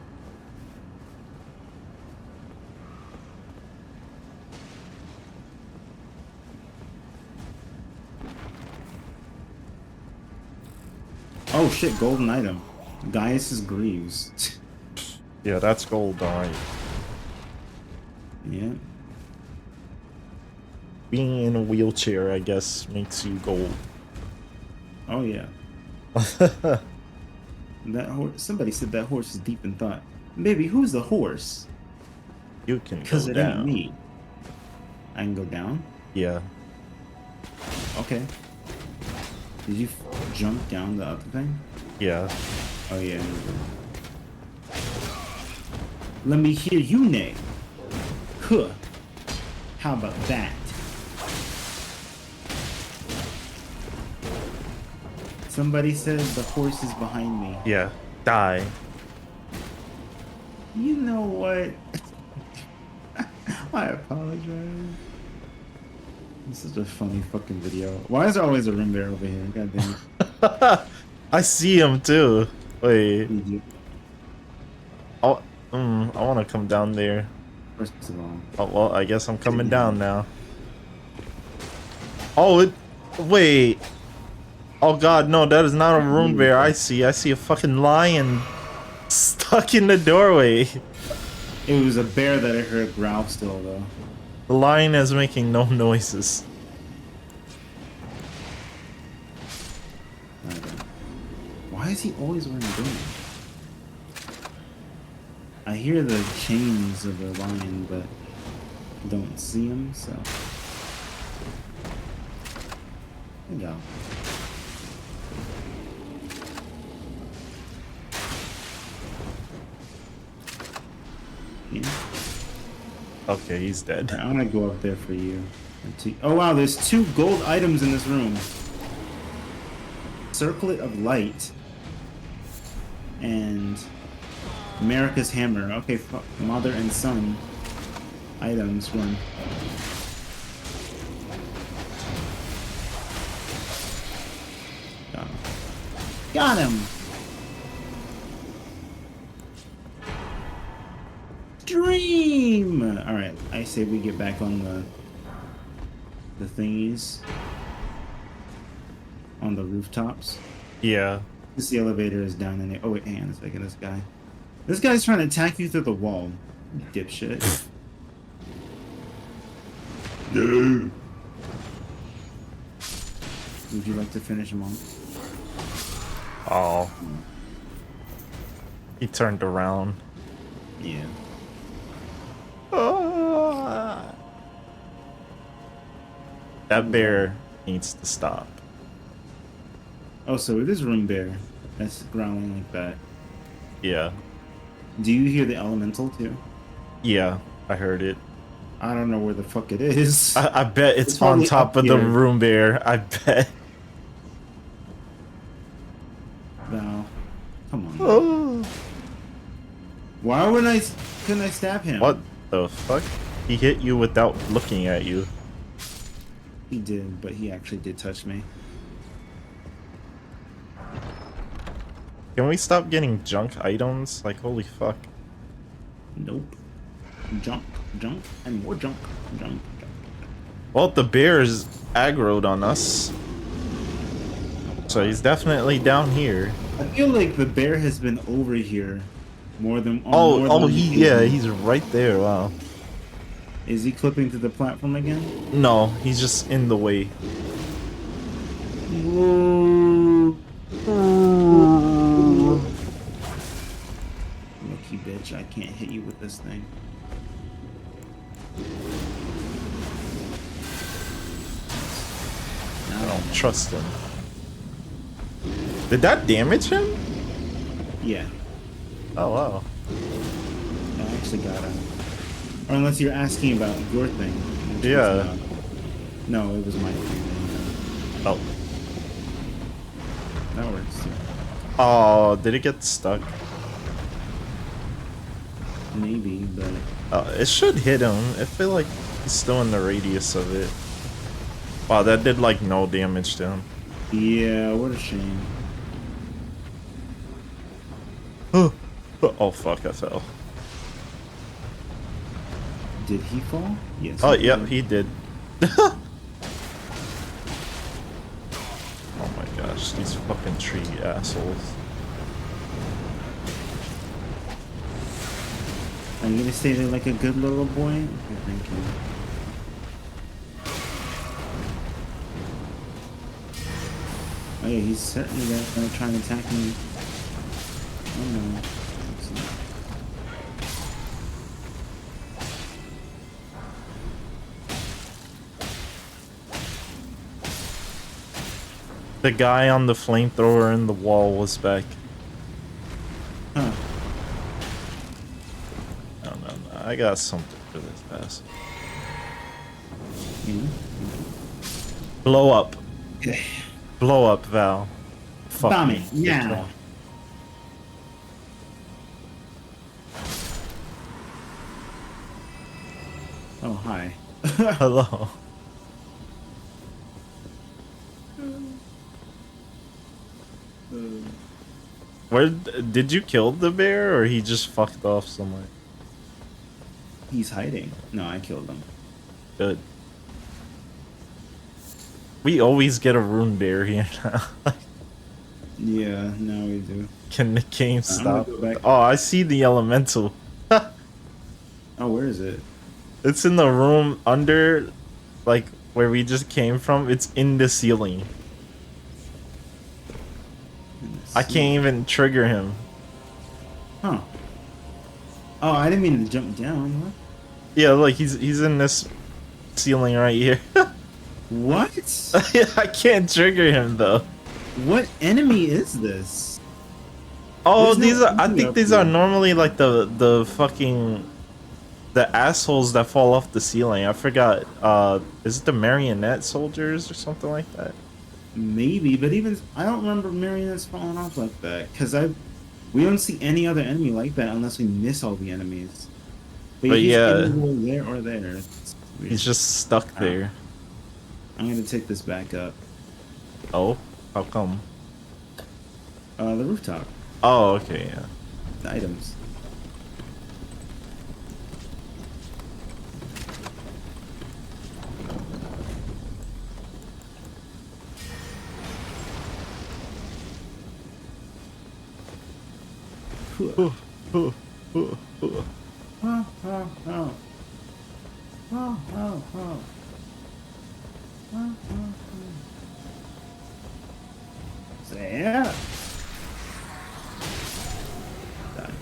Speaker 2: Oh shit, golden item. Gaius is Greaves.
Speaker 1: Yeah, that's gold, alright.
Speaker 2: Yeah.
Speaker 1: Being in a wheelchair, I guess, makes you gold.
Speaker 2: Oh yeah. That horse. Somebody said that horse is deep in thought. Baby, who's the horse?
Speaker 1: You can
Speaker 2: Cause
Speaker 1: go
Speaker 2: it ain't
Speaker 1: down.
Speaker 2: me. I can go down.
Speaker 1: Yeah.
Speaker 2: Okay. Did you jump down the other thing?
Speaker 1: Yeah.
Speaker 2: Oh yeah. Let me hear you neigh. Huh. How about that? Somebody said the horse is behind me.
Speaker 1: Yeah. Die.
Speaker 2: You know what? I apologize. This is a funny fucking video. Why is there always a room bear over here? God damn it.
Speaker 1: I see him too. Wait.
Speaker 2: Idiot.
Speaker 1: Oh, I want to come down there.
Speaker 2: First of all.
Speaker 1: Oh, well, I guess I'm coming down now. Oh, wait. Oh god, no, that is not a room bear. I see a fucking lion stuck in the doorway.
Speaker 2: It was a bear that I heard growl still though.
Speaker 1: The lion is making no noises.
Speaker 2: Okay. Why is he always wearing a gun? I hear the chains of the lion, but don't see him, so. There you go. Yeah.
Speaker 1: Okay, he's dead.
Speaker 2: I'm gonna go up there for you. Oh wow, there's 2 gold items in this room. Circlet of Light and America's Hammer. Okay, mother and son items from. Got him. Dream. All right, I say we get back on the thingies on the rooftops.
Speaker 1: Yeah.
Speaker 2: This elevator is down in there. Oh wait, hang on a second. This guy's trying to attack you through the wall. You dipshit. No. Would you like to finish him off?
Speaker 1: Oh. He turned around.
Speaker 2: Yeah.
Speaker 1: Ah. That bear needs to stop.
Speaker 2: Oh, so it is room bear that's growling like that.
Speaker 1: Yeah.
Speaker 2: Do you hear the elemental too?
Speaker 1: Yeah, I heard it.
Speaker 2: I don't know where the fuck it is.
Speaker 1: I bet it's on
Speaker 2: probably
Speaker 1: top
Speaker 2: up
Speaker 1: of the
Speaker 2: here.
Speaker 1: room bear. I bet.
Speaker 2: No. Come on.
Speaker 1: Oh.
Speaker 2: Why couldn't I stab him?
Speaker 1: What the fuck? He hit you without looking at you.
Speaker 2: He did, but he actually did touch me.
Speaker 1: Can we stop getting junk items? Like, holy fuck.
Speaker 2: Nope. Junk, and more junk.
Speaker 1: Well, the bear is aggroed on us. So he's definitely down here.
Speaker 2: I feel like the bear has been over here more than.
Speaker 1: He's right there. Wow.
Speaker 2: Is he clipping to the platform again?
Speaker 1: No, he's just in the way.
Speaker 2: Lucky bitch, I can't hit you with this thing.
Speaker 1: I don't trust him. Did that damage him?
Speaker 2: Yeah,
Speaker 1: Oh wow.
Speaker 2: I actually got him. Or unless you're asking about your thing. which
Speaker 1: Yeah.
Speaker 2: was not. No, it was my thing.
Speaker 1: Oh.
Speaker 2: That works.
Speaker 1: Oh, did it get stuck?
Speaker 2: Maybe, but
Speaker 1: It should hit him. I feel like he's still in the radius of it. Wow, that did like no damage to him.
Speaker 2: yeah, what a shame.
Speaker 1: Oh fuck, I fell.
Speaker 2: Did he fall? Yes.
Speaker 1: Oh,
Speaker 2: he
Speaker 1: yep,
Speaker 2: did.
Speaker 1: he did. Oh my gosh, these fucking tree assholes.
Speaker 2: you gonna stay there like a good little boy? Okay, thank you. Oh yeah, he's certainly gonna try and attack me. Oh no.
Speaker 1: The guy on the flamethrower in the wall was back.
Speaker 2: Huh.
Speaker 1: No, I got something for this pass.
Speaker 2: Yeah.
Speaker 1: Blow up.
Speaker 2: Okay.
Speaker 1: Blow up, Val. Fuck
Speaker 2: Bomb
Speaker 1: me.
Speaker 2: it now. Oh hi.
Speaker 1: Hello. Where did you kill the bear, or he just fucked off somewhere?
Speaker 2: He's hiding. No, I killed him.
Speaker 1: Good. We always get a rune bear here now.
Speaker 2: Yeah, now we do.
Speaker 1: Can the game
Speaker 2: I'm
Speaker 1: stop?
Speaker 2: gonna go back.
Speaker 1: Oh, I see the elemental.
Speaker 2: Oh, where is it?
Speaker 1: It's in the room under, like, where we just came from. It's in the ceiling. I can't even trigger him.
Speaker 2: Huh. Oh, I didn't mean to jump down. What?
Speaker 1: Yeah, like he's in this ceiling right here.
Speaker 2: What?
Speaker 1: I can't trigger him though.
Speaker 2: What enemy is this?
Speaker 1: Oh,
Speaker 2: There's no
Speaker 1: these are. I
Speaker 2: enemy
Speaker 1: think
Speaker 2: up
Speaker 1: these
Speaker 2: here.
Speaker 1: are normally like the fucking the assholes that fall off the ceiling. I forgot. Is it the marionette soldiers or something like that?
Speaker 2: Maybe, but even I don't remember marionettes falling off like that because we don't see any other enemy like that unless we miss all the enemies.
Speaker 1: But
Speaker 2: he's
Speaker 1: yeah.
Speaker 2: anywhere there or there. It's weird.
Speaker 1: He's just stuck there.
Speaker 2: I'm gonna take this back up.
Speaker 1: Oh, how come?
Speaker 2: The rooftop.
Speaker 1: Oh, okay, yeah.
Speaker 2: The items.
Speaker 1: Ooh, ooh, ooh, ooh.
Speaker 2: Oh, oh, oh. Oh, oh, oh. Oh, oh, oh. So, yeah. Die.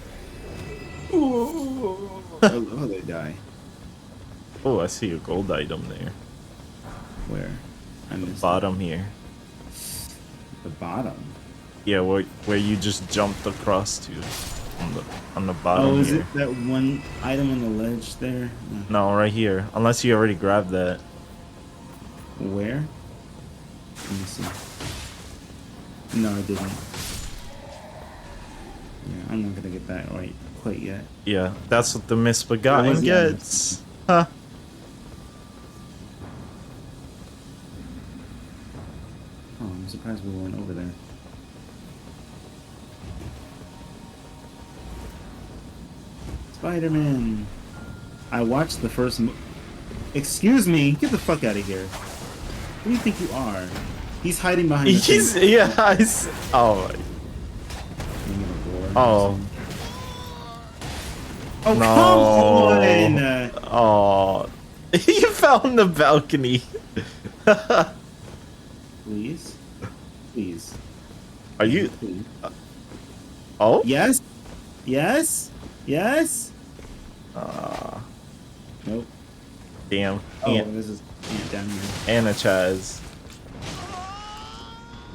Speaker 2: Oh, they die.
Speaker 1: Oh, I see a gold item there.
Speaker 2: Where? I missed
Speaker 1: Bottom here.
Speaker 2: the bottom.
Speaker 1: Yeah, where you just jumped across to. On the bottom
Speaker 2: Oh, is
Speaker 1: here.
Speaker 2: it that one item on the ledge there?
Speaker 1: No, right here. Unless you already grabbed that.
Speaker 2: Where? Let me see. No, I didn't. Yeah, I'm not gonna get that right quite yet.
Speaker 1: Yeah, that's what the misbegotten
Speaker 2: was the
Speaker 1: gets. Huh.
Speaker 2: Oh, I'm surprised we weren't over there. Spider-Man. I watched the first. Excuse me, get the fuck out of here. Who do you think you are? He's hiding behind. The
Speaker 1: He's
Speaker 2: thing.
Speaker 1: yeah. Oh. Oh.
Speaker 2: Oh,
Speaker 1: No.
Speaker 2: come on!
Speaker 1: Oh. You found the balcony.
Speaker 2: Please, please.
Speaker 1: Are you?
Speaker 2: Please.
Speaker 1: Oh.
Speaker 2: Yes, yes, yes. Nope.
Speaker 1: Damn.
Speaker 2: Oh,
Speaker 1: Ant,
Speaker 2: this is down here.
Speaker 1: Anna Chaz.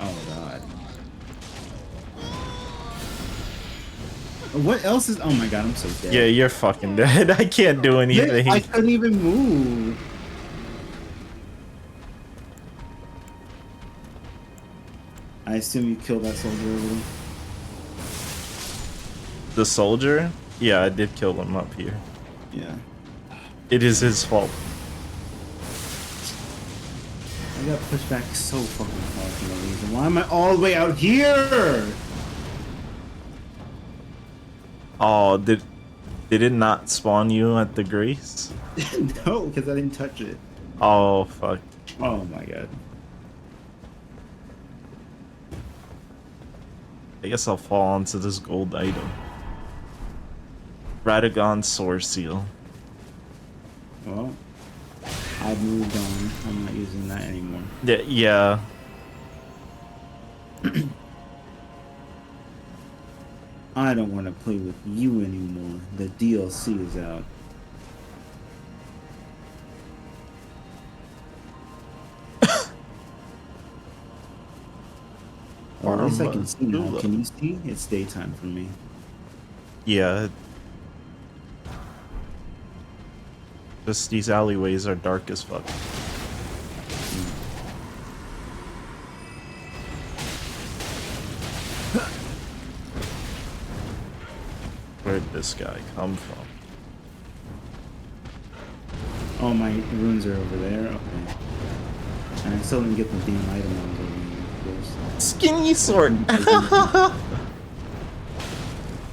Speaker 2: Oh god. What else is? Oh my god, I'm so dead.
Speaker 1: Yeah, you're fucking dead. I can't do anything.
Speaker 2: I couldn't even move. I assume you killed that soldier over there.
Speaker 1: The soldier? Yeah, I did kill him up here.
Speaker 2: Yeah.
Speaker 1: It is his fault.
Speaker 2: I got pushed back so fucking far for no reason. Why am I all the way out here?
Speaker 1: Oh, did it not spawn you at the Grace?
Speaker 2: No, because I didn't touch it.
Speaker 1: Oh, fuck.
Speaker 2: Oh my god.
Speaker 1: I guess I'll fall onto this gold item. Radagon Sword Seal.
Speaker 2: Well, I've moved on. I'm not using that anymore.
Speaker 1: Yeah, yeah.
Speaker 2: I don't want to play with you anymore. The DLC is out. Well, at least I can see now.
Speaker 1: Armadillo.
Speaker 2: Can you see? It's daytime for me.
Speaker 1: Yeah. Just these alleyways are dark as fuck. Where'd this guy come from?
Speaker 2: Oh, my runes are over there? Okay. And I still didn't get the damn item I was over there, of course.
Speaker 1: Skinny sword!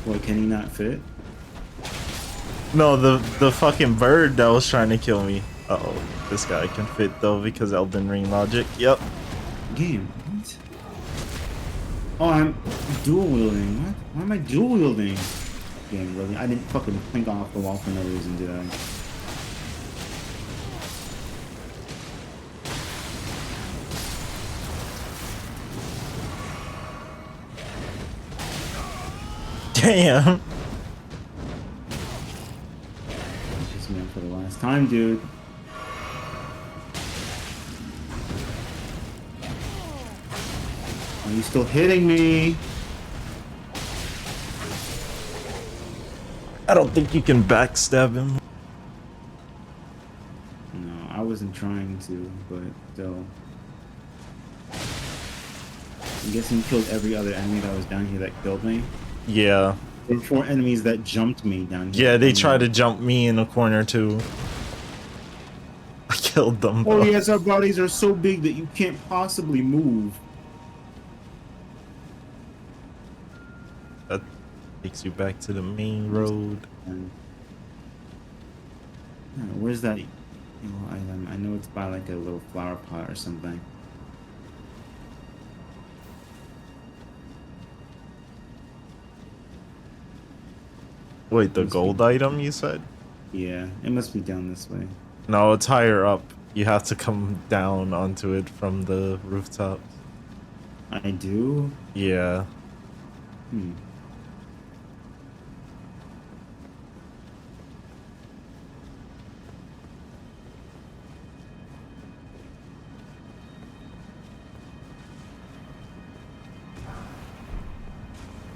Speaker 2: What, can he not fit?
Speaker 1: No, the fucking bird that was trying to kill me. Uh-oh. This guy can fit though because Elden Ring logic. Yep.
Speaker 2: Game, what? Oh, I'm dual wielding. What? Why am I dual wielding? Game, really? I didn't fucking think off the wall for no reason, did I?
Speaker 1: Damn.
Speaker 2: It's just meant for the last time, dude. Are you still hitting me?
Speaker 1: I don't think you can backstab him.
Speaker 2: No, I wasn't trying to, but still. I'm guessing you killed every other enemy that was down here that killed me.
Speaker 1: Yeah.
Speaker 2: There were 4 enemies that jumped me down here.
Speaker 1: Yeah, they tried to jump me in the corner too. I killed them.
Speaker 2: Oh
Speaker 1: Though.
Speaker 2: yes, our bodies are so big that you can't possibly move.
Speaker 1: That takes you back to the main road.
Speaker 2: Where's that item? I know it's by like a little flower pot or something.
Speaker 1: Wait, the gold item you said?
Speaker 2: Yeah, it must be down this way.
Speaker 1: No, it's higher up. You have to come down onto it from the rooftop.
Speaker 2: I do?
Speaker 1: Yeah.
Speaker 2: Hmm.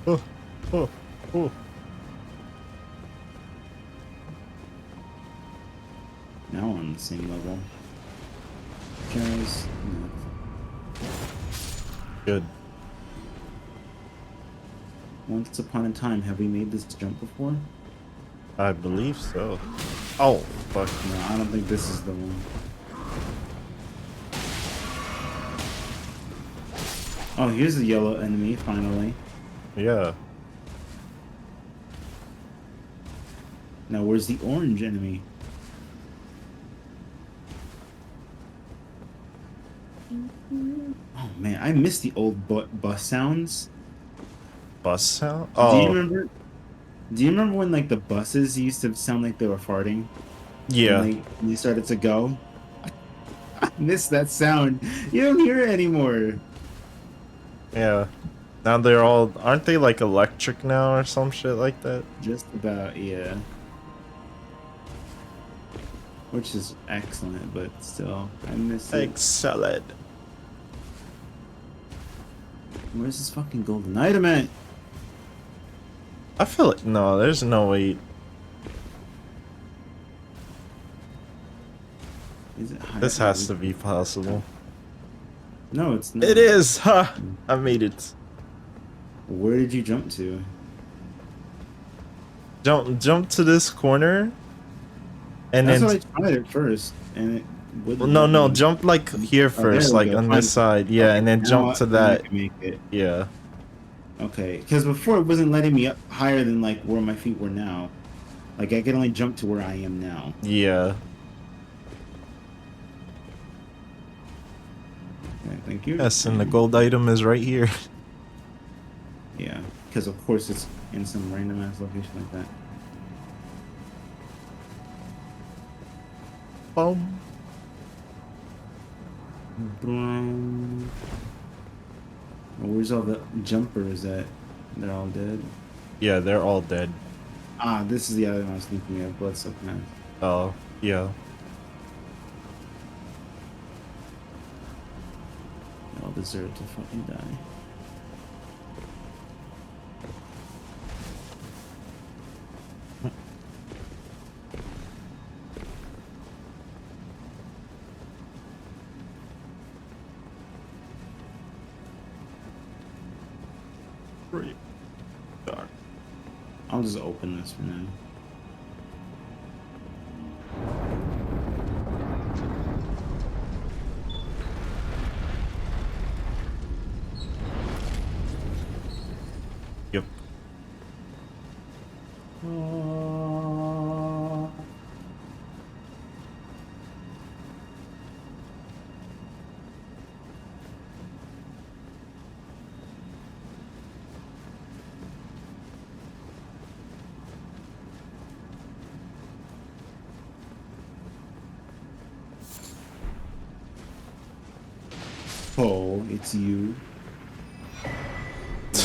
Speaker 1: Oh, oh, oh.
Speaker 2: Now we're on the same level. Guys, no.
Speaker 1: Good.
Speaker 2: Once upon a time, have we made this jump before?
Speaker 1: I believe so. Oh, fuck.
Speaker 2: No, I don't think this is the one. Oh, here's the yellow enemy, finally.
Speaker 1: Yeah.
Speaker 2: Now, where's the orange enemy? Oh man, I miss the old bus sounds.
Speaker 1: Bus sound?
Speaker 2: Do you
Speaker 1: Oh,
Speaker 2: remember? Do you remember when like the buses used to sound like they were farting?
Speaker 1: yeah.
Speaker 2: When they started to go. I miss that sound. You don't hear it anymore.
Speaker 1: Yeah. Now they're all, aren't they like electric now or some shit like that?
Speaker 2: Just about, yeah. Which is excellent, but still, I miss it.
Speaker 1: Excellent.
Speaker 2: Where's this fucking golden item at?
Speaker 1: I feel like, no, there's no way.
Speaker 2: Is it higher?
Speaker 1: This has to be possible.
Speaker 2: No, it's not.
Speaker 1: It is! Ha! I made it.
Speaker 2: Where did you jump to?
Speaker 1: Jump to this corner. And
Speaker 2: That's
Speaker 1: then.
Speaker 2: what I tried at first, and it wouldn't.
Speaker 1: No,
Speaker 2: let
Speaker 1: no,
Speaker 2: me.
Speaker 1: jump like here
Speaker 2: Oh, there
Speaker 1: first,
Speaker 2: we
Speaker 1: like
Speaker 2: go.
Speaker 1: on this side. Yeah,
Speaker 2: Okay,
Speaker 1: and then
Speaker 2: now
Speaker 1: jump to
Speaker 2: I
Speaker 1: that.
Speaker 2: can make it.
Speaker 1: Yeah.
Speaker 2: Okay, because before it wasn't letting me up higher than like where my feet were now. Like I can only jump to where I am now.
Speaker 1: Yeah.
Speaker 2: Okay, thank you.
Speaker 1: Yes, and the gold item is right here.
Speaker 2: Yeah, because of course it's in some random ass location like that.
Speaker 1: bum.
Speaker 2: Boom. Oh, where's all the jumpers at? They're all dead.
Speaker 1: Yeah, they're all dead.
Speaker 2: Ah, this is the other one I was thinking of. Bloodsuck Mask.
Speaker 1: Oh, yeah.
Speaker 2: They all deserve to fucking die.
Speaker 1: Great. Dark.
Speaker 2: I'll just open this for now.
Speaker 1: Yep.
Speaker 2: Oh, it's you.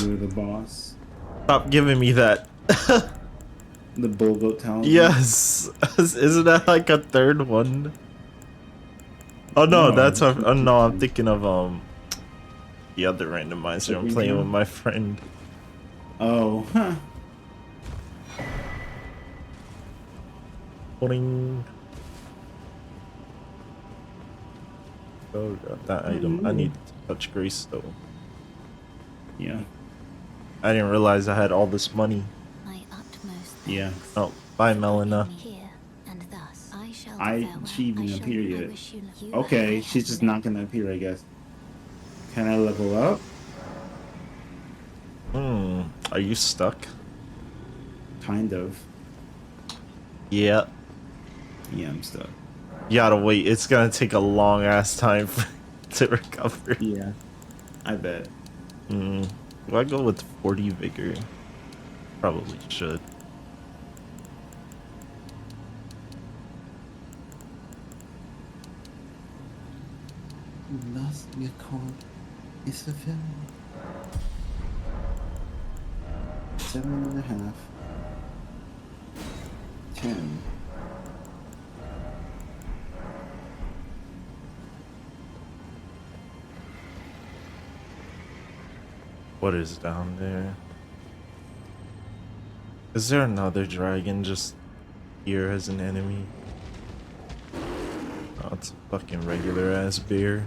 Speaker 2: You're the boss.
Speaker 1: Stop giving me that.
Speaker 2: The bullgoat talisman.
Speaker 1: Yes. Isn't that like a third one? Oh no,
Speaker 2: No,
Speaker 1: that's a.
Speaker 2: that's
Speaker 1: Oh no, I'm
Speaker 2: two.
Speaker 1: thinking of the other randomizer. I'm
Speaker 2: What
Speaker 1: playing
Speaker 2: region?
Speaker 1: with my friend.
Speaker 2: Oh, huh.
Speaker 1: Boing. Oh god, that item. I need to touch Grace though.
Speaker 2: Yeah.
Speaker 1: I didn't realize I had all this money.
Speaker 4: My utmost
Speaker 2: Yeah.
Speaker 4: thanks.
Speaker 1: Oh, bye,
Speaker 4: For
Speaker 1: Melina.
Speaker 4: bringing me here, and thus I shall
Speaker 2: I
Speaker 4: farewell.
Speaker 2: she even
Speaker 4: I shall-
Speaker 2: appear
Speaker 4: I
Speaker 2: yet.
Speaker 4: wish you
Speaker 2: Okay,
Speaker 4: a
Speaker 2: she's just
Speaker 4: happy
Speaker 2: not gonna appear, I guess. Can I level up?
Speaker 1: Are you stuck?
Speaker 2: Kind of.
Speaker 1: Yeah.
Speaker 2: Yeah, I'm stuck.
Speaker 1: You gotta wait. It's gonna take a long ass time to recover.
Speaker 2: Yeah. I bet.
Speaker 1: Do I go with 40 vigor? Probably should.
Speaker 2: Last you called is a film. 7.5. 10.
Speaker 1: What is down there? Is there another dragon just here as an enemy? Oh, it's a fucking regular ass bear.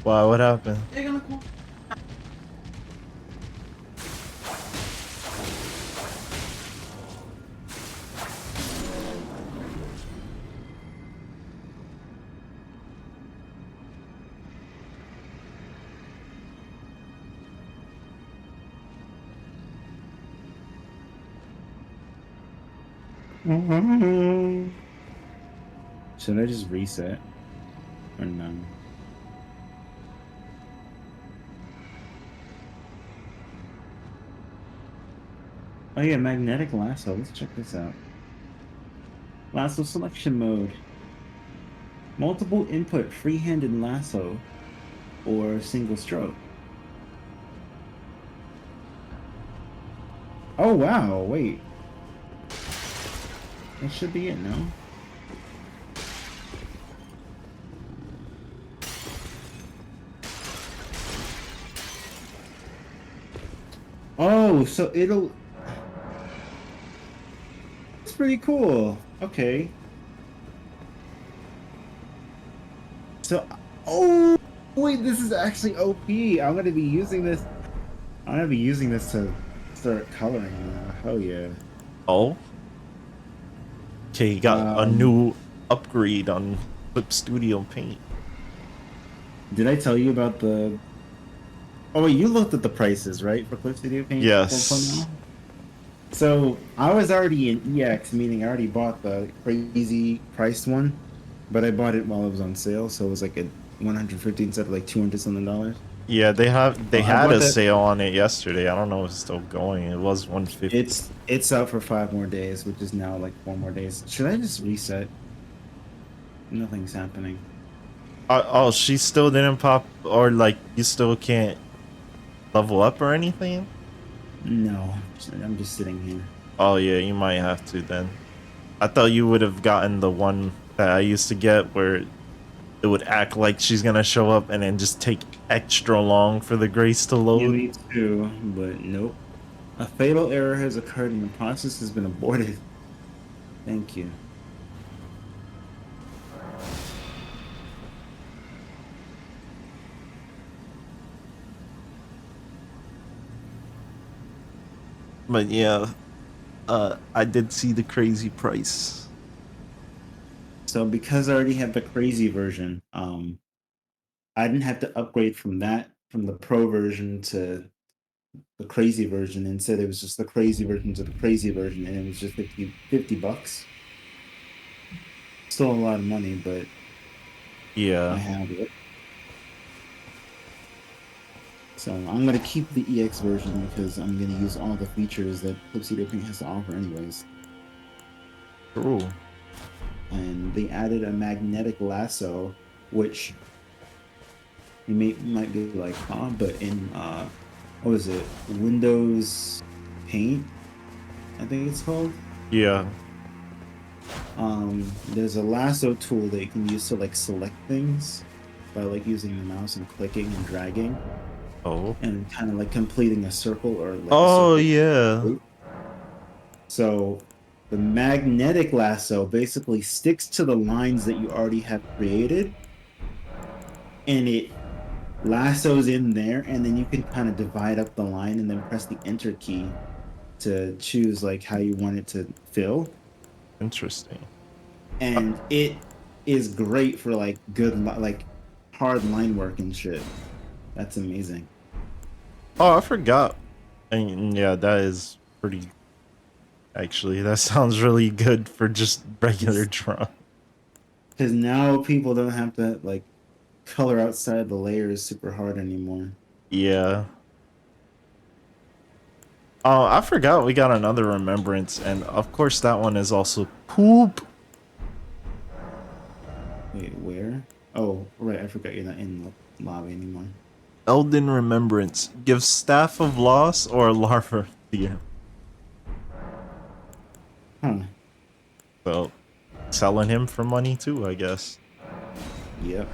Speaker 1: Wow, what happened?
Speaker 2: Should I just reset? Or no? Oh yeah, magnetic lasso. Let's check this out. Lasso selection mode. Multiple input free-handed lasso or single stroke. Oh wow, wait. That should be it now. Oh, so it'll... It's pretty cool. Okay. So, oh, wait, this is actually OP. I'm gonna be using this. I'm gonna be using this to start coloring. Oh yeah.
Speaker 1: Oh? Okay, you got a new upgrade on Clip Studio Paint.
Speaker 2: Did I tell you about the? Oh wait, you looked at the prices, right, for Clip Studio Paint?
Speaker 1: Yes.
Speaker 2: 4.0? So I was already in EX, meaning I already bought the crazy priced one, but I bought it while it was on sale, so it was like a 150 instead of like 200 something dollars.
Speaker 1: Yeah, they
Speaker 2: Oh, I
Speaker 1: had
Speaker 2: bought
Speaker 1: a
Speaker 2: that.
Speaker 1: sale on it yesterday. I don't know if it's still going. It was 150.
Speaker 2: It's out for 5 more days, which is now like 4 more days. Should I just reset? Nothing's happening.
Speaker 1: Oh, she still didn't pop, or like you still can't level up or anything?
Speaker 2: No, I'm just sitting here.
Speaker 1: Oh yeah, you might have to then. I thought you would have gotten the one that I used to get where it would act like she's gonna show up and then just take extra long for the grace to
Speaker 2: You
Speaker 1: load.
Speaker 2: need to, but nope. A fatal error has occurred and the process has been aborted. Thank you.
Speaker 1: But yeah, I did see the crazy price.
Speaker 2: So because I already have the crazy version, I didn't have to upgrade from the pro version to the crazy version. Instead, it was just the crazy version to the crazy version, and it was just fifty bucks. Still a lot of money, but I
Speaker 1: Yeah,
Speaker 2: have it. So I'm gonna keep the EX version because I'm gonna use all the features that Tuxedo Paint has to offer anyways.
Speaker 1: true.
Speaker 2: And they added a magnetic lasso, which you might be like, huh? But in what was it? Windows Paint, I think it's called.
Speaker 1: Yeah,
Speaker 2: There's a lasso tool that you can use to like select things by like using the mouse and clicking and dragging
Speaker 1: oh.
Speaker 2: and kind of like completing a circle or like a
Speaker 1: Oh
Speaker 2: circle
Speaker 1: yeah.
Speaker 2: shape. So the magnetic lasso basically sticks to the lines that you already have created and it lassos in there, and then you can kind of divide up the line and then press the enter key to choose like how you want it to fill.
Speaker 1: Interesting.
Speaker 2: And it is great for like like hard line work and shit. That's amazing.
Speaker 1: Oh, I forgot. And yeah, that is pretty. Actually, that sounds really good for just regular drawing.
Speaker 2: Because now people don't have to like color outside the layers super hard anymore.
Speaker 1: Yeah. Oh, I forgot we got another remembrance, and of course that one is also poop.
Speaker 2: Wait, where? Oh, right. I forgot you're not in the lobby anymore.
Speaker 1: Elden Remembrance. Give Staff of Loss or Larva DM.
Speaker 2: Huh.
Speaker 1: So, selling him for money too, I guess.
Speaker 2: Yep.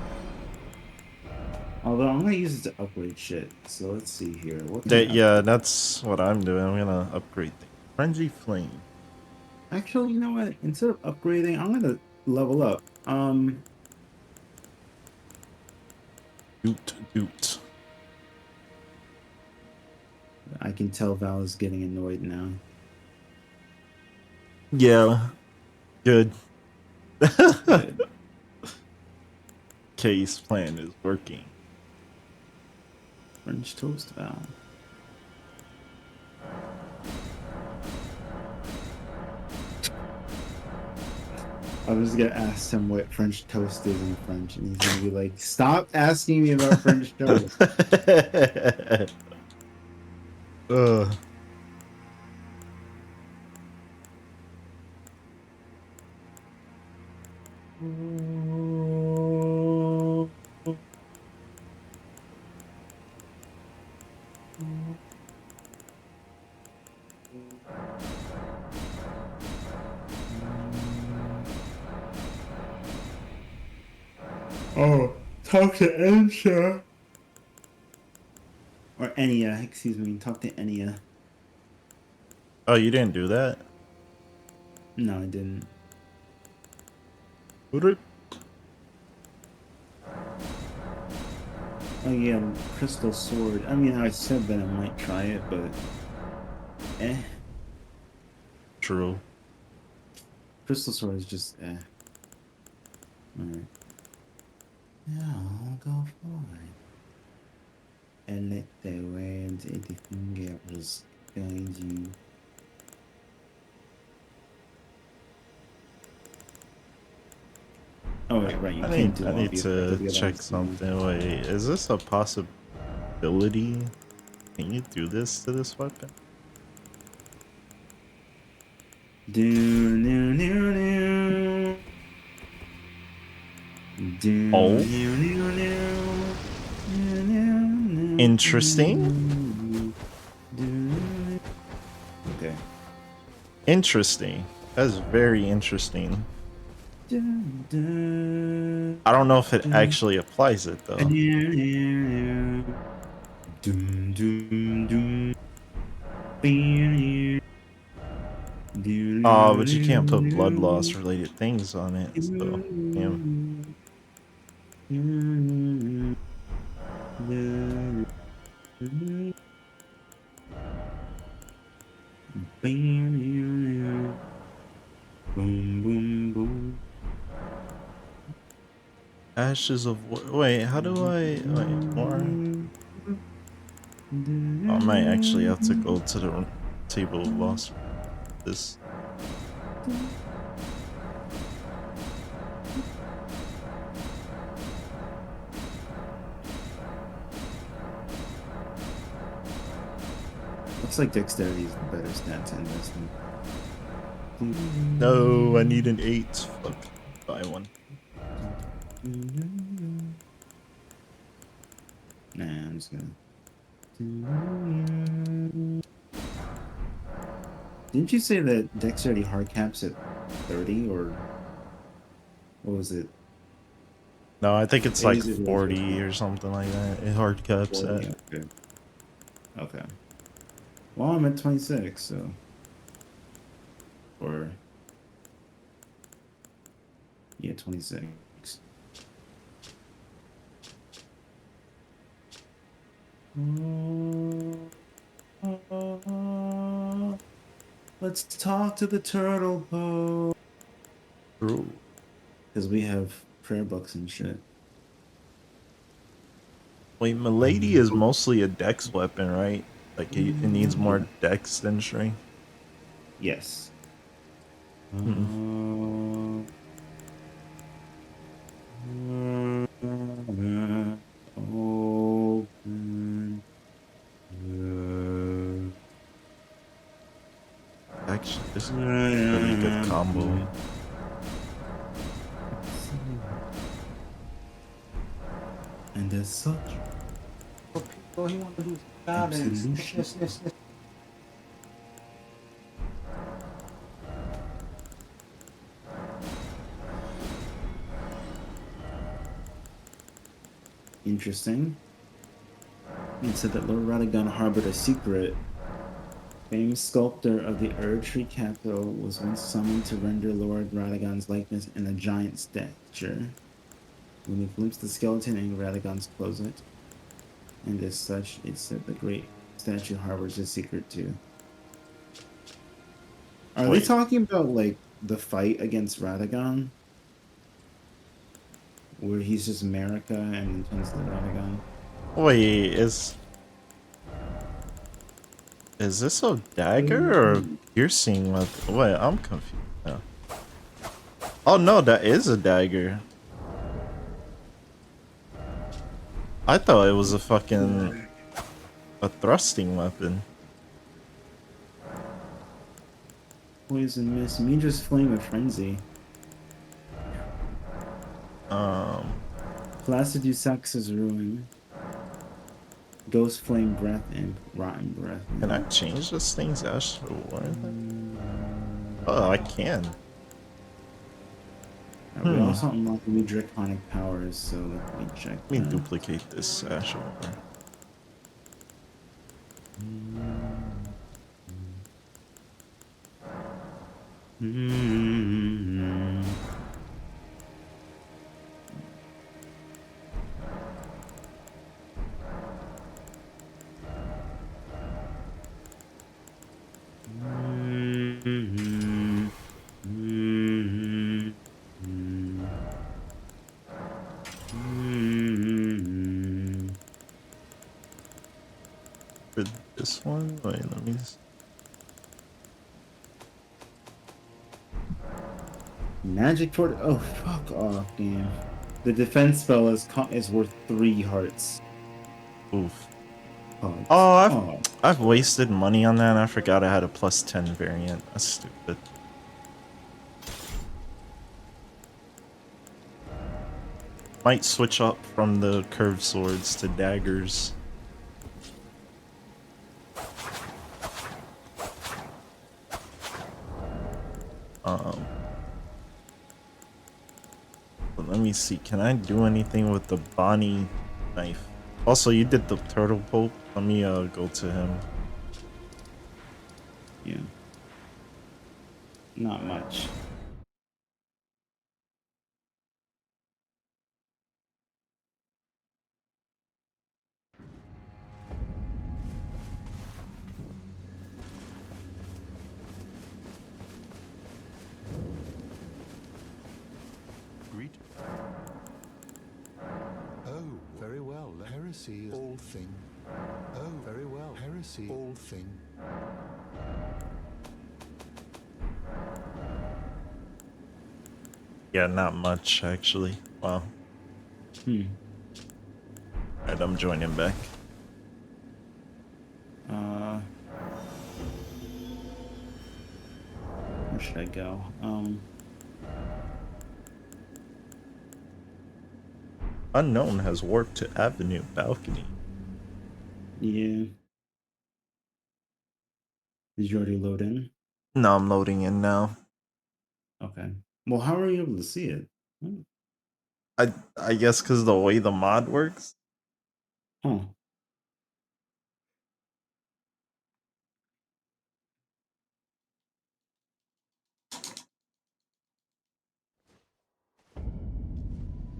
Speaker 2: Although I'm gonna use it to upgrade shit. So let's see here. What can I
Speaker 1: That, yeah,
Speaker 2: upgrade?
Speaker 1: that's what I'm doing. I'm gonna upgrade things. Frenzy Flame.
Speaker 2: Actually, you know what? Instead of upgrading, I'm gonna level up.
Speaker 1: Doot, doot.
Speaker 2: I can tell Val is getting annoyed now.
Speaker 1: Yeah, good.
Speaker 2: Good.
Speaker 1: Case plan is working.
Speaker 2: French toast, Val. I was gonna ask him what French toast is in French, and he's gonna be like, "Stop asking me about French toast."
Speaker 1: Ugh.
Speaker 2: Oh, talk to Ensha. Or Enya, excuse me. Talk to Enya.
Speaker 1: Oh, you didn't do that?
Speaker 2: No, I didn't.
Speaker 1: Who did?
Speaker 2: Oh yeah, Crystal Sword. I mean, I said that I might try it, but eh.
Speaker 1: True.
Speaker 2: Crystal Sword is just eh. Alright. Yeah, I'll go for it. And let the wind and the fingers guide you. Oh wait, right, you
Speaker 1: I
Speaker 2: can't
Speaker 1: need
Speaker 2: do
Speaker 1: I
Speaker 2: all
Speaker 1: need
Speaker 2: the effect
Speaker 1: to
Speaker 2: of the other
Speaker 1: check
Speaker 2: ones.
Speaker 1: something. Wait, is this a possible? ability. Can you do this to this weapon? Oh, interesting.
Speaker 2: Okay.
Speaker 1: Interesting. That's very interesting. I don't know if it actually applies it though. But you can't put blood loss related things on it. So, damn.
Speaker 2: Boom, boom, boom.
Speaker 1: Ashes of wait. How do I wait more? I might actually have to go to the table of loss. This.
Speaker 2: Looks like dexterity is the better stat to invest in.
Speaker 1: No, I need an 8. Fuck. Buy one.
Speaker 2: Nah, I'm just gonna. Didn't you say that dexterity hard caps at 30 or what was it?
Speaker 1: No, I think it's like
Speaker 2: 80
Speaker 1: 40 or something like that. It hard caps
Speaker 2: 40,
Speaker 1: at.
Speaker 2: okay. Okay. Well, I'm at 26, so. Or. Yeah, 26. Let's talk to the turtle poe.
Speaker 1: True.
Speaker 2: Because we have prayer books and shit.
Speaker 1: Wait, Milady is mostly a dex weapon, right? Like it needs more dex than strength.
Speaker 2: Yes. Open.
Speaker 1: Actually, this is a really good combo.
Speaker 2: And as such,
Speaker 3: So he want to do gardens. Yes.
Speaker 2: interesting. It said that Lord Radagon harbored a secret. Famed sculptor of the Erd Tree capital was once summoned to render Lord Radagon's likeness in a giant stature. When he glimpsed the skeleton in Radagon's closet, and as such, it said the great statue harbors a secret too. Are they
Speaker 1: Wait.
Speaker 2: talking about like the fight against Radagon? Where he's just America and turns to Radagon?
Speaker 1: Wait, is this a dagger or piercing weapon? Wait, I'm confused now. Oh no, that is a dagger. I thought it was a thrusting weapon.
Speaker 2: Poison Mist, Midra's Flame of Frenzy. Placidusax's Ruin. Ghost Flame Breath and Rotten Breath.
Speaker 1: Can I change this thing's astral warrant? Oh, I can.
Speaker 2: We also unlock new draconic powers, so let me check.
Speaker 1: Let me duplicate this astral warrant. For this one, wait, let me.
Speaker 2: Magic Port. Oh, fuck off, damn. The defense spell is worth 3 hearts.
Speaker 1: Oof.
Speaker 2: Pogs.
Speaker 1: Oh,
Speaker 2: Oh,
Speaker 1: I've wasted money on that. I forgot I had a +10 variant. That's stupid. Might switch up from the curved swords to daggers. But let me see. Can I do anything with the Bonnie knife? Also, you did the turtle pope. Let me go to him.
Speaker 2: yeah. Not much.
Speaker 5: Greet. Oh, very well. Heresy is all thing. Oh, very well. Heresy all thing.
Speaker 1: Yeah, not much actually. Wow.
Speaker 2: Hmm.
Speaker 1: Alright, I'm joining back.
Speaker 2: Where should I go?
Speaker 1: Unknown has warped to Avenue Balcony.
Speaker 2: Yeah. Did you already load in?
Speaker 1: No, I'm loading in now.
Speaker 2: Okay. Well, how are you able to see it? Hmm.
Speaker 1: I guess because the way the mod works.
Speaker 2: Huh.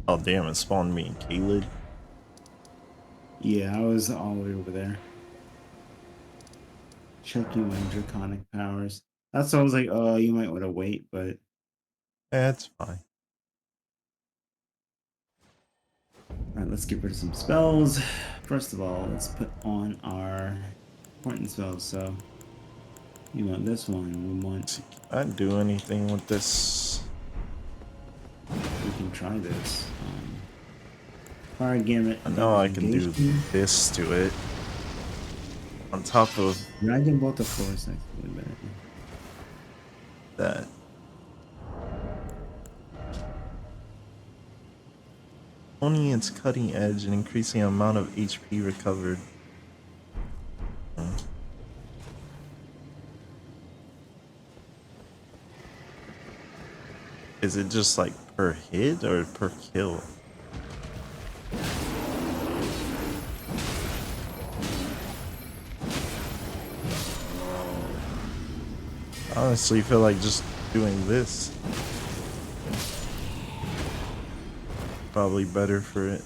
Speaker 1: Oh damn! It spawned me in Kaled.
Speaker 2: Yeah, I was all the way over there. Checking my draconic powers. That's why I was like, oh, you might want to wait, but
Speaker 1: That's fine.
Speaker 2: all right, let's get rid of some spells. First of all, let's put on our important spells. So you want this one? We want.
Speaker 1: See, can I do anything with this?
Speaker 2: We can try this. Fire gamut,
Speaker 1: I know
Speaker 2: damage
Speaker 1: I can do
Speaker 2: negation.
Speaker 1: this to it. On top of
Speaker 2: Dragon bolt of force. Actually better.
Speaker 1: that. Only its cutting edge and increasing amount of HP recovered. Is it just like per hit or per kill? Honestly, feel like just doing this probably better for it.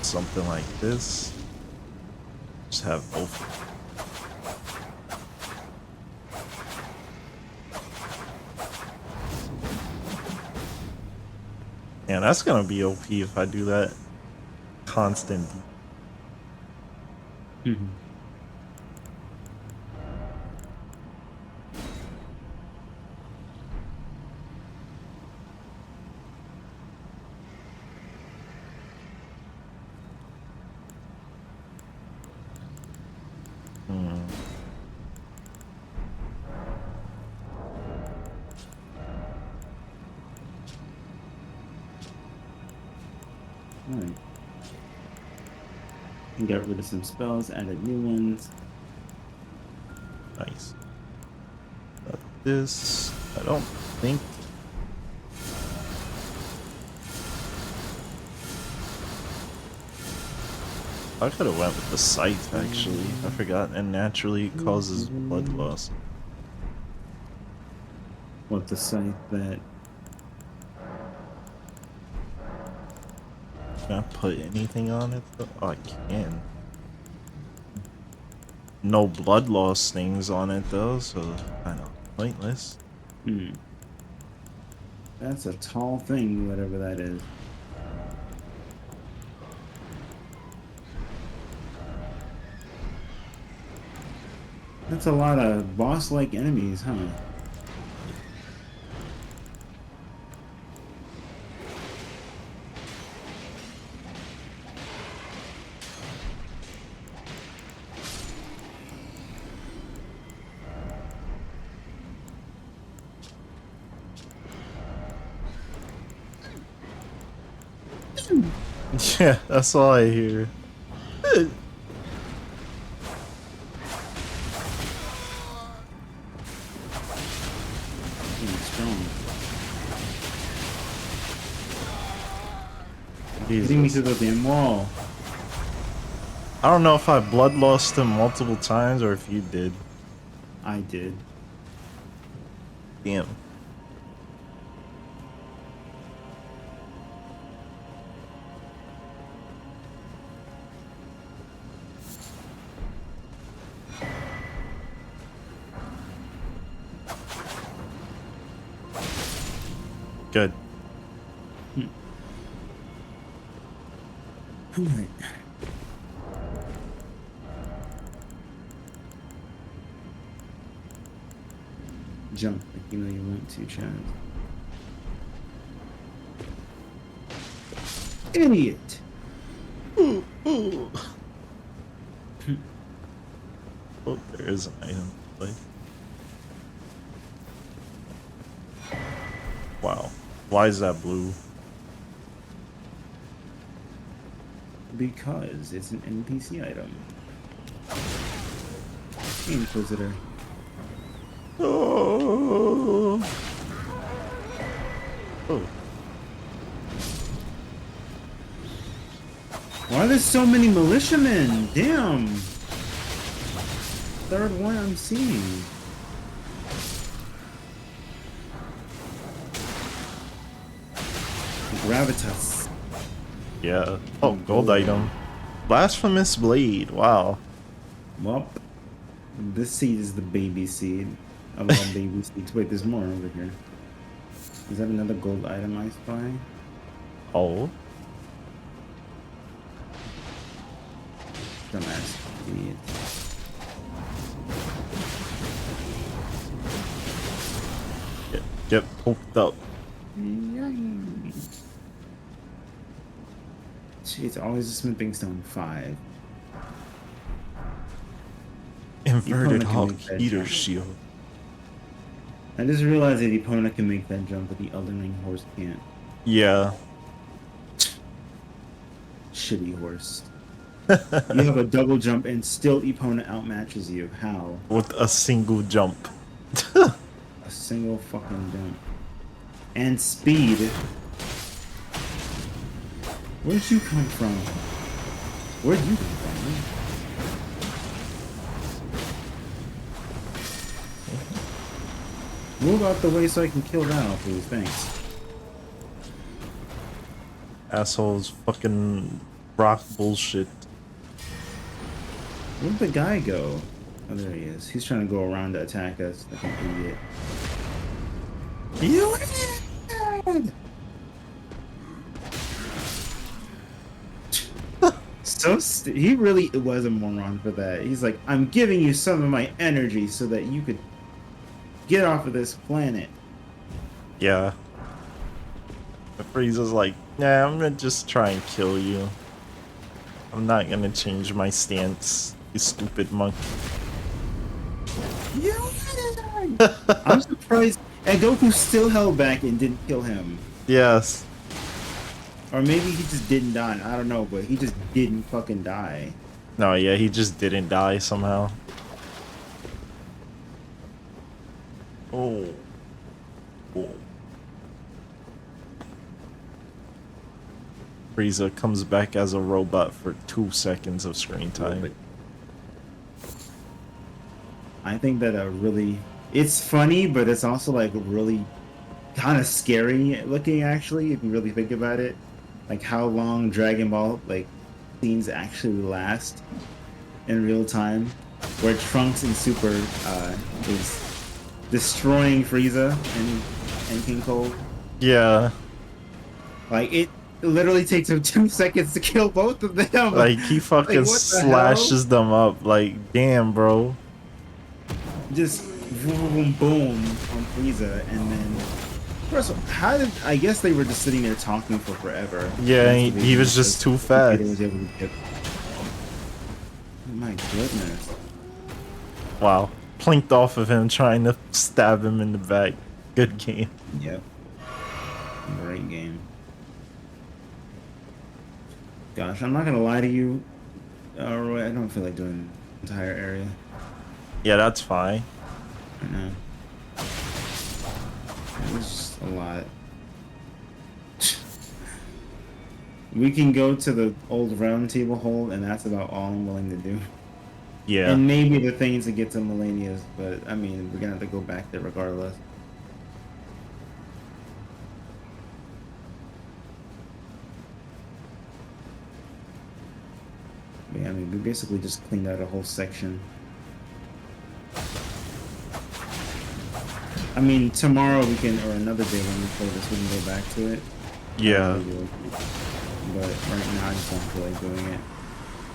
Speaker 1: Something like this. Just have both. And that's gonna be OP if I do that constant.
Speaker 2: Mhm. All right. And got rid of some spells, added new ones.
Speaker 1: Nice. Got this. I don't think. I could have went with the scythe actually. I forgot, and naturally it causes blood loss.
Speaker 2: What the site that
Speaker 1: Can I put anything on it though? Oh, I can. No blood loss things on it though, so kind of pointless.
Speaker 2: that's a tall thing, whatever that is. That's a lot of boss-like enemies, huh?
Speaker 1: Yeah, that's all I hear.
Speaker 2: Getting strong. Hitting me
Speaker 1: Jesus.
Speaker 2: through the damn wall.
Speaker 1: I don't know if I blood lost him multiple times or if you did.
Speaker 2: I did.
Speaker 1: Damn. Good.
Speaker 2: Alright. Jump like you know you want to, Chad. Idiot!
Speaker 1: Oh, there is an item. Like, wow. Why is that blue?
Speaker 2: Because it's an NPC item. Inquisitor.
Speaker 1: Oh. Oh.
Speaker 2: Why are there so many militiamen? Damn! Third one I'm seeing. Gravitas.
Speaker 1: Yeah. Oh, gold item. Blasphemous blade. Wow.
Speaker 2: Well, this seed is the baby seed. I love baby seeds. Wait, there's more over here. Is that another gold item I spy?
Speaker 1: Oh.
Speaker 2: Dumbass idiot.
Speaker 1: Get poked up.
Speaker 2: It's always a smithing stone 5.
Speaker 1: Inverted
Speaker 2: Epona can
Speaker 1: Hulk
Speaker 2: make that
Speaker 1: heater
Speaker 2: jump.
Speaker 1: shield.
Speaker 2: I just realized that Epona can make that jump, but the Elden Ring horse can't.
Speaker 1: Yeah.
Speaker 2: Shitty horse. You have a double jump and still Epona outmatches you. How?
Speaker 1: With a single jump.
Speaker 2: A single fucking jump. And speed. Where'd you come from? Where'd you come from? Move out the way so I can kill that off, please. Thanks.
Speaker 1: Assholes fucking rock bullshit.
Speaker 2: Where'd the guy go? Oh, there he is. He's trying to go around to attack us like an idiot. You idiot! He really was a moron for that. He's like, I'm giving you some of my energy so that you could get off of this planet.
Speaker 1: Yeah. Frieza's like, nah, I'm gonna just try and kill you. I'm not gonna change my stance, you stupid monkey.
Speaker 2: You idiot! I'm surprised. And Goku still held back and didn't kill him.
Speaker 1: Yes.
Speaker 2: Or maybe he just didn't die. I don't know, but he just didn't fucking die.
Speaker 1: No, yeah, he just didn't die somehow. Oh. Oh. Frieza comes back as a robot for 2 seconds of screen time.
Speaker 2: I think that it's funny, but it's also like really kind of scary looking actually, if you really think about it. Like how long Dragon Ball like scenes actually last in real time, where Trunks and Super is destroying Frieza and King Cole.
Speaker 1: Yeah.
Speaker 2: Like it literally takes him 2 seconds to kill both of them.
Speaker 1: Like he fucking
Speaker 2: Like, what the hell?
Speaker 1: slashes them up. Like, damn, bro.
Speaker 2: just boom, boom on Frieza, and then. First, of all, how did I guess they were just sitting there talking for forever?
Speaker 1: Yeah,
Speaker 2: That's the
Speaker 1: he
Speaker 2: reason
Speaker 1: was
Speaker 2: because
Speaker 1: just too
Speaker 2: Vegeta
Speaker 1: fast.
Speaker 2: was able to get. Oh my goodness.
Speaker 1: Wow. Plinked off of him, trying to stab him in the back. Good game.
Speaker 2: Yep. Great game. Gosh, I'm not gonna lie to you. I don't feel like doing the entire area
Speaker 1: Yeah, that's fine.
Speaker 2: right now. It's just a lot. We can go to the old round table hold, and that's about all I'm willing to do.
Speaker 1: Yeah.
Speaker 2: And maybe the things to get to Millennia's, but I mean, we're gonna have to go back there regardless. But yeah, I mean, we basically just cleaned out a whole section. I mean, tomorrow we can, or another day when we play this, we can go back to it.
Speaker 1: Yeah.
Speaker 2: But right now, I just don't feel like doing it.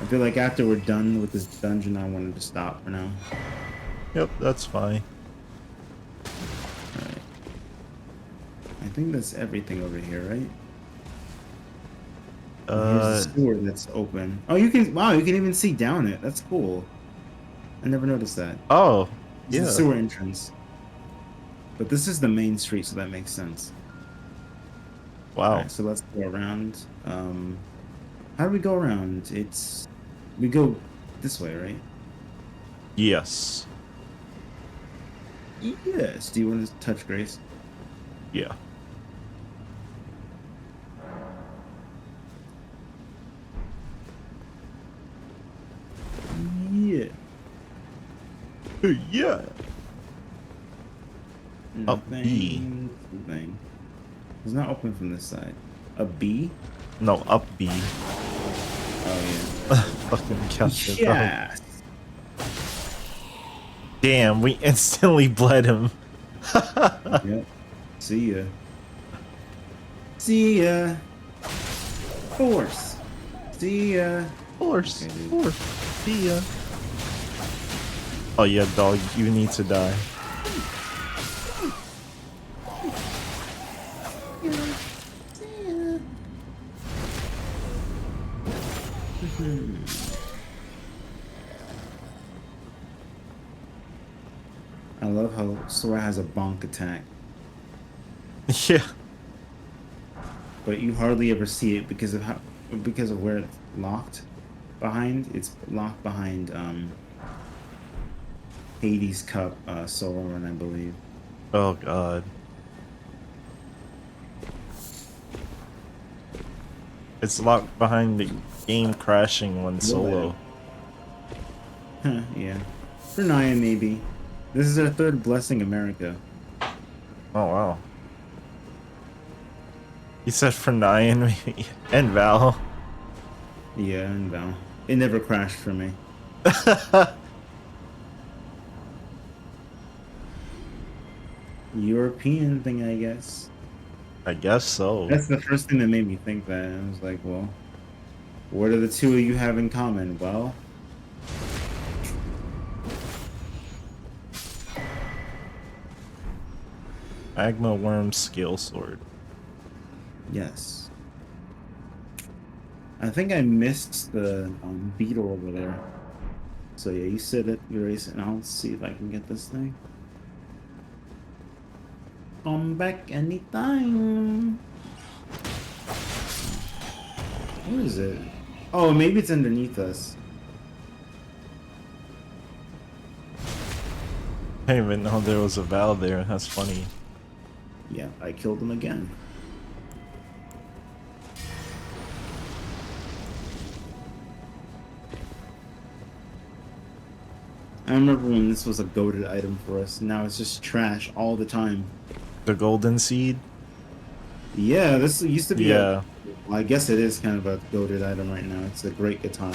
Speaker 2: I feel like after we're done with this dungeon, I wanted to stop for now.
Speaker 1: Yep, that's fine.
Speaker 2: Alright. I think that's everything over here, right? Here's the sewer that's open. Oh, you can, wow, you can even see down it. That's cool. I never noticed that.
Speaker 1: Oh,
Speaker 2: It's
Speaker 1: yeah.
Speaker 2: the sewer entrance. But this is the main street, so that makes sense.
Speaker 1: Wow.
Speaker 2: Alright, so let's go around. How do we go around? We go this way, right?
Speaker 1: Yes.
Speaker 2: Yes. Do you want to touch Grace?
Speaker 1: Yeah.
Speaker 2: Yeah.
Speaker 1: Yeah. Up B.
Speaker 2: Nothing. It's not open from this side. A B?
Speaker 1: No, up B.
Speaker 2: Oh
Speaker 1: Fucking
Speaker 2: yeah.
Speaker 1: cast it up.
Speaker 2: Yes.
Speaker 1: Damn, we instantly bled him.
Speaker 2: Yep. See ya. See ya. Force. See ya.
Speaker 1: Force.
Speaker 2: Okay, dude.
Speaker 1: Force. See ya. Oh yeah, dog, you need to die.
Speaker 2: I love how Sora has a bonk attack,
Speaker 1: Yeah.
Speaker 2: but you hardly ever see it because of where it's locked behind. It's locked behind Hades Cup Soren, I believe.
Speaker 1: Oh god. It's locked behind the game crashing when solo.
Speaker 2: Huh, yeah. For Naya, maybe. This is our third Blessing America.
Speaker 1: Oh wow. He said for Nyan maybe. And Val.
Speaker 2: Yeah, and Val. It never crashed for me. European thing, I guess.
Speaker 1: I guess so.
Speaker 2: That's the first thing that made me think that. I was like, well, what do the two of you have in common? Well,
Speaker 1: Magma Worm Scale Sword.
Speaker 2: yes. I think I missed the beetle over there. So yeah, you said it, Grace, and I'll see if I can get this thing. Come back anytime. What is it? Oh, maybe it's underneath us.
Speaker 1: I didn't even know there was a Val there. That's funny.
Speaker 2: Yeah, I killed him again. I remember when this was a goated item for us. Now it's just trash all the time.
Speaker 1: The Golden Seed?
Speaker 2: Yeah, this used to be
Speaker 1: Yeah.
Speaker 2: well, I guess it is kind of a goated item right now. It's a great guitar.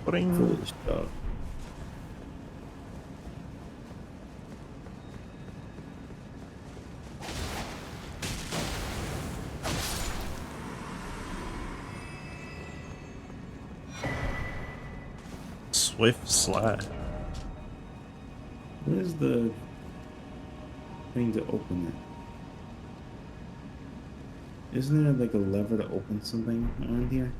Speaker 1: Bring.
Speaker 2: Foolish stuff.
Speaker 1: Swift slide.
Speaker 2: Where's the thing to open it? Isn't there like a lever to open something around here?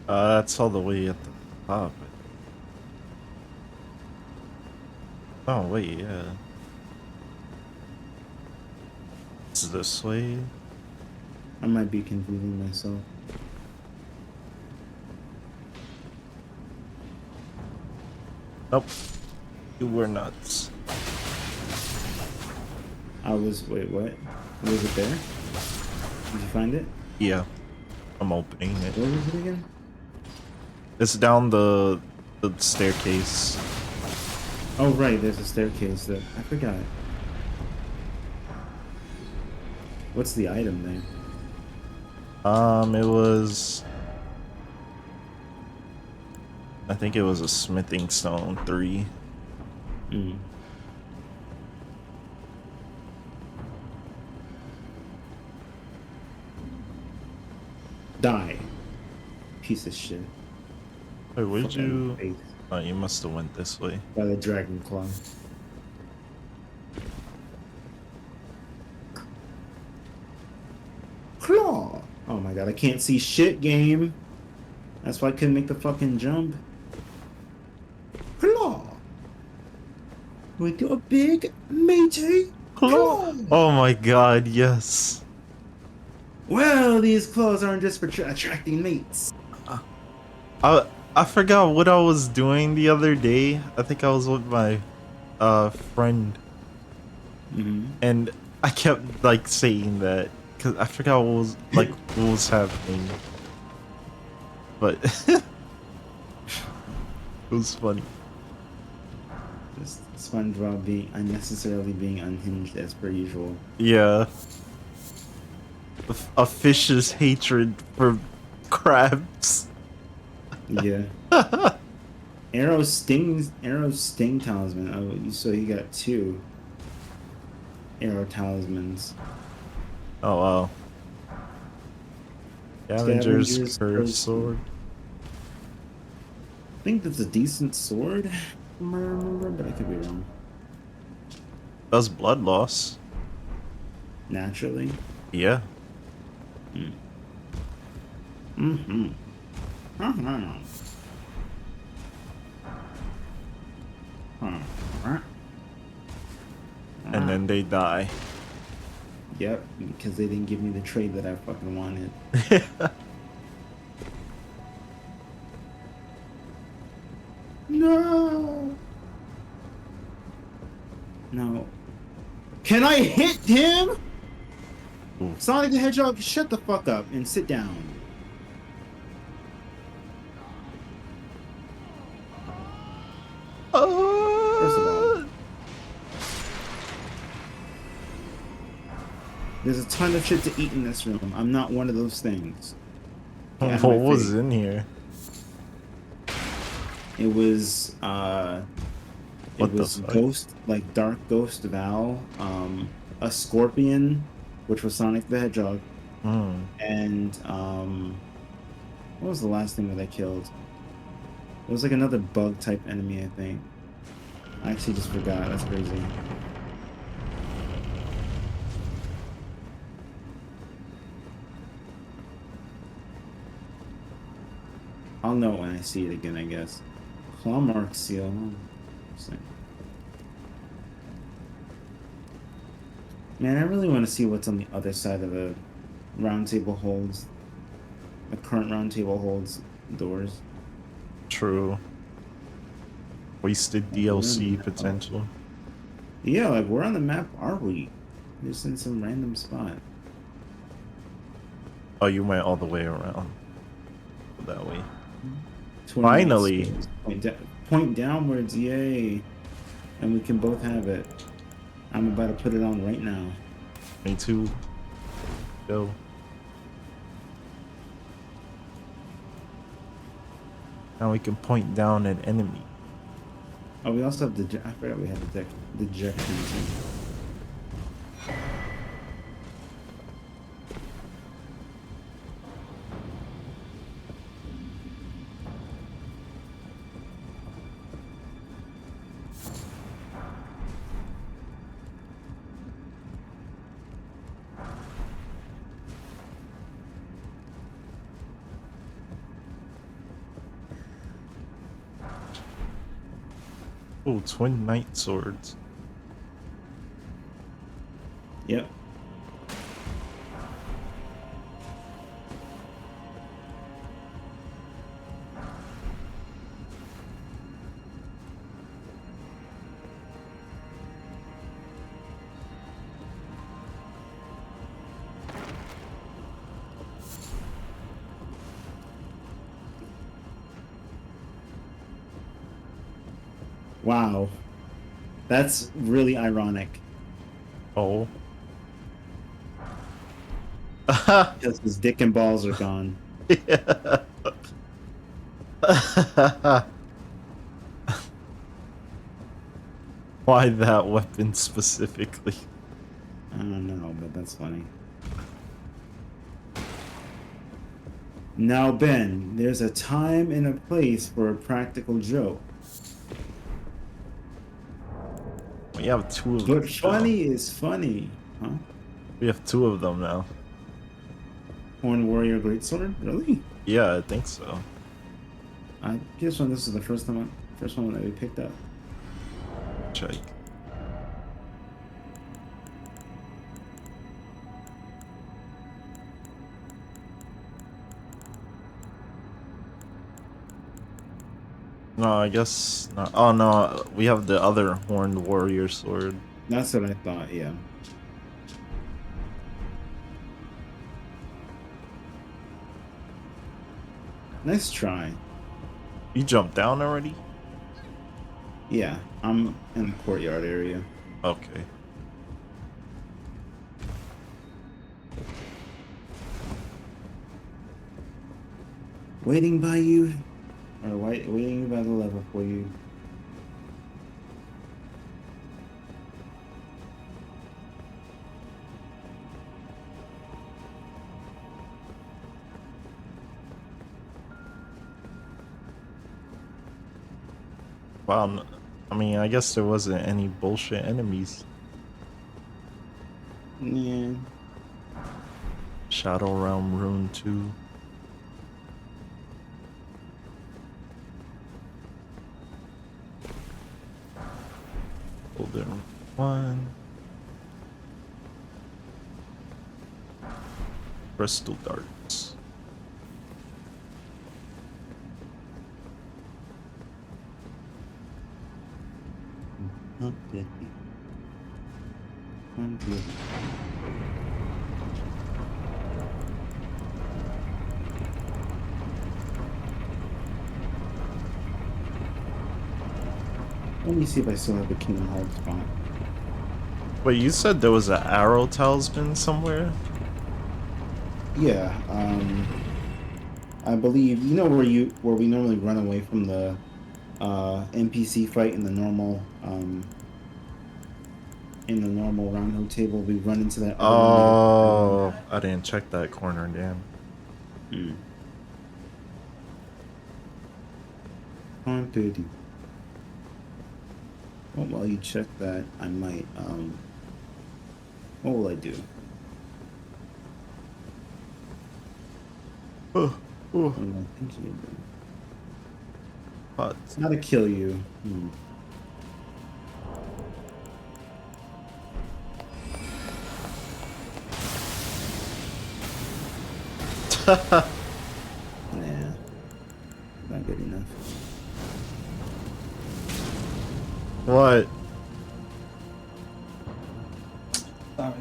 Speaker 1: That's all the way at the top. Oh wait, yeah. It's this way.
Speaker 2: I might be confusing myself.
Speaker 1: Nope. You were nuts.
Speaker 2: Wait, what? Was it there? Did you find it?
Speaker 1: Yeah. I'm opening it.
Speaker 2: Where was it again?
Speaker 1: It's down the staircase.
Speaker 2: Oh, right, there's a staircase there. I forgot. What's the item there?
Speaker 1: It was... I think it was a smithing stone 3.
Speaker 2: Hmm. Die. Piece of shit.
Speaker 1: Wait, where'd
Speaker 2: Fucking
Speaker 1: you...
Speaker 2: face
Speaker 1: Oh, you must have went this way.
Speaker 2: by the dragon claw. Claw! Oh my god, I can't see shit, game. That's why I couldn't make the fucking jump. Claw! With your big matey claw!
Speaker 1: Oh my god, yes.
Speaker 2: Well, these claws aren't just for attracting mates.
Speaker 1: I forgot what I was doing the other day. I think I was with my friend, and I kept like saying that because I forgot what was happening. But it was funny.
Speaker 2: Just SpongeBob being unnecessarily being unhinged as per usual.
Speaker 1: Yeah. A fish's hatred for crabs.
Speaker 2: Yeah. Arrow sting talisman. Oh, so you got 2 arrow talismans.
Speaker 1: Oh wow. Scavenger's curved sword.
Speaker 2: I think that's a decent sword, from what I remember, but I could be wrong.
Speaker 1: Does blood loss.
Speaker 2: Naturally.
Speaker 1: Yeah.
Speaker 2: Mm-hmm.
Speaker 1: And then they die.
Speaker 2: Yep, because they didn't give me the trade that I fucking wanted. No. No. Can I hit him?
Speaker 1: Ooh.
Speaker 2: Sonic the Hedgehog, shut the fuck up and sit down. First of all, there's a ton of shit to eat in this room. I'm not one of those things. Get out of
Speaker 1: What
Speaker 2: my
Speaker 1: was
Speaker 2: face.
Speaker 1: in here?
Speaker 2: It was
Speaker 1: What the
Speaker 2: was
Speaker 1: fuck?
Speaker 2: Ghost, like Dark Ghost Val, a Scorpion, which was Sonic the Hedgehog, and what was the last thing that I killed? It was like another bug type enemy, I think. I actually just forgot. That's crazy. I'll know when I see it again, I guess. Claw mark seal. Interesting. Man, I really want to see what's on the other side of the round table holds. The current round table holds doors.
Speaker 1: True. Wasted DLC potential.
Speaker 2: Yeah, like where on the map are we? Just in some random spot.
Speaker 1: Oh, you went all the way around. That way.
Speaker 2: 20
Speaker 1: Finally.
Speaker 2: minutes. Point downwards, yay. And we can both have it. I'm about to put it on right now.
Speaker 1: Me too. Go. Now we can point down at enemy.
Speaker 2: Oh, we also have the. I forgot we had the dejection too.
Speaker 1: Oh, twin knight swords.
Speaker 2: Yep. Wow. That's really ironic.
Speaker 1: Oh.
Speaker 2: Because his dick and balls are gone.
Speaker 1: Yeah. Why that weapon specifically?
Speaker 2: I don't know, but that's funny. Now, Ben, there's a time and a place for a practical joke.
Speaker 1: We have two of them
Speaker 2: But
Speaker 1: now.
Speaker 2: funny is funny, huh?
Speaker 1: We have two of them now.
Speaker 2: Horn Warrior Greatsword? Really?
Speaker 1: Yeah, I think so.
Speaker 2: I guess when this is the first one that we picked up.
Speaker 1: Check. No, I guess not. Oh no, we have the other horned warrior sword.
Speaker 2: That's what I thought, yeah. Nice try.
Speaker 1: You jumped down already?
Speaker 2: Yeah, I'm in the courtyard area.
Speaker 1: Okay.
Speaker 2: Waiting by you, or waiting by the level for you.
Speaker 1: Wow, I mean, I guess there wasn't any bullshit enemies.
Speaker 2: Yeah.
Speaker 1: Shadow Realm Rune 2. Elden 1. Crystal darts.
Speaker 2: Okay. Let me see if I still have the Kingdom Hearts spot.
Speaker 1: Wait, you said there was an arrow talisman somewhere?
Speaker 2: Yeah, I believe you know where we normally run away from the NPC fight in the normal round table. We run into that.
Speaker 1: Oh, I didn't check that corner, damn.
Speaker 2: Well, while you check that, I might what will I do?
Speaker 1: Oh, oh,
Speaker 2: What am I thinking of doing?
Speaker 1: hot.
Speaker 2: How to kill you? Nah, not good enough.
Speaker 1: What?
Speaker 3: Sorry.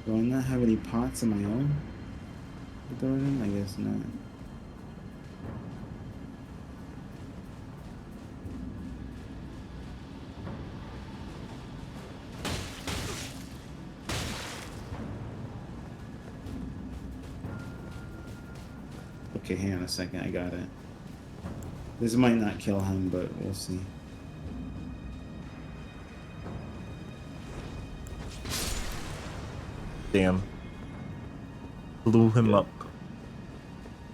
Speaker 2: Do I not have any pots of my own to throw it in? I guess not. Okay, hang on a second, I got it. This might not kill him, but we'll see.
Speaker 1: Damn. Blew him
Speaker 2: Good.
Speaker 1: up.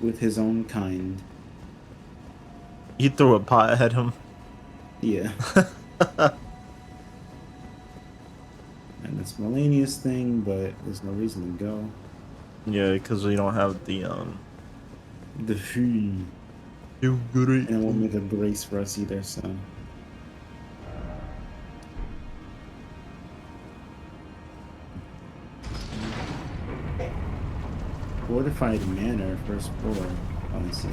Speaker 2: With his own kind.
Speaker 1: He threw a pot at him.
Speaker 2: Yeah. And this miscellaneous thing, but there's no reason to go.
Speaker 1: Yeah, because we don't have
Speaker 2: The fee.
Speaker 1: You great.
Speaker 2: And it won't make a grace for us either, so. Fortified manor, first floor. Oh, I see.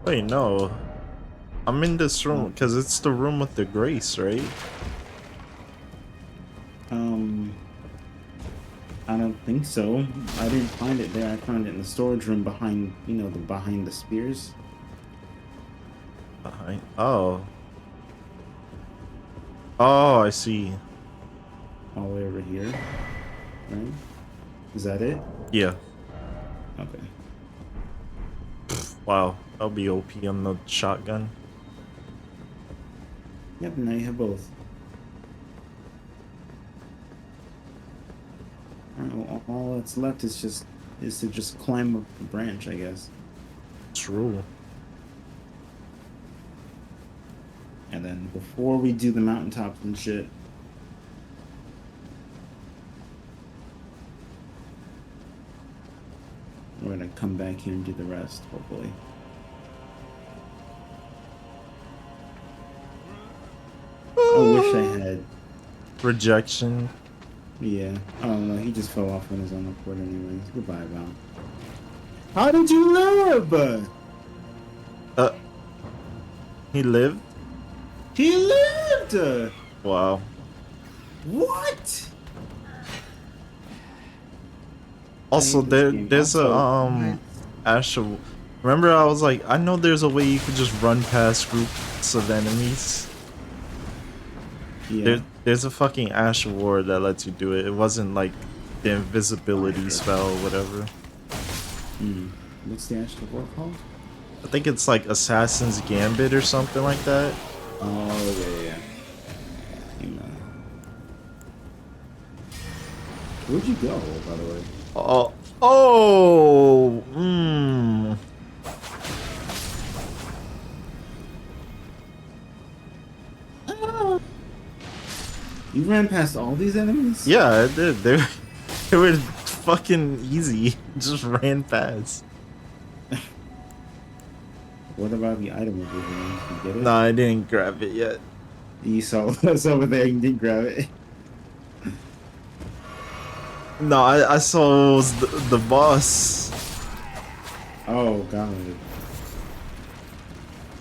Speaker 1: Wait, no. I'm in this room because it's the room with the grace, right?
Speaker 2: I don't think so. I didn't find it there. I found it in the storage room behind, you know, behind the spears.
Speaker 1: Behind. Oh. Oh, I see.
Speaker 2: All the way over here. Right? Is that it?
Speaker 1: Yeah.
Speaker 2: Okay.
Speaker 1: Wow. I'll be OP on the shotgun.
Speaker 2: Yep, now you have both. Alright, well, all that's left is to just climb up the branch, I guess.
Speaker 1: True.
Speaker 2: And then before we do the mountaintops and shit, we're gonna come back here and do the rest, hopefully. I wish I had.
Speaker 1: Rejection.
Speaker 2: Yeah. Oh no, he just fell off on his own accord anyways. Goodbye, Val. How did you live?
Speaker 1: He lived?
Speaker 2: He lived!
Speaker 1: Wow.
Speaker 2: What?
Speaker 1: Also,
Speaker 2: hate this game.
Speaker 1: there's a
Speaker 2: Also,
Speaker 1: Asher. Remember, I was like, I know there's a way you could just run past groups of enemies.
Speaker 2: Yeah.
Speaker 1: There's a fucking Asher ward that lets you do it. It wasn't like the invisibility spell or whatever.
Speaker 2: What's the actual word called?
Speaker 1: I think it's like Assassin's Gambit or something like that.
Speaker 2: Oh, yeah. Where'd you go, by the way?
Speaker 1: Oh,
Speaker 2: You ran past all these enemies?
Speaker 1: Yeah, I did. They were fucking easy. Just ran past.
Speaker 2: What about the item over here? You get it?
Speaker 1: No, I didn't grab it yet.
Speaker 2: You saw us over there, you didn't grab it.
Speaker 1: No, I saw it was the boss.
Speaker 2: Oh, God.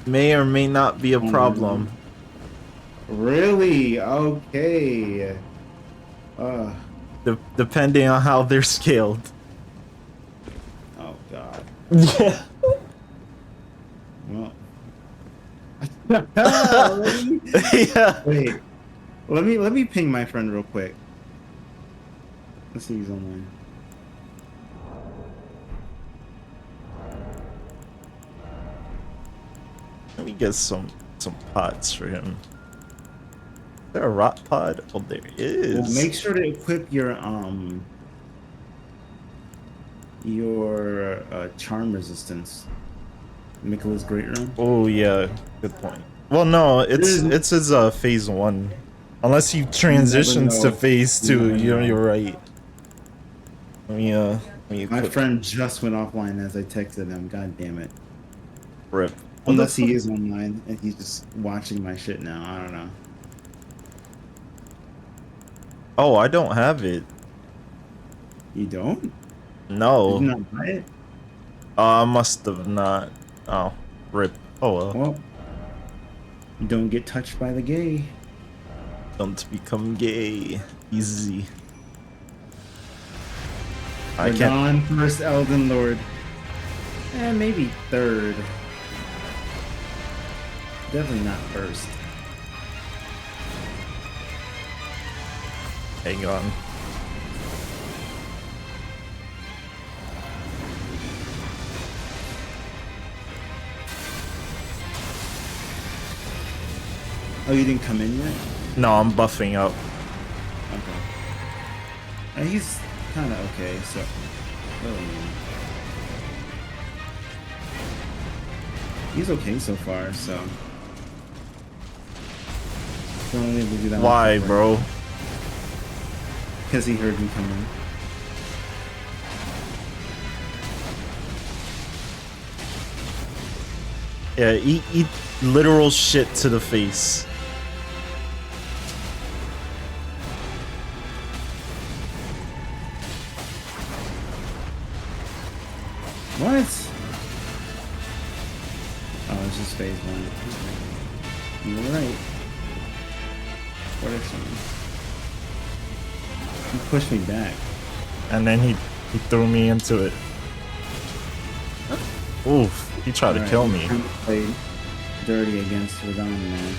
Speaker 1: May or may not be a problem.
Speaker 2: Really? Okay.
Speaker 1: Depending on how they're scaled.
Speaker 2: Oh, God.
Speaker 1: Yeah.
Speaker 2: Well.
Speaker 1: Yeah.
Speaker 2: Wait. Let me ping my friend real quick. Let's see if he's online.
Speaker 1: Let me get some pots for him. Is there a rot pod? Oh, there is.
Speaker 2: Well, make sure to equip your charm resistance. Mikola's Great Run.
Speaker 1: Oh yeah, good point. Well, no, it's his phase 1. Unless he transitions to phase 2, you're right. Let me
Speaker 2: My friend just went offline as I texted him. God damn it.
Speaker 1: Rip. What the
Speaker 2: Unless he
Speaker 1: fuck?
Speaker 2: is online and he's just watching my shit now. I don't know.
Speaker 1: Oh, I don't have it.
Speaker 2: You don't? Did you
Speaker 1: No.
Speaker 2: not buy it?
Speaker 1: I must have not. Oh, rip. Oh well.
Speaker 2: Well, you don't get touched by the gay.
Speaker 1: Don't become gay. Easy. I
Speaker 2: We're
Speaker 1: can't.
Speaker 2: gone first Elden Lord. Maybe third. Definitely not first.
Speaker 1: Hang on.
Speaker 2: Oh, you didn't come in yet?
Speaker 1: No, I'm buffing up.
Speaker 2: Okay. He's kind of okay, so. He's okay so far, so. Don't able to do that.
Speaker 1: Why, bro?
Speaker 2: Because he heard me come in.
Speaker 1: Yeah, eat literal shit to the face.
Speaker 2: What? Oh, it's just phase one. You're right. What if someone? He pushed me back.
Speaker 1: And then he threw me into it. Oof, he tried to kill me.
Speaker 2: Time to play dirty against Radon, man.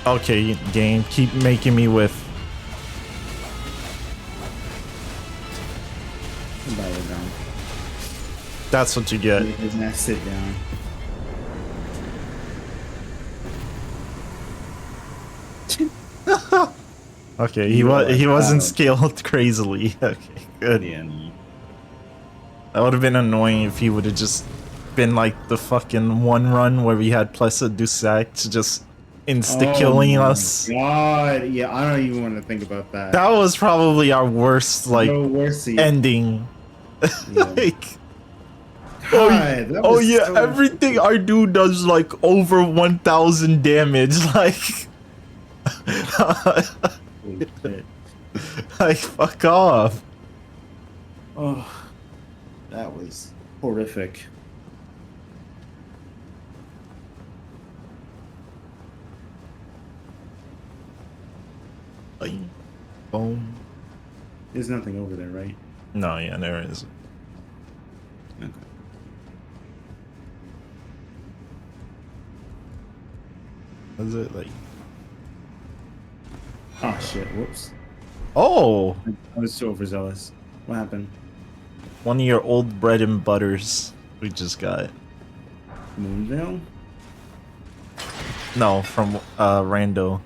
Speaker 1: Okay, game, keep making me whiff.
Speaker 2: Goodbye, Radon.
Speaker 1: That's what you get.
Speaker 2: Make his ass sit down.
Speaker 1: Okay,
Speaker 2: You are
Speaker 1: he wasn't
Speaker 2: proud.
Speaker 1: scaled crazily. Okay, good.
Speaker 2: Yeah, no.
Speaker 1: That would have been annoying if he would have just been like the fucking one run where we had Plessa Dusac to just insta-killing
Speaker 2: my
Speaker 1: us.
Speaker 2: God, yeah, I don't even want to think about that.
Speaker 1: That was probably our worst, like,
Speaker 2: No mercy.
Speaker 1: ending.
Speaker 2: Yeah.
Speaker 1: Like,
Speaker 2: God, that
Speaker 1: oh
Speaker 2: was
Speaker 1: yeah,
Speaker 2: so
Speaker 1: everything I do does like over 1,000 damage. Like,
Speaker 2: Holy shit.
Speaker 1: like fuck off.
Speaker 2: Oh, that was horrific.
Speaker 1: Boom.
Speaker 2: There's nothing over there, right?
Speaker 1: No, yeah, there is.
Speaker 2: Okay.
Speaker 1: Is it like?
Speaker 2: Oh shit! Whoops.
Speaker 1: Oh,
Speaker 2: I was so overzealous. What happened?
Speaker 1: one of your old bread and butters we just got.
Speaker 2: Moonvale?
Speaker 1: No, from Rando.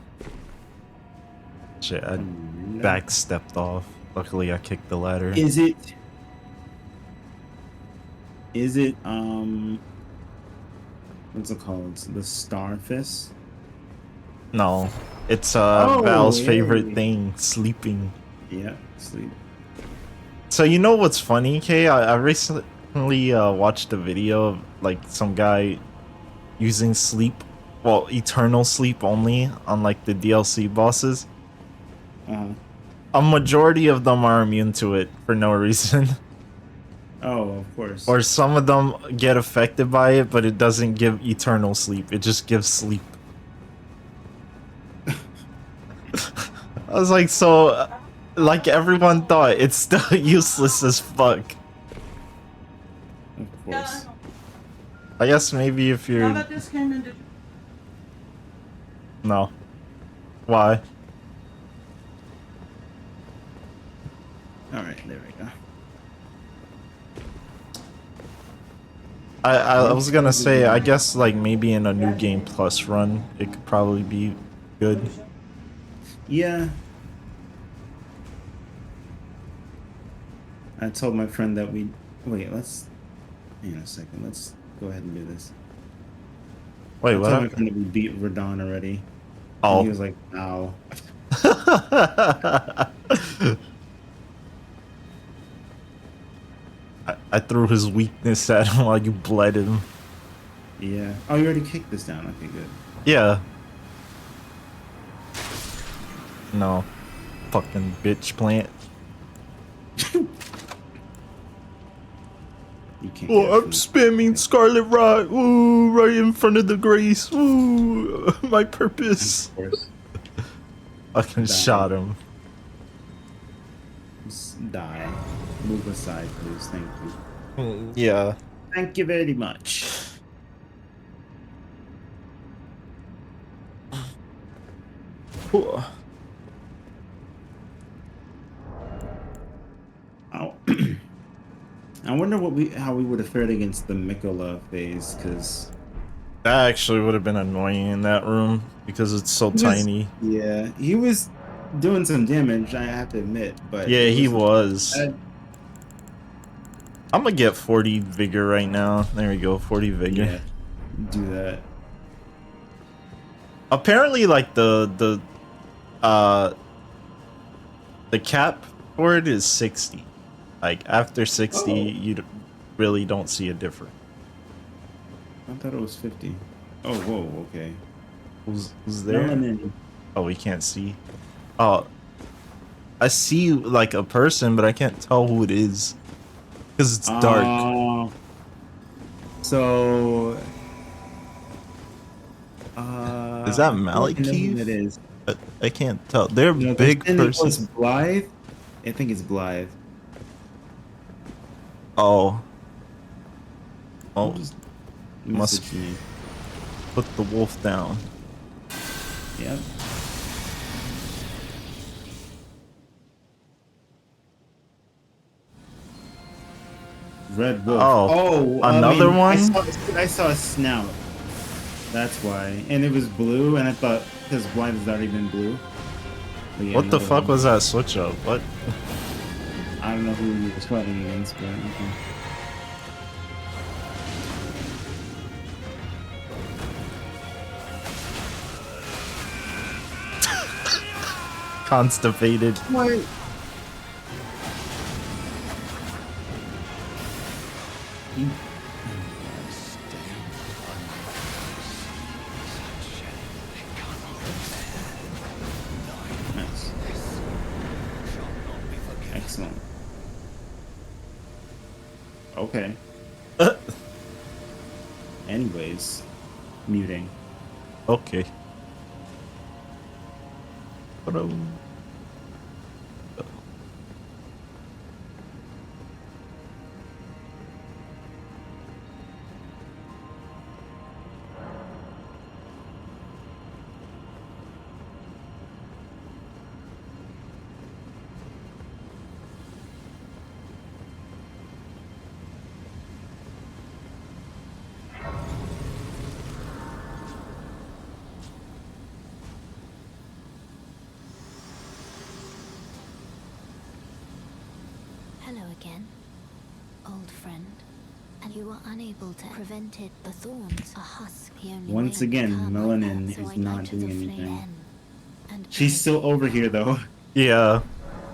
Speaker 1: Shit, I
Speaker 2: No.
Speaker 1: back stepped off. Luckily, I kicked the ladder.
Speaker 2: Is it? Is it? What's it called? The Starfist?
Speaker 1: No, it's
Speaker 2: Oh,
Speaker 1: Val's
Speaker 2: yay.
Speaker 1: favorite thing, sleeping.
Speaker 2: Yeah, sleep.
Speaker 1: So you know what's funny, Kay? I recently watched a video of like some guy using sleep, well, eternal sleep only on like the DLC bosses. A majority of them are immune to it for no reason.
Speaker 2: Oh, of course.
Speaker 1: Or some of them get affected by it, but it doesn't give eternal sleep. It just gives sleep. I was like, so, like everyone thought, it's still useless as fuck.
Speaker 2: Of course.
Speaker 1: I guess maybe if
Speaker 3: Now
Speaker 1: you're...
Speaker 3: that this came into
Speaker 1: No. Why?
Speaker 2: All right, there we go.
Speaker 1: I was gonna say, I guess like maybe in a new game plus run, it could probably be good.
Speaker 2: Yeah. I told my friend that we wait. Let's hang on a second. Let's go ahead and do this.
Speaker 1: Wait,
Speaker 2: I told my
Speaker 1: what?
Speaker 2: friend that we beat Radon already.
Speaker 1: Oh.
Speaker 2: And he was like, "Ow."
Speaker 1: I threw his weakness at him while you bled him.
Speaker 2: Yeah. Oh, you already kicked this down. Okay, good.
Speaker 1: Yeah. No. Fucking bitch plant.
Speaker 2: You can't.
Speaker 1: Oh,
Speaker 2: get
Speaker 1: I'm
Speaker 2: from-
Speaker 1: spamming Scarlet Rot. Ooh, right in front of the Grace. Ooh, my purpose.
Speaker 2: Of course.
Speaker 1: Fucking
Speaker 2: Die.
Speaker 1: shot him.
Speaker 2: Just die. Move aside, please. Thank you.
Speaker 1: Yeah.
Speaker 2: Thank you very much.
Speaker 1: Ooh.
Speaker 2: Oh. I wonder how we would have fared against the Mikola phase, because
Speaker 1: That actually would have been annoying in that room because it's so tiny.
Speaker 2: Yeah, he was doing some damage, I have to admit, but
Speaker 1: Yeah,
Speaker 2: it
Speaker 1: he
Speaker 2: wasn't
Speaker 1: was.
Speaker 2: bad.
Speaker 1: I'm gonna get 40 vigor right now. There we go, 40 vigor.
Speaker 2: Yeah, do that.
Speaker 1: Apparently, like the cap for it is 60. Like after 60,
Speaker 2: Oh.
Speaker 1: really don't see a difference.
Speaker 2: I thought it was 50. Oh, whoa, okay.
Speaker 1: Who's there?
Speaker 2: Melanin.
Speaker 1: Oh, we can't see. Oh, I see like a person, but I can't tell who it is because it's dark.
Speaker 2: So,
Speaker 1: Is that
Speaker 2: I know
Speaker 1: Malekith?
Speaker 2: who it is.
Speaker 1: I can't tell. They're
Speaker 2: No,
Speaker 1: big
Speaker 2: it was
Speaker 1: person.
Speaker 2: Blythe. I think it's Blythe.
Speaker 1: Oh. Oh,
Speaker 2: Just
Speaker 1: must
Speaker 2: message me.
Speaker 1: put the wolf down.
Speaker 2: Yep. Red wolf.
Speaker 1: Oh, another one?
Speaker 2: I saw a snout. That's why. And it was blue, and I thought, because Blythe has already been blue. But yeah,
Speaker 1: What the
Speaker 2: another
Speaker 1: fuck
Speaker 2: one.
Speaker 1: was that switch up? What?
Speaker 2: I don't know who he was fighting against, but okay.
Speaker 1: Constipated.
Speaker 2: What? Nice. Excellent. Okay. Anyways, muting.
Speaker 1: Okay.
Speaker 4: Hello again, old friend. And you were unable to prevent it. The thorns are husk. The only
Speaker 2: Once
Speaker 4: way
Speaker 2: again,
Speaker 4: to
Speaker 2: Melanin
Speaker 4: so
Speaker 2: is
Speaker 4: I
Speaker 2: not
Speaker 4: went to
Speaker 2: doing
Speaker 4: the
Speaker 2: anything.
Speaker 4: Flame and
Speaker 2: She's still over here though.
Speaker 1: Yeah.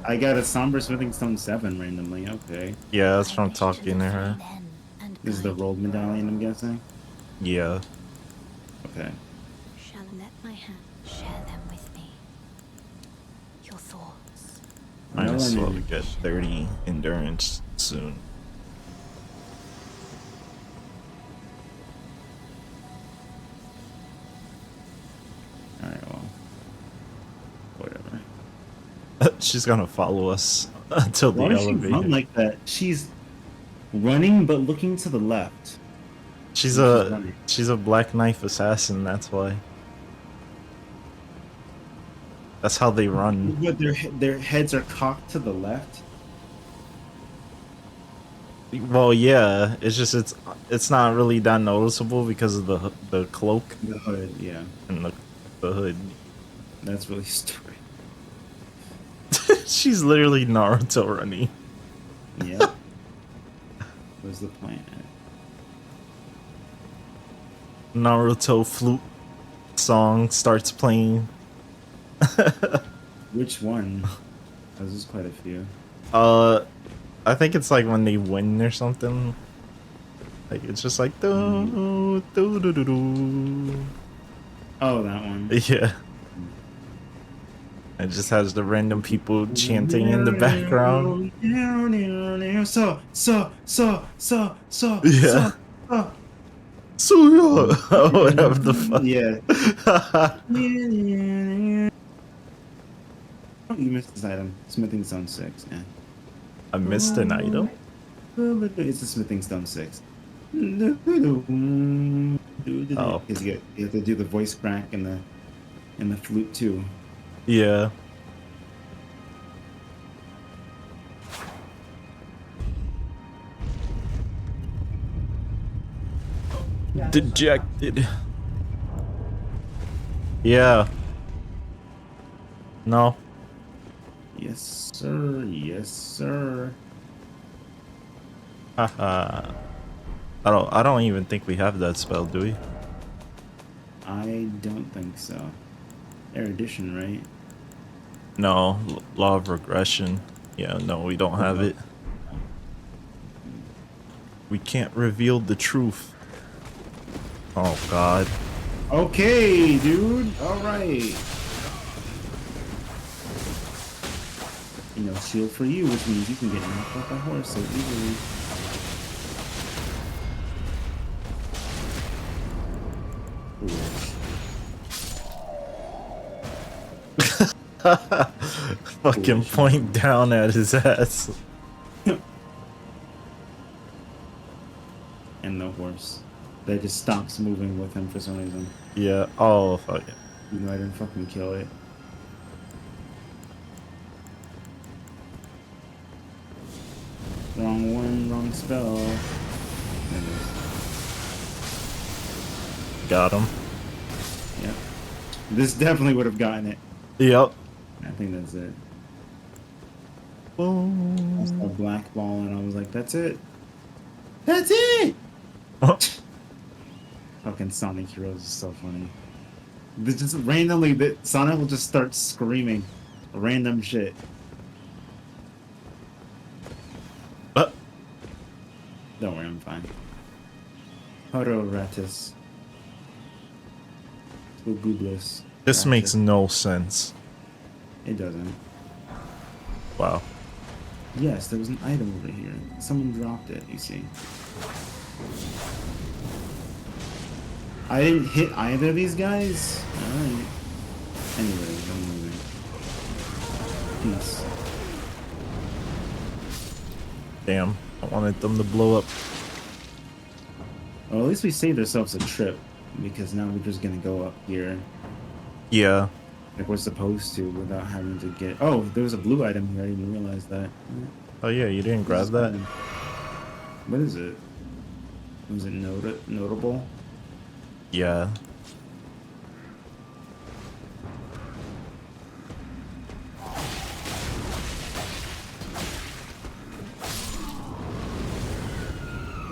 Speaker 2: I got a Somber Smithing Stone 7 randomly. Okay.
Speaker 1: Yeah, that's
Speaker 4: I
Speaker 1: from
Speaker 4: wish
Speaker 1: talking to her.
Speaker 4: free then and
Speaker 2: This is the
Speaker 4: guide
Speaker 2: rolled medallion, I'm guessing.
Speaker 1: Yeah.
Speaker 2: Okay.
Speaker 4: Shall let my hand share them with me. Your thoughts.
Speaker 1: I'm gonna
Speaker 2: Melanin.
Speaker 1: slowly get 30 endurance soon.
Speaker 2: Alright, well. Whatever.
Speaker 1: She's gonna follow us until the
Speaker 2: Why does she
Speaker 1: elevator.
Speaker 2: run like that? She's running but looking to the left.
Speaker 1: She's
Speaker 2: when
Speaker 1: a
Speaker 2: running.
Speaker 1: she's a black knife assassin. That's why. That's how they run.
Speaker 2: But their heads are cocked to the left.
Speaker 1: Well, yeah. It's just it's not really that noticeable because of the cloak
Speaker 2: The hood, yeah.
Speaker 1: and the hood.
Speaker 2: That's really stupid.
Speaker 1: She's literally Naruto running.
Speaker 2: Yeah. Where's the plant at?
Speaker 1: Naruto flute song starts playing.
Speaker 2: Which one? There's quite a few.
Speaker 1: I think it's like when they win or something. Like it's just like do do do do do.
Speaker 2: Oh, that one.
Speaker 1: Yeah. It just has the random people chanting in the background. Yeah.
Speaker 2: So.
Speaker 1: Suyo! Whatever the fuck.
Speaker 2: Yeah. You missed this item. Smithing Stone 6. Yeah.
Speaker 1: I missed an item?
Speaker 2: It's a Smithing Stone 6.
Speaker 1: Oh.
Speaker 2: Because you have to do the voice crack and the flute too.
Speaker 1: Yeah. Dejected. Yeah. No.
Speaker 2: Yes, sir. Yes, sir.
Speaker 1: Haha. I don't even think we have that spell, do we?
Speaker 2: I don't think so. Erudition, right?
Speaker 1: No. Law of regression. Yeah, no, we don't have it. We can't reveal the truth. Oh god.
Speaker 2: Okay, dude. All right. You know, shield for you, which means you can get knocked off a horse so easily.
Speaker 1: Fucking point down at his ass.
Speaker 2: And the horse. That just stops moving with him for some reason.
Speaker 1: Yeah. Oh, fuck it.
Speaker 2: Even though I didn't fucking kill it. Wrong one, wrong spell. There it is.
Speaker 1: Got him.
Speaker 2: Yep. This definitely would have gotten it.
Speaker 1: Yep.
Speaker 2: I think that's it. I
Speaker 1: Boom.
Speaker 2: saw black ball and I was like, that's it. That's it! Fucking Sonic Heroes is so funny. They just randomly, Sonic will just start screaming random shit. Don't worry, I'm fine. Hororatus. Googless.
Speaker 1: This makes no sense.
Speaker 2: It doesn't.
Speaker 1: Wow.
Speaker 2: Yes, there was an item over here. Someone dropped it, you see. I didn't hit either of these guys? Alright. Anyway, I'm moving. Peace.
Speaker 1: Damn. I wanted them to blow up.
Speaker 2: Well, at least we saved ourselves a trip. Because now we're just gonna go up here.
Speaker 1: Yeah.
Speaker 2: Like we're supposed to without having to get... Oh, there was a blue item here. I didn't even realize that.
Speaker 1: Oh yeah, you didn't grab that?
Speaker 2: What is it? Was it notable?
Speaker 1: Yeah.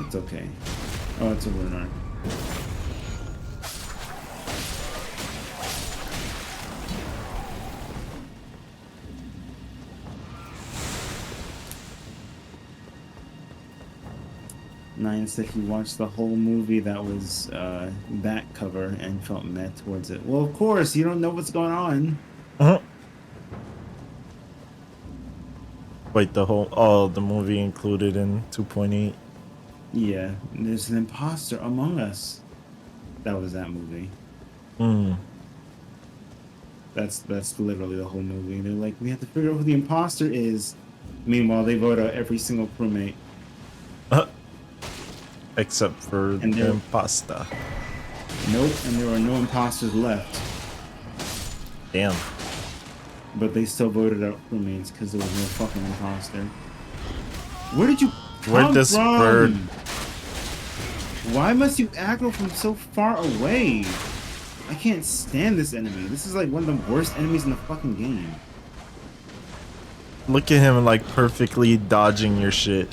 Speaker 2: It's okay. Oh, it's a lunar. Nine said he watched the whole movie that was that cover and felt meh towards it. Well, of course, you don't know what's going on.
Speaker 1: Wait, the movie included in 2.8?
Speaker 2: Yeah, there's an imposter among us. That was that movie.
Speaker 1: Hmm.
Speaker 2: That's literally the whole movie. They're like, we have to figure out who the imposter is. Meanwhile, they vote out every single crewmate.
Speaker 1: Except for
Speaker 2: And
Speaker 1: the impasta.
Speaker 2: Nope, and there are no imposters left.
Speaker 1: Damn.
Speaker 2: But they still voted out crewmates because there was no fucking imposter. Where did you
Speaker 1: Where'd
Speaker 2: come
Speaker 1: this
Speaker 2: from?
Speaker 1: bird?
Speaker 2: Why must you aggro from so far away? I can't stand this enemy. This is like one of the worst enemies in the fucking game.
Speaker 1: Look at him like perfectly dodging your shit.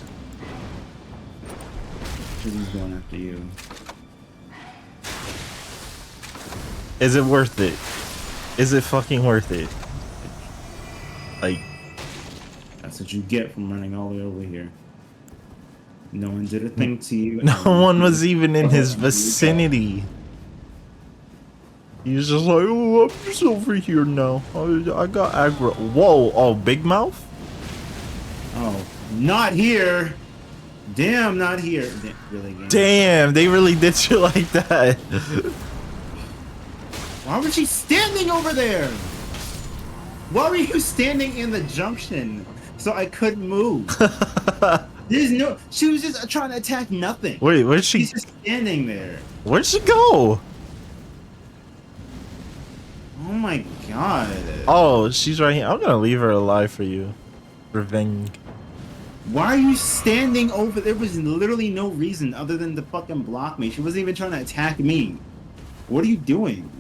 Speaker 2: Because he's going after you.
Speaker 1: Is it worth it? Is it fucking worth it? Like,
Speaker 2: That's what you get from running all the way over here. No one did a thing to you.
Speaker 1: No
Speaker 2: and
Speaker 1: one
Speaker 2: you
Speaker 1: was
Speaker 2: just-
Speaker 1: even in his
Speaker 2: here we go.
Speaker 1: vicinity. He was just like, oh, I'm just over here now. I got aggro. Whoa, oh, Big Mouth?
Speaker 2: Oh, not here. Damn, not here. Really, game?
Speaker 1: Damn, they really did you like that.
Speaker 2: Why was she standing over there? Why were you standing in the junction so I couldn't move? There's no. She was just trying to attack nothing.
Speaker 1: Wait, where'd she?
Speaker 2: She's just standing there.
Speaker 1: Where'd she go?
Speaker 2: Oh my god.
Speaker 1: Oh, she's right here. I'm gonna leave her alive for you. Revenge.
Speaker 2: Why are you standing over? There was literally no reason other than to fucking block me. She wasn't even trying to attack me. What are you doing?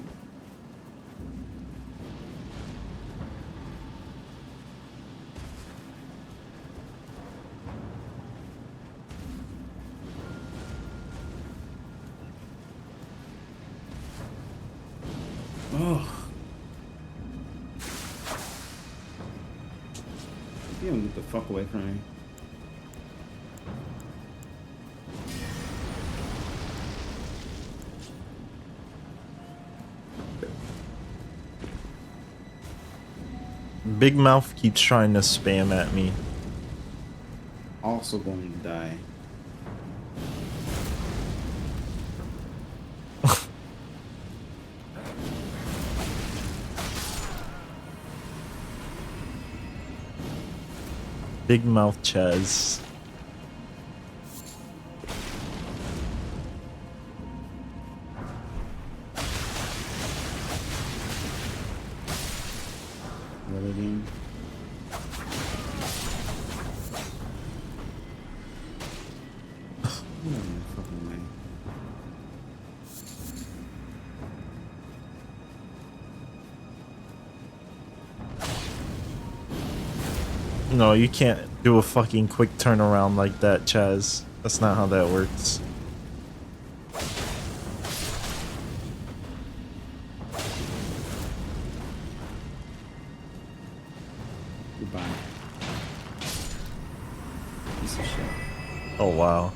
Speaker 2: Oh. You don't get the fuck away from me.
Speaker 1: Big Mouth keeps trying to spam at me.
Speaker 2: Also going to die.
Speaker 1: Big Mouth Chaz.
Speaker 2: Another game. No fucking way.
Speaker 1: No, you can't do a fucking quick turnaround like that, Chaz. That's not how that works.
Speaker 2: Goodbye. Piece of shit.
Speaker 1: Oh, wow.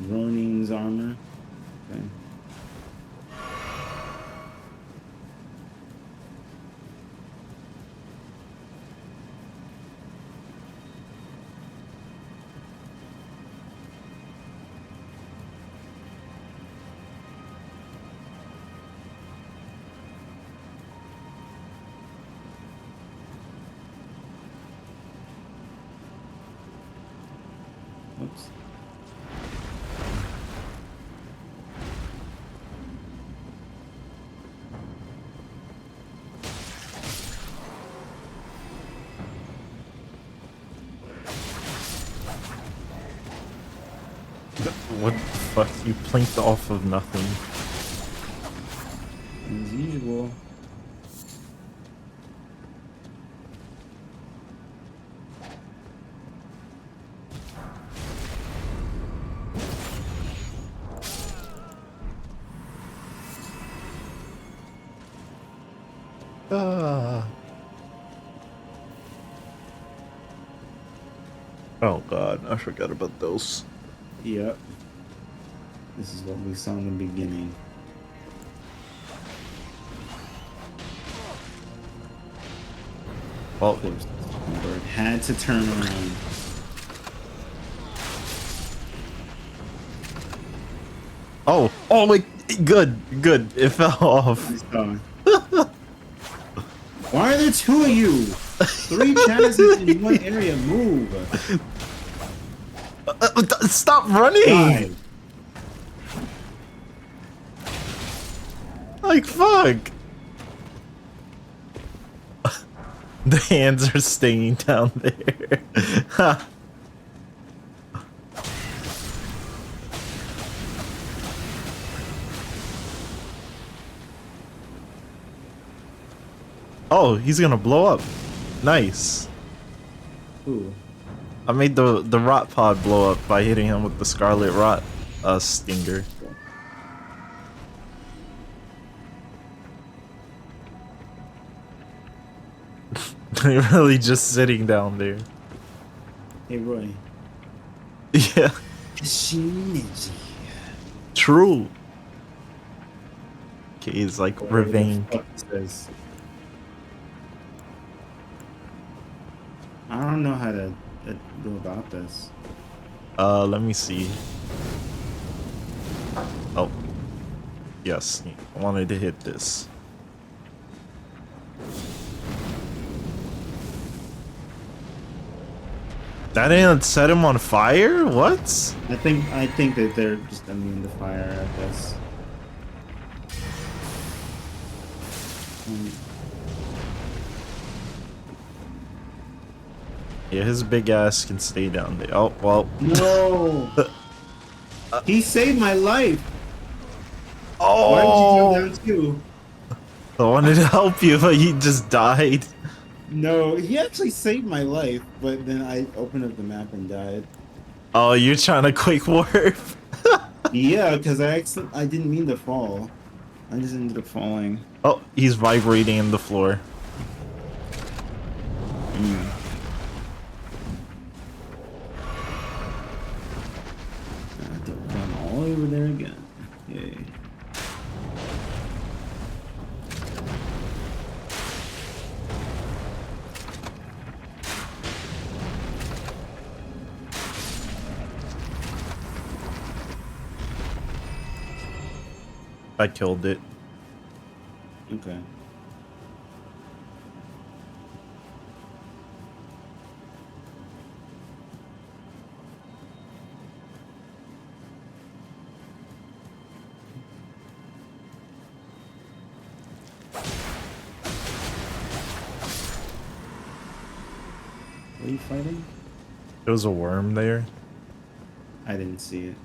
Speaker 2: Ronin's armor. Okay. Oops.
Speaker 1: What the fuck? You plinked off of nothing.
Speaker 2: As usual.
Speaker 1: Ah. Oh god, I forgot about those.
Speaker 2: Yep. This is what we saw in the beginning.
Speaker 1: Well,
Speaker 2: Of course, the bird had to turn around.
Speaker 1: oh wait, good. It fell off.
Speaker 2: So, why are there two of you? 3 chances in one area. Move.
Speaker 1: Stop running!
Speaker 2: Die.
Speaker 1: Like fuck. The hands are staying down there. Oh, he's gonna blow up. Nice.
Speaker 2: Ooh.
Speaker 1: I made the rot pod blow up by hitting him with the scarlet rot stinger. Really just sitting down there.
Speaker 2: Hey, Roy.
Speaker 1: Yeah.
Speaker 2: Shinichi.
Speaker 1: True. Okay, it's like
Speaker 2: Whatever the
Speaker 1: revenge.
Speaker 2: fuck it says. I don't know how to go about this.
Speaker 1: Let me see. Oh. Yes, I wanted to hit this. That didn't set him on fire? What?
Speaker 2: I think that they're just immune to fire, I guess.
Speaker 1: Yeah, his big ass can stay down there. Oh, well.
Speaker 2: No! He saved my life!
Speaker 1: Oh!
Speaker 2: Why did you jump down too?
Speaker 1: I wanted to help you, but you just died.
Speaker 2: No, he actually saved my life, but then I opened up the map and died.
Speaker 1: Oh, you're trying to quick warp.
Speaker 2: Yeah, because I didn't mean to fall. I just ended up falling.
Speaker 1: Oh, he's vibrating in the floor.
Speaker 2: I have to run all over there again. Yay.
Speaker 1: I killed it.
Speaker 2: Okay. What are you fighting?
Speaker 1: There was a worm there.
Speaker 2: I didn't see it.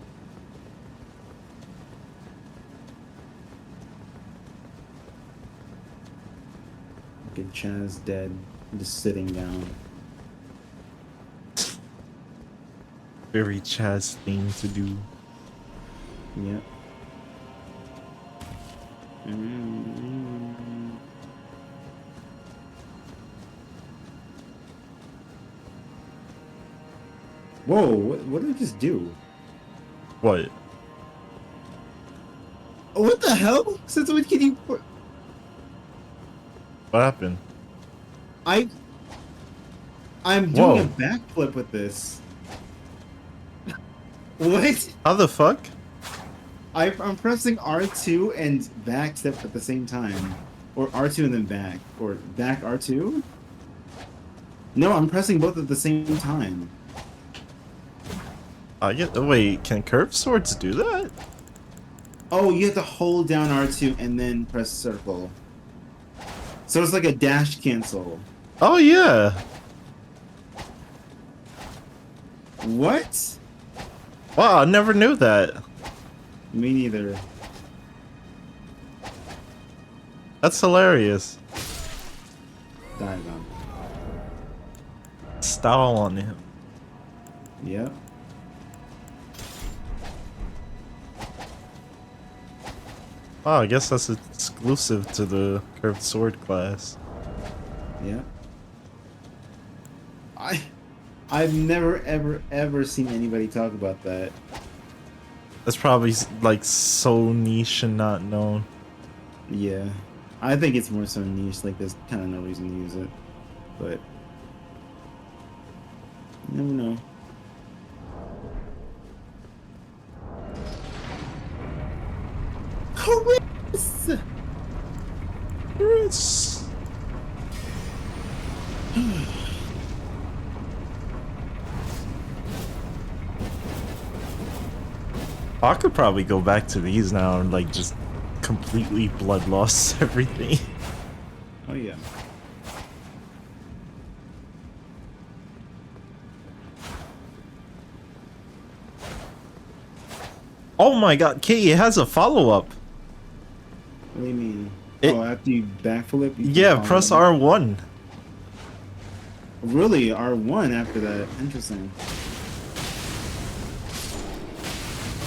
Speaker 2: Good Chaz dead. Just sitting down.
Speaker 1: Very Chaz thing to do.
Speaker 2: Yep. Mm. Whoa, what did I just do?
Speaker 1: What?
Speaker 2: Oh, what the hell? Since when can you...
Speaker 1: What happened?
Speaker 2: I'm doing
Speaker 1: Whoa.
Speaker 2: a backflip with this. What?
Speaker 1: How the fuck?
Speaker 2: I'm pressing R2 and backstep at the same time. Or R2 and then back. Or back R2? No, I'm pressing both at the same time.
Speaker 1: Wait, can curved swords do that?
Speaker 2: Oh, you have to hold down R2 and then press circle. So it's like a dash cancel.
Speaker 1: Oh yeah.
Speaker 2: What?
Speaker 1: Wow, I never knew that.
Speaker 2: Me neither.
Speaker 1: That's hilarious.
Speaker 2: Diagon.
Speaker 1: Style on him.
Speaker 2: Yep.
Speaker 1: Wow, I guess that's exclusive to the curved sword class.
Speaker 2: Yep. I've never ever seen anybody talk about that.
Speaker 1: That's probably like so niche and not known.
Speaker 2: Yeah. I think it's more so niche, like there's kind of no reason to use it. But you never know. Chris!
Speaker 1: Chris. I could probably go back to these now and like just completely blood loss everything.
Speaker 2: Oh yeah.
Speaker 1: Oh my god, Kate, it has a follow-up.
Speaker 2: What do you mean?
Speaker 1: It-
Speaker 2: Oh, after you backflip? You can
Speaker 1: Yeah,
Speaker 2: follow
Speaker 1: press
Speaker 2: it?
Speaker 1: R1.
Speaker 2: Really, R1 after that. Interesting.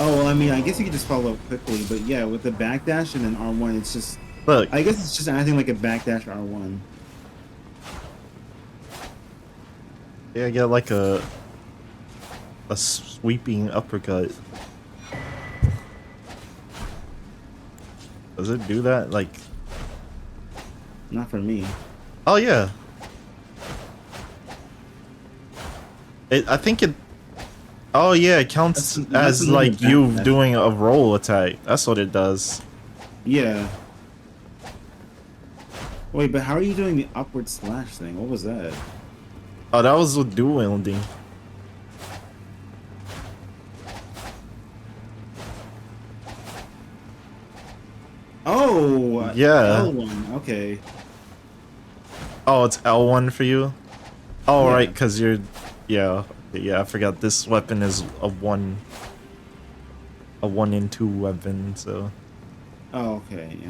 Speaker 2: Oh, well, I mean, I guess you could just follow up quickly, but yeah, with the backdash and then R1, it's just...
Speaker 1: Look,
Speaker 2: I guess it's just acting like a backdash R1.
Speaker 1: yeah, get like a sweeping uppercut. Does it do that? Like,
Speaker 2: Not for me.
Speaker 1: oh yeah. I think it. Oh yeah, it counts
Speaker 2: That's
Speaker 1: as
Speaker 2: another
Speaker 1: like you
Speaker 2: backdash.
Speaker 1: doing a roll attack. That's what it does.
Speaker 2: Yeah. Wait, but how are you doing the upward slash thing? What was that?
Speaker 1: Oh, that was with dual wielding.
Speaker 2: Oh,
Speaker 1: Yeah.
Speaker 2: L1. Okay.
Speaker 1: Oh, it's L1 for you. Oh,
Speaker 2: Yeah.
Speaker 1: right, because you're. Yeah, yeah. I forgot this weapon is a 1 and 2 weapon. So.
Speaker 2: Oh, okay, yeah.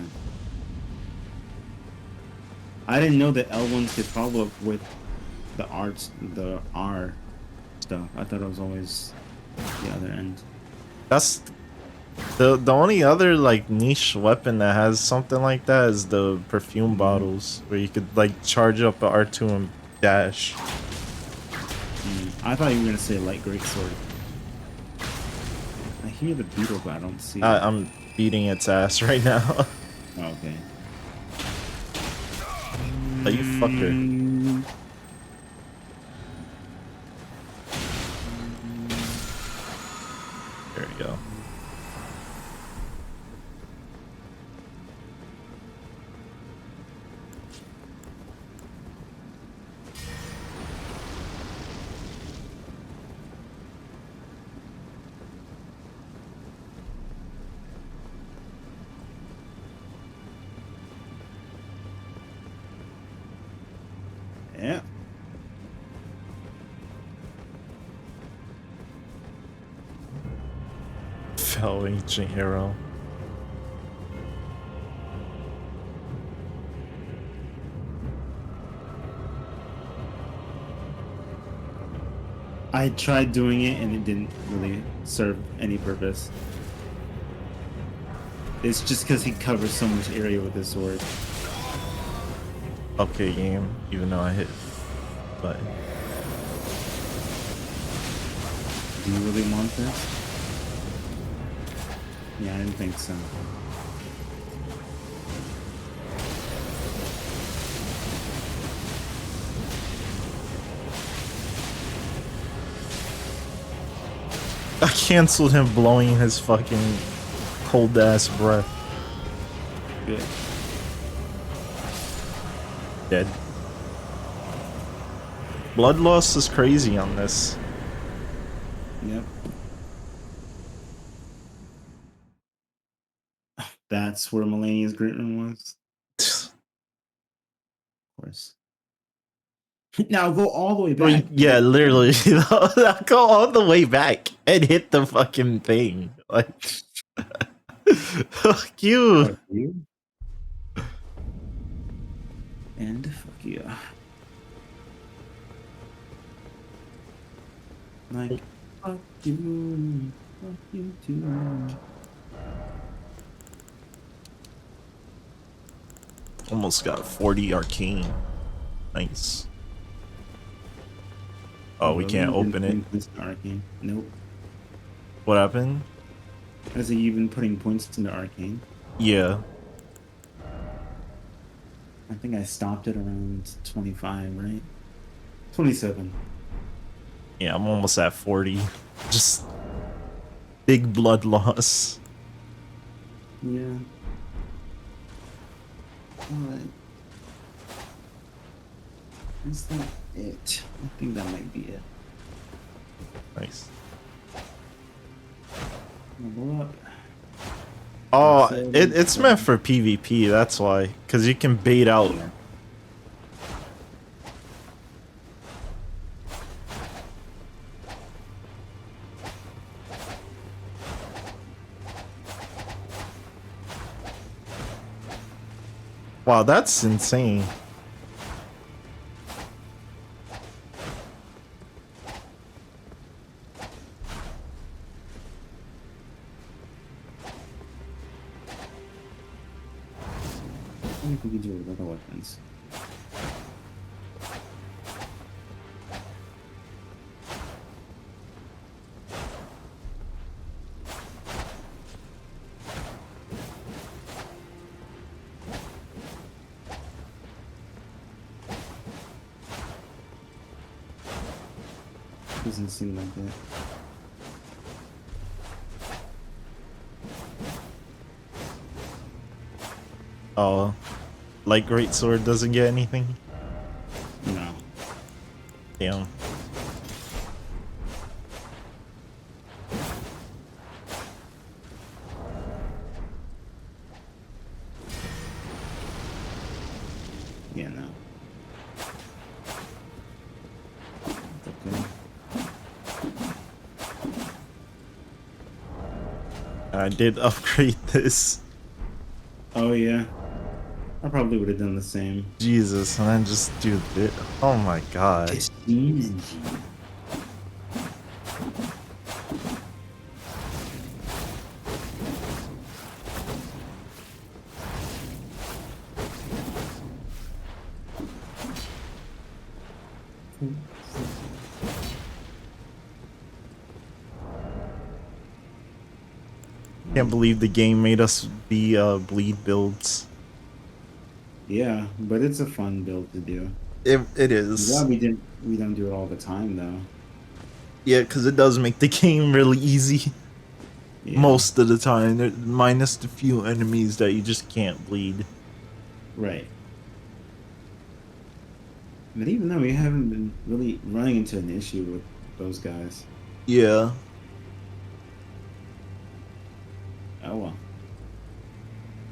Speaker 2: I didn't know that L1s could follow up with the R stuff. I thought it was always the other end.
Speaker 1: That's the only other like niche weapon that has something like that is the perfume bottles, where you could like charge up a R2 and dash.
Speaker 2: I thought you were gonna say light great sword. I hear the beetle, but I don't see it.
Speaker 1: I'm beating its ass right now.
Speaker 2: Oh, okay.
Speaker 1: Oh, you fucker. There we go.
Speaker 2: Yeah.
Speaker 1: Fell ancient hero.
Speaker 2: I tried doing it and it didn't really serve any purpose. It's just because he covers so much area with his sword.
Speaker 1: Okay, game. Even though I hit button.
Speaker 2: Do you really want this? Yeah, I didn't think so.
Speaker 1: I canceled him blowing his fucking cold ass breath.
Speaker 2: Good.
Speaker 1: Dead. Blood loss is crazy on this.
Speaker 2: Yep. That's where Melania's great room was. Of course. Now go all the way back.
Speaker 1: Yeah, literally. Go all the way back and hit the fucking thing. Like, fuck you.
Speaker 2: Fuck you. And fuck you. Like, fuck you. Fuck you too.
Speaker 1: Almost got 40 arcane. Nice. Oh, we can't open it.
Speaker 2: Arcane. Nope.
Speaker 1: What happened?
Speaker 2: Has he even putting points into Arcane?
Speaker 1: Yeah.
Speaker 2: I think I stopped it around 25, right? 27.
Speaker 1: Yeah, I'm almost at 40. Just big blood loss.
Speaker 2: Yeah. Alright. Is that it? I think that might be it.
Speaker 1: Nice.
Speaker 2: Level up.
Speaker 1: Oh, it's meant for PvP, that's why. Because you can bait out. Wow, that's insane.
Speaker 2: see if we can do it with other weapons. Doesn't seem like that.
Speaker 1: Oh, light great sword doesn't get anything.
Speaker 2: No.
Speaker 1: Damn.
Speaker 2: Yeah, no. Okay.
Speaker 1: I did upgrade this.
Speaker 2: Oh yeah. I probably would have done the same.
Speaker 1: Jesus, and then just do this. Oh my god.
Speaker 2: It's easy.
Speaker 1: Can't believe the game made us be bleed builds.
Speaker 2: Yeah, but it's a fun build to do.
Speaker 1: It is.
Speaker 2: Yeah, we don't do it all the time though.
Speaker 1: Yeah, because it does make the game really easy.
Speaker 2: Yeah.
Speaker 1: Most of the time, minus the few enemies that you just can't bleed.
Speaker 2: Right. But even though we haven't been really running into an issue with those guys.
Speaker 1: Yeah.
Speaker 2: Oh well.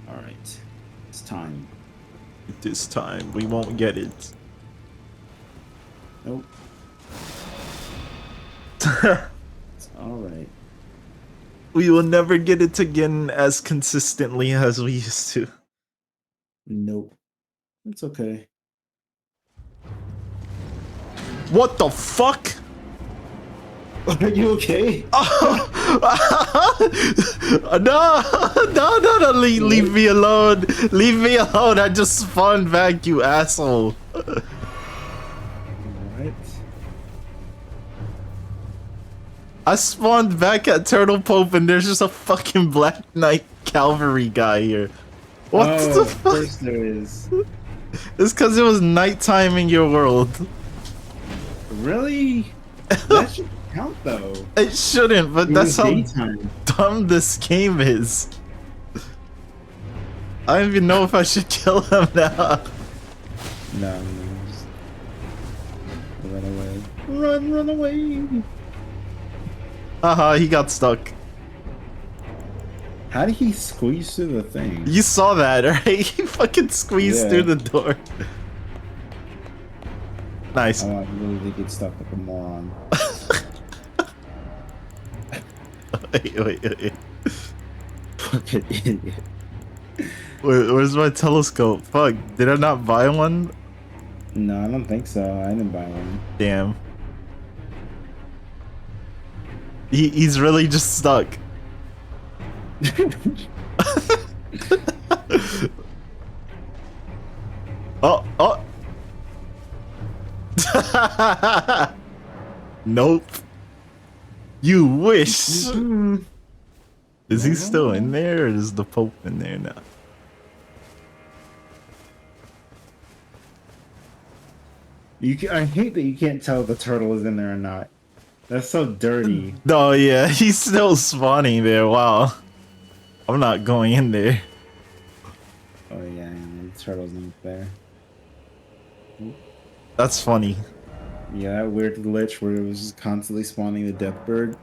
Speaker 2: Alright. It's time.
Speaker 1: This time, we won't get it.
Speaker 2: Nope. It's alright.
Speaker 1: We will never get it again as consistently as we used to.
Speaker 2: Nope. It's okay.
Speaker 1: What the fuck?
Speaker 2: Are you okay?
Speaker 1: No, leave me alone. Leave me alone. I just spawned back, you asshole.
Speaker 2: Alright.
Speaker 1: I spawned back at Turtle Pope and there's just a fucking Black Knight Cavalry guy here. What
Speaker 2: Oh,
Speaker 1: the
Speaker 2: of
Speaker 1: fuck?
Speaker 2: course there is.
Speaker 1: It's because it was nighttime in your world.
Speaker 2: Really? That should count though.
Speaker 1: It shouldn't, but
Speaker 2: It
Speaker 1: that's
Speaker 2: was
Speaker 1: how
Speaker 2: daytime.
Speaker 1: dumb this game is. I don't even know if I should kill him now.
Speaker 2: No, just run away. Run away.
Speaker 1: Haha, he got stuck.
Speaker 2: How did he squeeze through the thing?
Speaker 1: You saw that, right? He fucking squeezed
Speaker 2: Yeah.
Speaker 1: through the door. Nice.
Speaker 2: Oh, I really did get stuck like a moron.
Speaker 1: Wait.
Speaker 2: Fucking idiot.
Speaker 1: Where's my telescope? Fuck, did I not buy one?
Speaker 2: No, I don't think so. I didn't buy one.
Speaker 1: Damn. He's really just stuck. Oh. Nope. You wish. Is he still in there, or is the Pope in there now?
Speaker 2: I hate that you can't tell if the turtle is in there or not. That's so dirty.
Speaker 1: Oh yeah, he's still spawning there. Wow. I'm not going in there.
Speaker 2: Oh yeah, the turtle's not there.
Speaker 1: That's funny.
Speaker 2: Yeah, that weird glitch where it was just constantly spawning the death bird.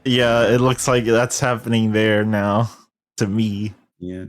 Speaker 1: Yeah, it looks like that's happening there now. To me.
Speaker 2: Yeah.